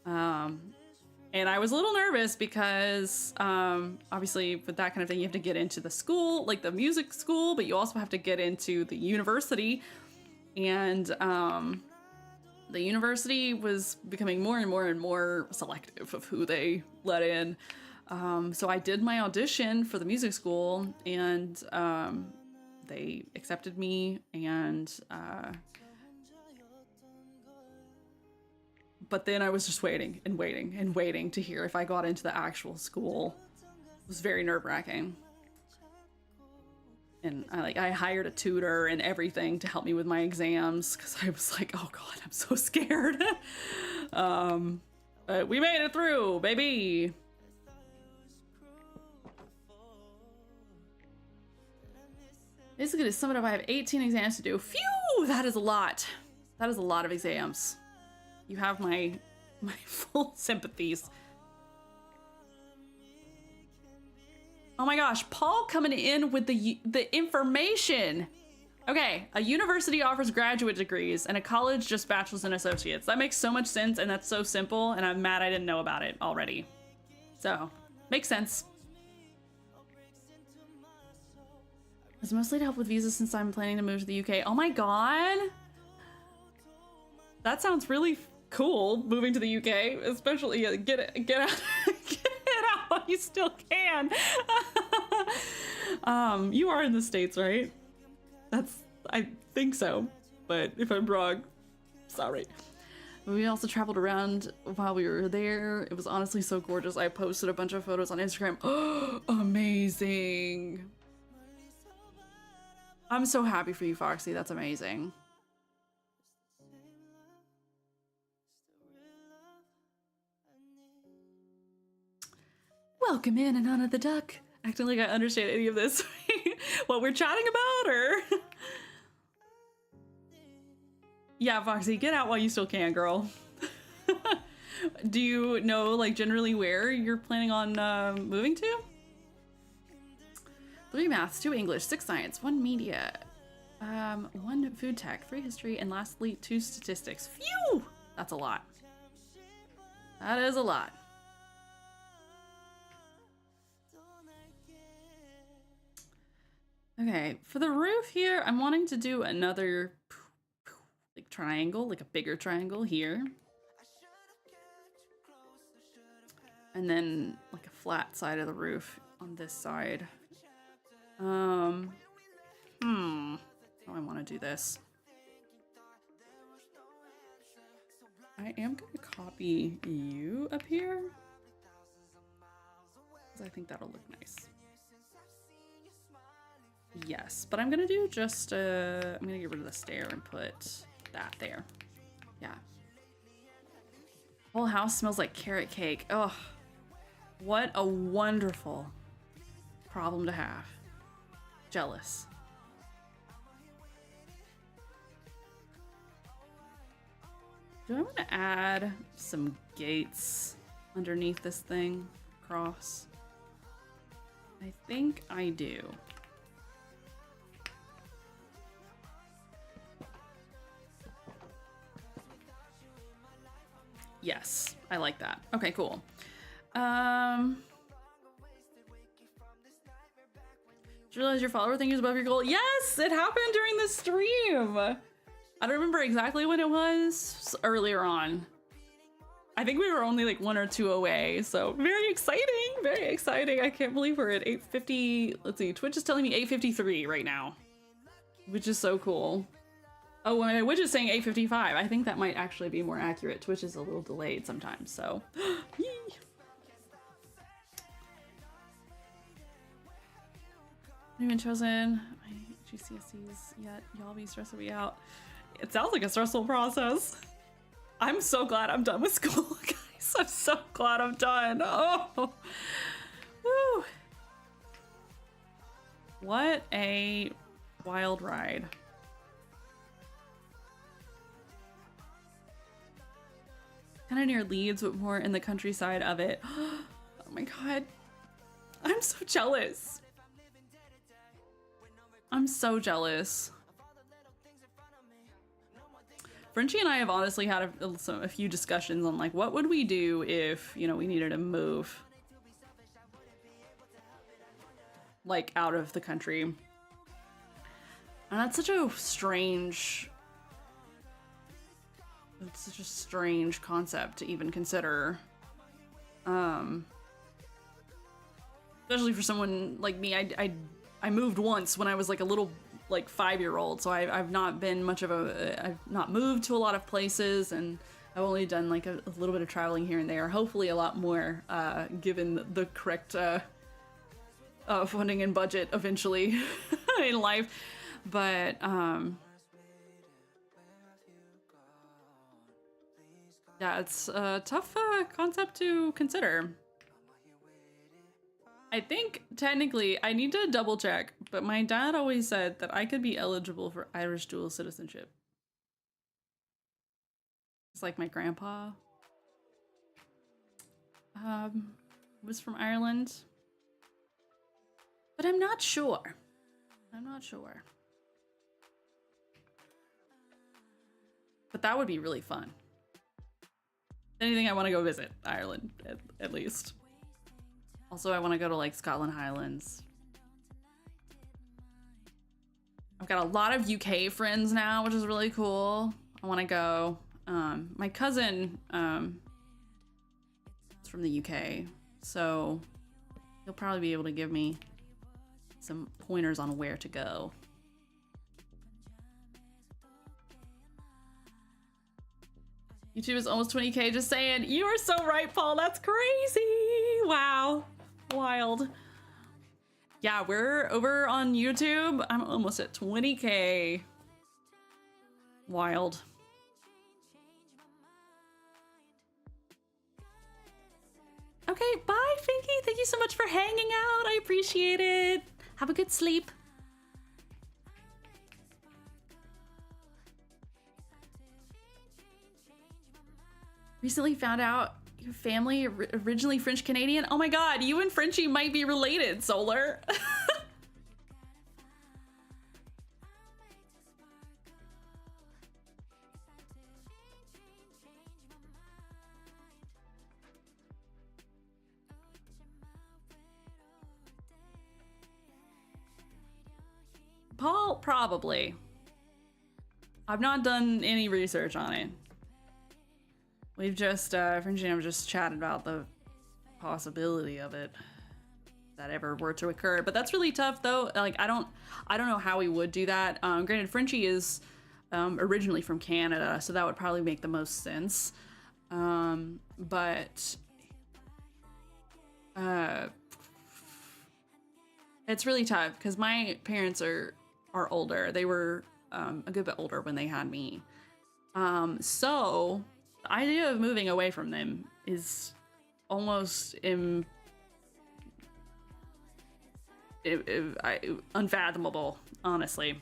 And I was a little nervous because obviously with that kind of thing, you have to get into the school, like the music school, but you also have to get into the university. And the university was becoming more and more and more selective of who they let in. So I did my audition for the music school, and they accepted me, and but then I was just waiting and waiting and waiting to hear if I got into the actual school. It was very nerve-wracking. And I hired a tutor and everything to help me with my exams because I was like, oh God, I'm so scared. But we made it through, baby. Basically, to sum it up, I have 18 exams to do. Phew, that is a lot. That is a lot of exams. You have my full sympathies. Oh my gosh, Paul coming in with the information. Okay, a university offers graduate degrees and a college just bachelor's and associates. That makes so much sense, and that's so simple, and I'm mad I didn't know about it already. So, makes sense. It's mostly to help with visas since I'm planning to move to the UK. Oh my god. That sounds really cool, moving to the UK, especially get out get out while you still can. You are in the States, right? I think so, but if I'm wrong, sorry. We also traveled around while we were there. It was honestly so gorgeous. I posted a bunch of photos on Instagram. Oh, amazing. I'm so happy for you, Foxy. That's amazing. Welcome in, Anana the Duck. Acting like I understand any of this. What we're chatting about, or? Yeah, Foxy, get out while you still can, girl. Do you know, like, generally where you're planning on moving to? 3 maths, 2 English, 6 science, 1 media, 1 food tech, 3 history, and lastly 2 statistics. Phew! That's a lot. That is a lot. Okay, for the roof here, I'm wanting to do another like triangle, like a bigger triangle here. And then like a flat side of the roof on this side. How do I want to do this? I am going to copy you up here, because I think that'll look nice. Yes, but I'm gonna do just, I'm gonna get rid of the stair and put that there. Yeah. Whole house smells like carrot cake. Oh, what a wonderful problem to have. Jealous. Do I want to add some gates underneath this thing? Cross. I think I do. Yes, I like that. Okay, cool. Did you realize your follower thing is above your goal? Yes, it happened during the stream. I don't remember exactly when it was earlier on. I think we were only like 1 or 2 away, so very exciting, very exciting. I can't believe we're at 850. Let's see, Twitch is telling me 853 right now. which is so cool. Oh, my Twitch is saying 8:55. I think that might actually be more accurate. Twitch is a little delayed sometimes, so. Yee. I've been chosen my GCSEs yet. Y'all be stressing me out. It sounds like a stressful process. I'm so glad I'm done with school, guys. I'm so glad I'm done. Oh, woo. What a wild ride. Kind of near Leeds, but more in the countryside of it. Oh my god. I'm so jealous. I'm so jealous. Frenchie and I have honestly had a few discussions on like, what would we do if, you know, we needed to move like out of the country. And that's such a strange, it's such a strange concept to even consider. Especially for someone like me, I moved once when I was like a little like 5-year-old, so I've not been much of a, I've not moved to a lot of places, and I've only done like a little bit of traveling here and there, hopefully a lot more given the correct funding and budget eventually in life. But yeah, it's a tough concept to consider. I think technically I need to double check, but my dad always said that I could be eligible for Irish dual citizenship. It's like my grandpa was from Ireland, but I'm not sure. I'm not sure. But that would be really fun. If anything, I want to go visit Ireland at least. Also, I want to go to like Scotland Highlands. I've got a lot of UK friends now, which is really cool. I want to go. My cousin is from the UK, so he'll probably be able to give me some pointers on where to go. YouTube is almost 20K, just saying. You are so right, Paul. That's crazy. Wow. Wild. Yeah, we're over on YouTube. I'm almost at 20K. Wild. Okay, bye, Finky. Thank you so much for hanging out. I appreciate it. Have a good sleep. Recently found out your family originally French Canadian. Oh my god, you and Frenchie might be related, Solar. Paul, probably. I've not done any research on it. We've just, Frenchie and I have just chatted about the possibility of it, if that ever were to occur. But that's really tough, though. Like, I don't know how we would do that. Granted, Frenchie is originally from Canada, so that would probably make the most sense. But it's really tough because my parents are older. They were a good bit older when they had me. So the idea of moving away from them is almost unfathomable, honestly.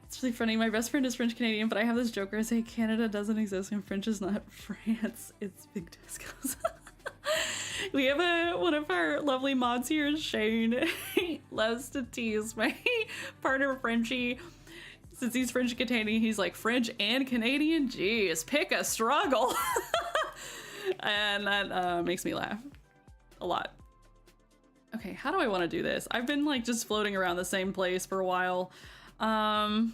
It's really funny. My best friend is French Canadian, but I have this joke where I say Canada doesn't exist and French is not France. It's Big Discos. We have one of our lovely mods here, Shane. He loves to tease my partner Frenchie. Since he's French Canadian, he's like, French and Canadian? Jeez, pick a struggle. And that makes me laugh a lot. Okay, how do I want to do this? I've been like just floating around the same place for a while. I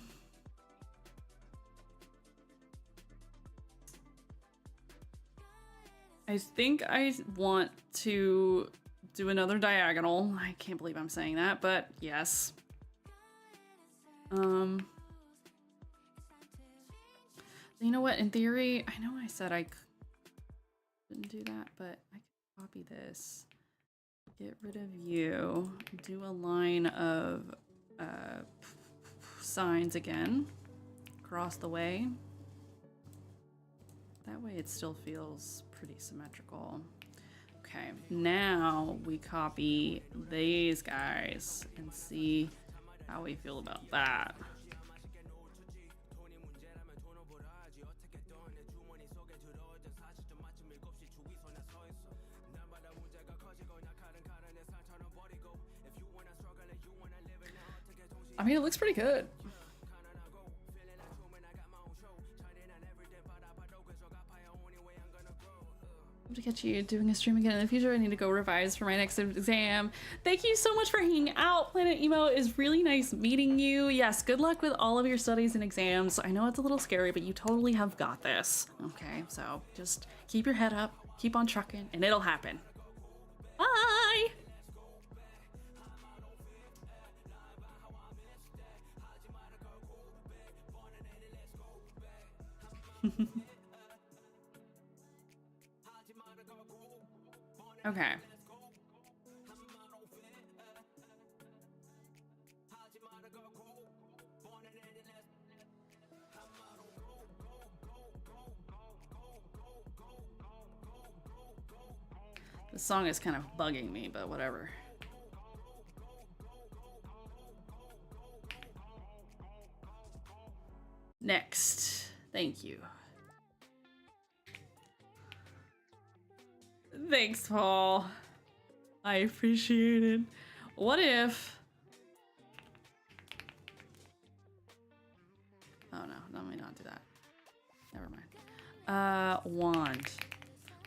think I want to do another diagonal. I can't believe I'm saying that, but yes. You know what? In theory, I know I said I couldn't do that, but I could copy this. Get rid of you. Do a line of signs again. Across the way. That way it still feels pretty symmetrical. Okay, now we copy these guys and see how we feel about that. I mean, it looks pretty good. To catch you doing a stream again in the future. I need to go revise for my next exam. Thank you so much for hanging out. Planet Emo, is really nice meeting you. Yes, good luck with all of your studies and exams. I know it's a little scary, but you totally have got this. Okay, so just keep your head up, keep on trucking, and it'll happen. Bye! Okay. This song is kind of bugging me, but whatever. Next. Thank you. Thanks, Paul. I appreciate it. What if... Oh no, let me not do that. Never mind. Wand.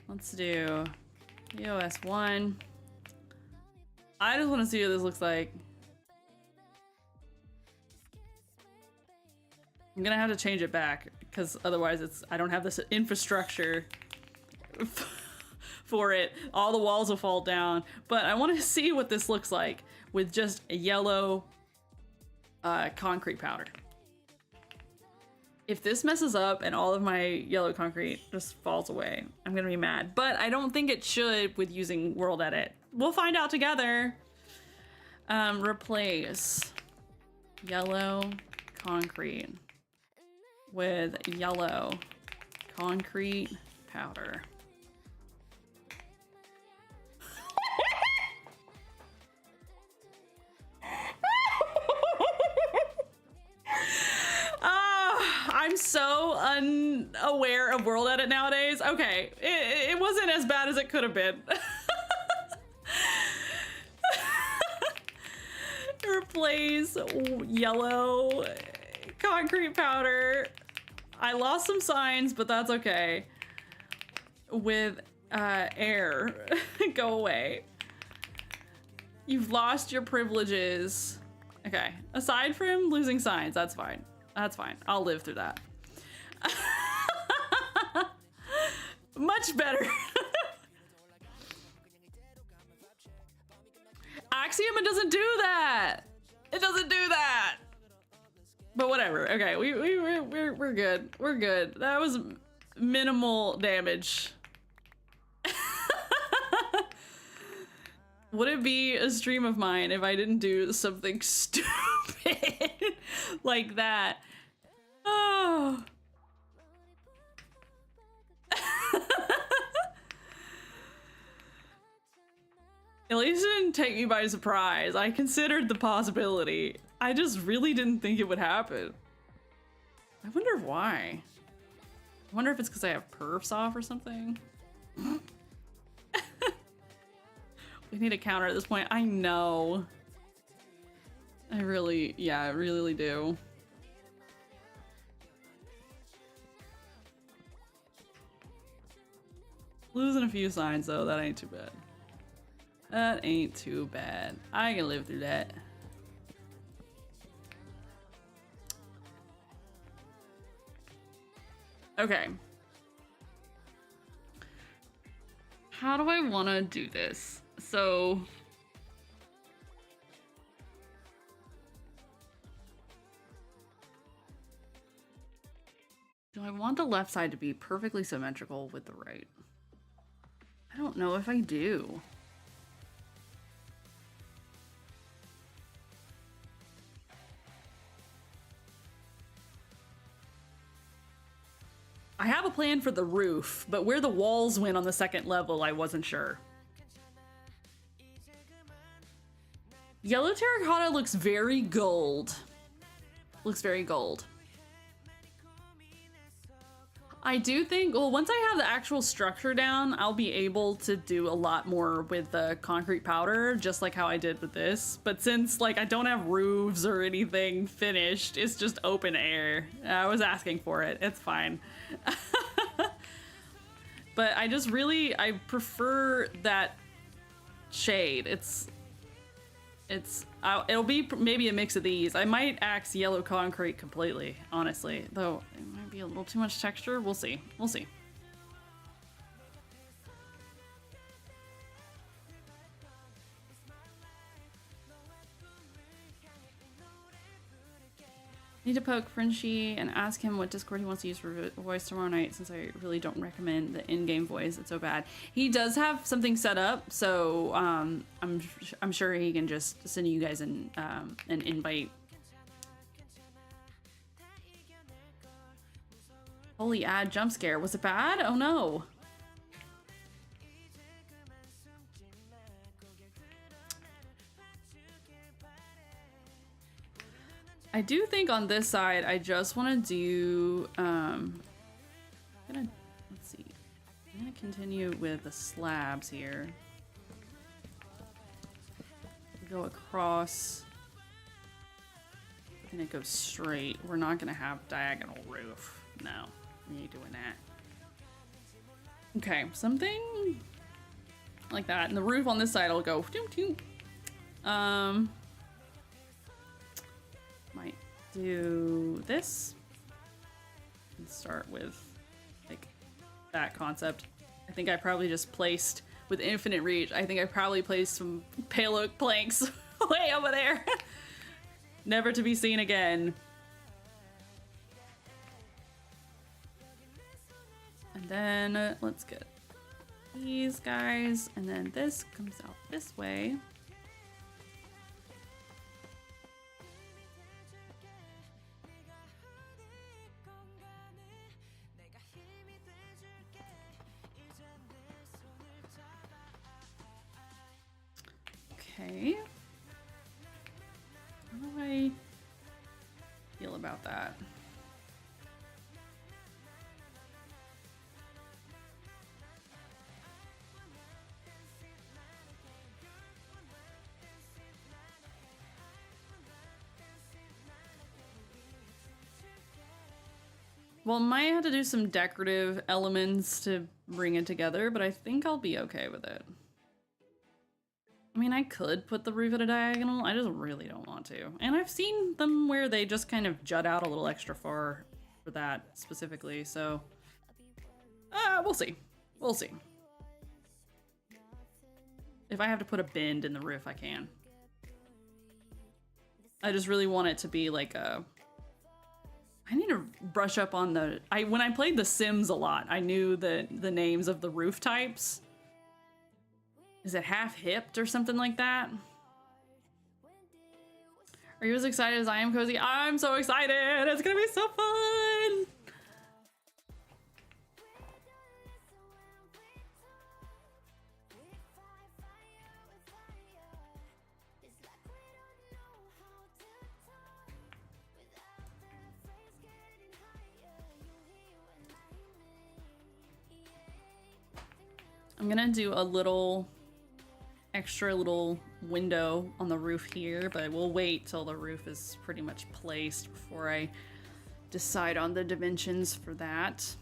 Let's do EOS 1. I just want to see what this looks like. I'm gonna have to change it back because otherwise I don't have this infrastructure for it. All the walls will fall down, but I want to see what this looks like with just a yellow concrete powder. If this messes up and all of my yellow concrete just falls away, I'm gonna be mad, but I don't think it should with using World Edit. We'll find out together. Replace yellow concrete with yellow concrete powder. I'm so unaware of World Edit nowadays. Okay, it wasn't as bad as it could have been. Replace yellow concrete powder. I lost some signs, but that's okay. With air. Go away. You've lost your privileges. Okay, aside from losing signs, that's fine. That's fine. I'll live through that. Much better. Axiom, it doesn't do that. It doesn't do that. But whatever. Okay, we're good. We're good. That was minimal damage. Would it be a stream of mine if I didn't do something stupid like that? Oh. At least it didn't take me by surprise. I considered the possibility. I just really didn't think it would happen. I wonder why. I wonder if it's because I have perfs off or something. We need a counter at this point. I know. I really do. Losing a few signs though, that ain't too bad. That ain't too bad. I can live through that. Okay. How do I want to do this? So do I want the left side to be perfectly symmetrical with the right? I don't know if I do. I have a plan for the roof, but where the walls went on the second level, I wasn't sure. Yellow terracotta looks very gold. Looks very gold. I do think, well, once I have the actual structure down, I'll be able to do a lot more with the concrete powder, just like how I did with this. But since, like, I don't have roofs or anything finished, it's just open air. I was asking for it. It's fine. But I just really, I prefer that shade. It'll be maybe a mix of these. I might axe yellow concrete completely, honestly. Though it might be a little too much texture. We'll see. We'll see. Need to poke Frenchie and ask him what Discord he wants to use for voice tomorrow night, since I really don't recommend the in-game voice. It's so bad. He does have something set up, so I'm sure he can just send you guys an invite. Holy ad jump scare. Was it bad? Oh no. I do think on this side, I just want to do, let's see. I'm gonna continue with the slabs here. Go across, and it goes straight. We're not gonna have diagonal roof. No, we ain't doing that. Okay, something like that. And the roof on this side will go doom doom. Might do this and start with like that concept. I think I probably just placed with infinite reach. I think I probably placed some pale oak planks way over there, never to be seen again. And then let's get these guys, and then this comes out this way. Okay. How do I feel about that? Well, might have to do some decorative elements to bring it together, but I think I'll be okay with it. I mean, I could put the roof at a diagonal. I just really don't want to. And I've seen them where they just kind of jut out a little extra far for that specifically, so... we'll see. We'll see. If I have to put a bend in the roof, I can. I just really want it to be like a... I need to brush up on the... When I played The Sims a lot, I knew the names of the roof types. Is it half-hipped or something like that? Are you as excited as I am, Cozy? I'm so excited! It's gonna be so fun! I'm gonna do a little extra little window on the roof here, but we'll wait till the roof is pretty much placed before I decide on the dimensions for that.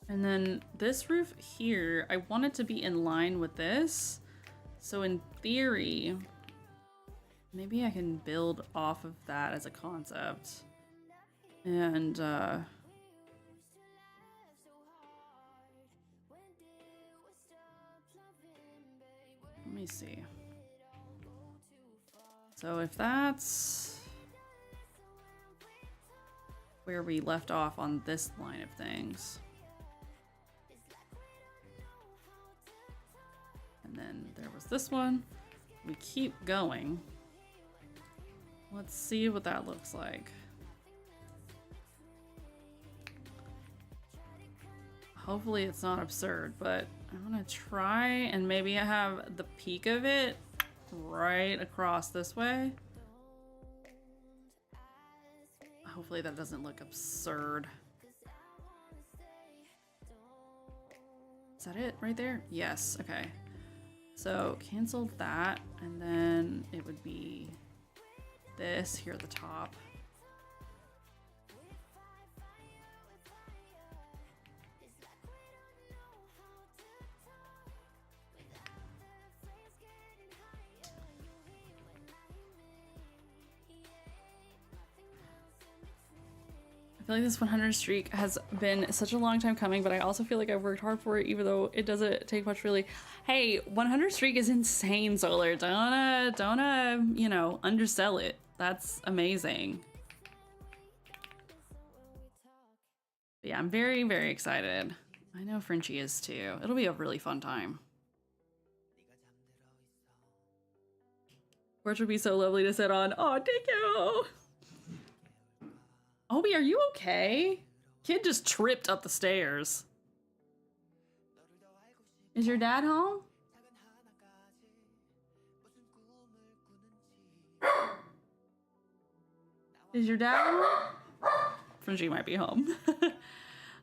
And then this roof here, I want it to be in line with this. So in theory, maybe I can build off of that as a concept. And let me see. So if that's where we left off on this line of things. And then there was this one. We keep going. Let's see what that looks like. Hopefully it's not absurd, but I'm gonna try and maybe I have the peak of it right across this way. Hopefully that doesn't look absurd. Is that it right there? Yes, okay. So cancel that, and then it would be this here at the top. I feel like this 100 streak has been such a long time coming, but I also feel like I've worked hard for it, even though it doesn't take much really. Hey, 100 streak is insane, Solar. Don't you know, undersell it. That's amazing. But yeah, I'm very, very excited. I know Frenchie is too. It'll be a really fun time. Porch would be so lovely to sit on. Oh, thank you. Obi, are you okay? Kid just tripped up the stairs. Is your dad home? Is your dad home? Frenchie might be home.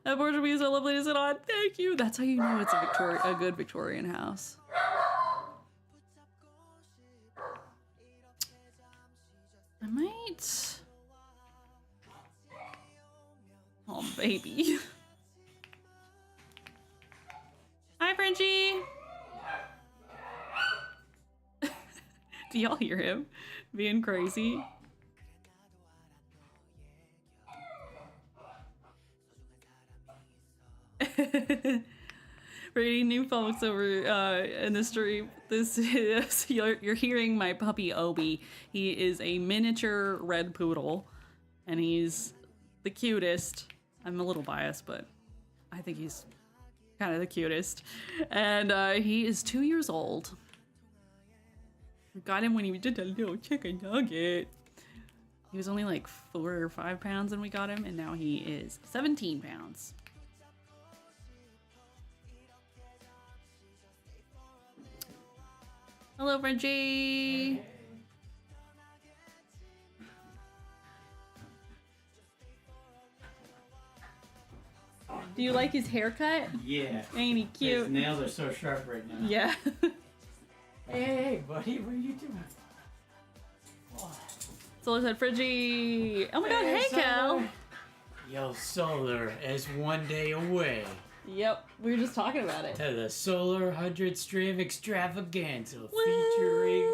That porch would be so lovely to sit on. Thank you. That's how you know it's a good Victorian house. I might... Oh, baby. Hi, Frenchie. Do y'all hear him being crazy? For any new folks over in the stream, this is you're hearing my puppy Obi. He is a miniature red poodle, and he's the cutest. I'm a little biased, but I think he's kind of the cutest. And he is 2 years old. We got him when he was just a little chicken nugget. He was only like 4 or 5 pounds when we got him, and now he is 17 pounds. Hello, Frenchie. Do you like his haircut? Yeah. Ain't he cute? His nails are so sharp right now. Yeah. Hey, buddy, what are you doing? Solar said Fridgie. Oh my god, hey, Cal. Yo, Solar is one day away. Yep, we were just talking about it. To the Solar 100 stream extravaganza featuring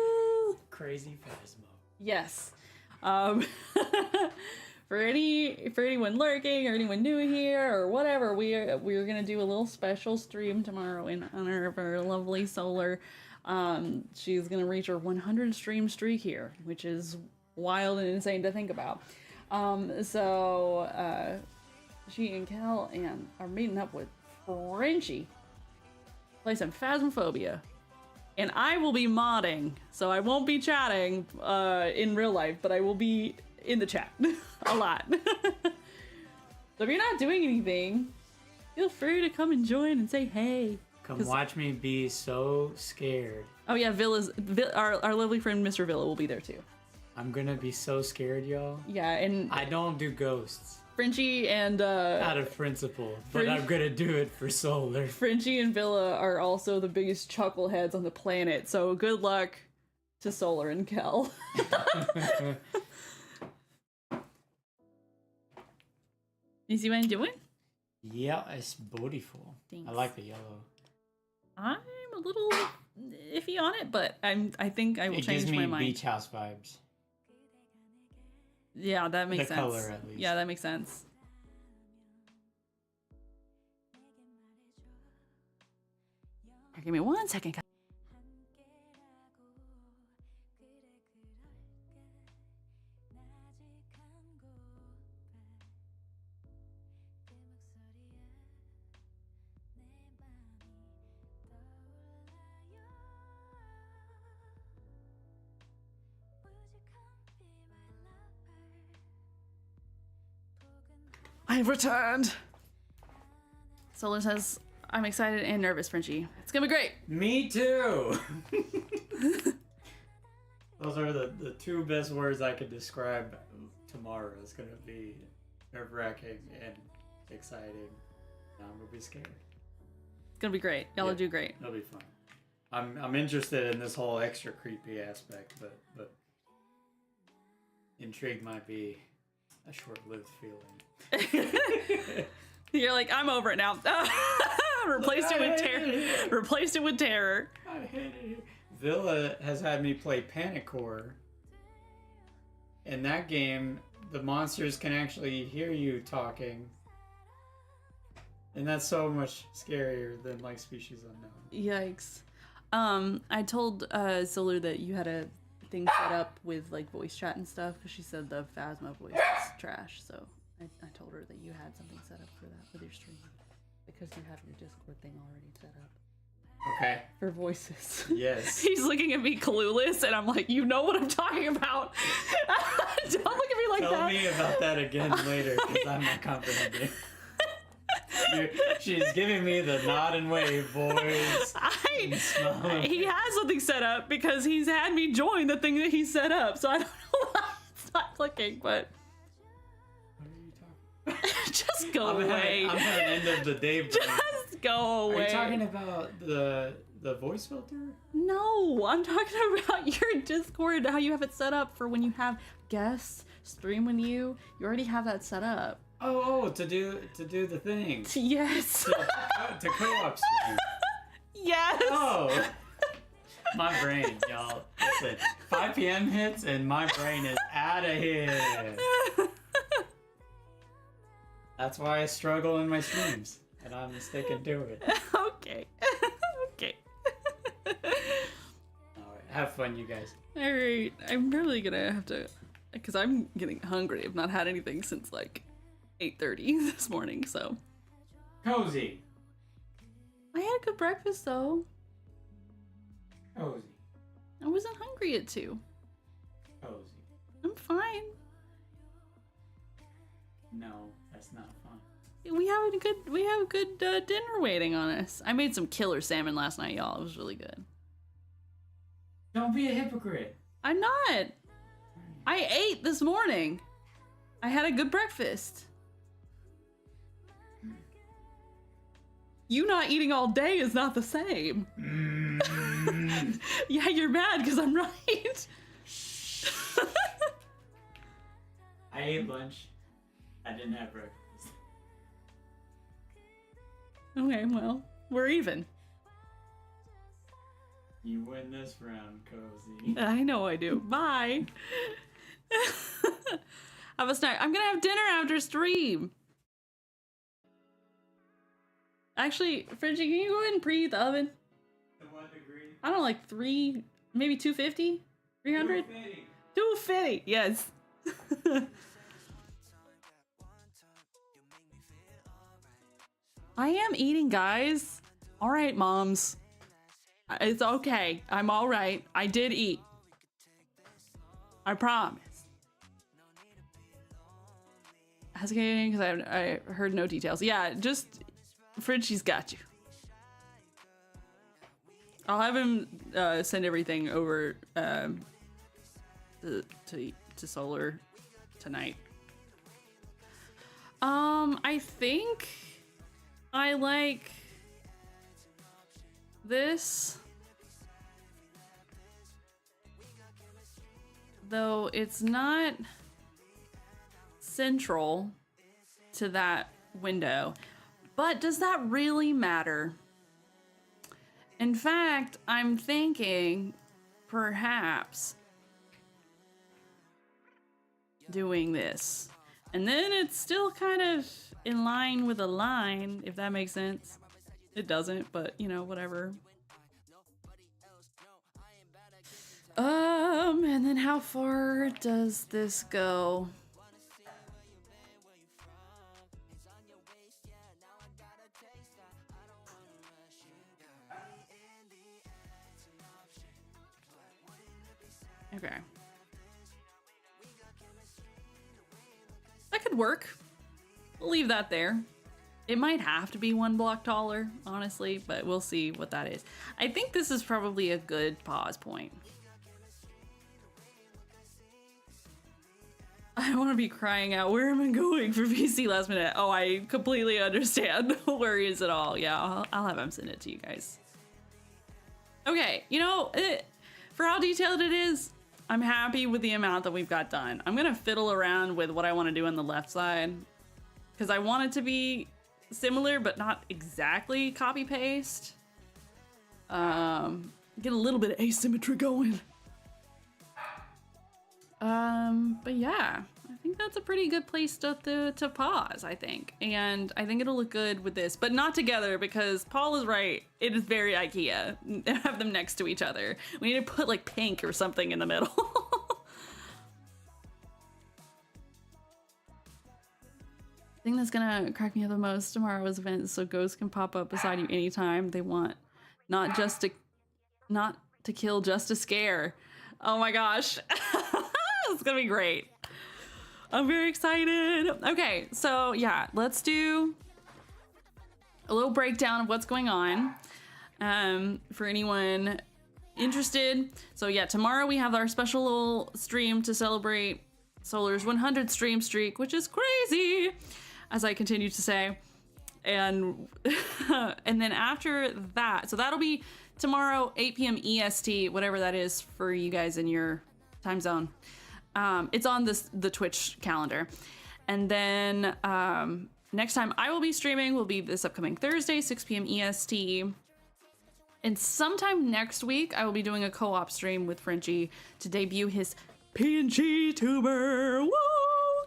Crazy Phasmo. Yes. For anyone lurking or anyone new here or whatever, we're gonna do a little special stream tomorrow in honor of our lovely Solar. She's gonna reach her 100 stream streak here, which is wild and insane to think about. So she and Cal are meeting up with Frenchie. Play some Phasmophobia. And I will be modding, so I won't be chatting in real life, but I will be in the chat a lot. So if you're not doing anything, feel free to come and join and say hey. Come watch me be so scared. Oh yeah, our lovely friend Mr. Villa will be there too. I'm gonna be so scared, y'all. Yeah, and I don't do ghosts. Frenchie and out of principle, but I'm gonna do it for Solar. Frenchie and Villa are also the biggest chuckleheads on the planet, so good luck to Solar and Kel. You see what I'm doing? Yeah, it's beautiful. Thanks. I like the yellow. I'm a little iffy on it, but I think I will change my It mind. gives me beach house vibes. Yeah, that makes The sense. color, at least. Yeah, that makes sense. Okay, give me 1 second. Guys. I've returned. Solar says, I'm excited and nervous, Frenchie. It's gonna be great. Me too. Those are the two best words I could describe tomorrow. It's gonna be nerve-wracking and exciting. Now I'm gonna be scared. It's gonna be great. Y'all will do great. It'll be fun. I'm interested in this whole extra creepy aspect, but intrigue might be a short-lived feeling. You're like, I'm over it now. Replaced it with terror. Replaced it with terror. I hate it. Villa has had me play Panic Core. In that game, the monsters can actually hear you talking. And that's so much scarier than like Species Unknown. Yikes. I told Zulu that you had a thing set up with like voice chat and stuff because she said the Phasma voice is trash. So I told her that you had something set up for that with your stream because you have your Discord thing already set up. Okay. For voices. Yes. He's looking at me clueless, and I'm like, you know what I'm talking about. Don't look at me like that. Tell me about that again later, because I'm not comprehending. She's giving me the nod and wave, boys. He has something set up because he's had me join the thing that he set up, so I don't know why it's not clicking, but... What are you talking about? Just go away. I'm having end of the day break. Just go away. Are you talking about the voice filter? No, I'm talking about your Discord, how you have it set up for when you have guests stream with you. You already have that set up. Oh, to do the thing. Yes. To co-op stream. Yes. Oh. My brain, y'all. Listen, 5 p.m. hits and my brain is out of here. That's why I struggle in my streams, and I'm sticking to it. Okay. Okay. Alright, have fun, you guys. Alright, I'm probably gonna have to, because I'm getting hungry. I've not had anything since like 8:30 this morning, so. Cozy. I had a good breakfast though. Cozy. I wasn't hungry at 2. Cozy. I'm fine. No, that's not fun. We have a good dinner waiting on us. I made some killer salmon last night, y'all. It was really good. Don't be a hypocrite. I'm not. I ate this morning. I had a good breakfast. You not eating all day is not the same. Yeah, you're mad because I'm right. I ate lunch. I didn't have breakfast. Okay, well, we're even. You win this round, Cozy. I know I do. Bye. Have a snack. I'm gonna have dinner after stream. Actually, Frenchie, can you go ahead and preheat the oven? To what degree? I don't know, like 3, maybe 250? 300? 250, yes. I am eating, guys. All right, moms. It's okay. I'm all right. I did eat. I promise. Hesitating because I heard no details. Yeah, just Frenchie's got you. I'll have him send everything over to Solar tonight. I think I like this, though it's not central to that window, But does that really matter? In fact, I'm thinking perhaps doing this. And then it's still kind of in line with a line, if that makes sense. It doesn't, but you know, whatever. And then how far does this go? Okay. That could work. We'll leave that there. It might have to be 1 block taller, honestly, but we'll see what that is. I think this is probably a good pause point. I don't want to be crying out, where am I going for VC last minute? Oh, I completely understand. No worries at all. Yeah, I'll have him send it to you guys. Okay, you know, for how detailed it is, I'm happy with the amount that we've got done. I'm gonna fiddle around with what I want to do on the left side because I want it to be similar, but not exactly copy paste. Get a little bit of asymmetry going. But yeah, I think that's a pretty good place to pause, I think. And I think it'll look good with this, but not together because Paul is right. It is very IKEA. Have them next to each other. We need to put like pink or something in the middle. The thing that's gonna crack me up the most tomorrow's event is so ghosts can pop up beside you anytime they want. Not to kill, just to scare. Oh my gosh. It's gonna be great. I'm very excited. Okay, so yeah, let's do a little breakdown of what's going on for anyone interested. So yeah, tomorrow we have our special little stream to celebrate Solar's 100 stream streak, which is crazy, as I continue to say. And and then after that, so that'll be tomorrow, 8 p.m. EST, whatever that is for you guys in your time zone. It's on the Twitch calendar. And then next time I will be streaming will be this upcoming Thursday, 6 p.m. EST. And sometime next week, I will be doing a co-op stream with Frenchie to debut his PNG tuber. Woo!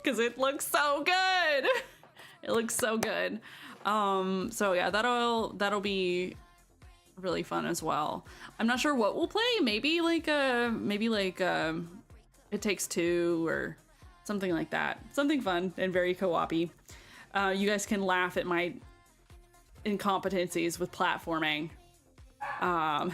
Because it looks so good. It looks so good. So yeah, that'll be really fun as well. I'm not sure what we'll play. Maybe like It Takes Two or something like that. Something fun and very co-op-y. You guys can laugh at my incompetencies with platforming. But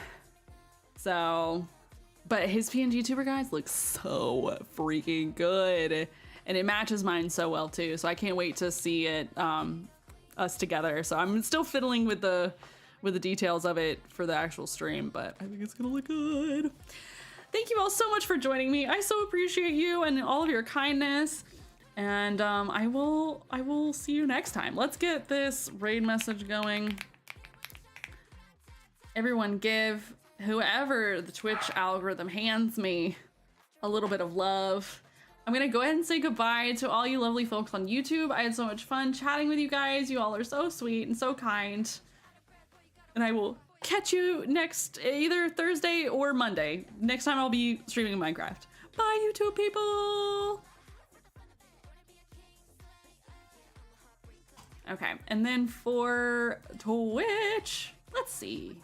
his PNG tuber guys look so freaking good. And it matches mine so well too. So I can't wait to see it, us together. So I'm still fiddling with the details of it for the actual stream, but I think it's gonna look good. Thank you all so much for joining me. I so appreciate you and all of your kindness. And I will see you next time. Let's get this raid message going. Everyone give whoever the Twitch algorithm hands me a little bit of love. I'm gonna go ahead and say goodbye to all you lovely folks on YouTube. I had so much fun chatting with you guys. You all are so sweet and so kind. And I will catch you next either Thursday or Monday. Next time I'll be streaming Minecraft. Bye, YouTube people. Okay, and then for Twitch, let's see.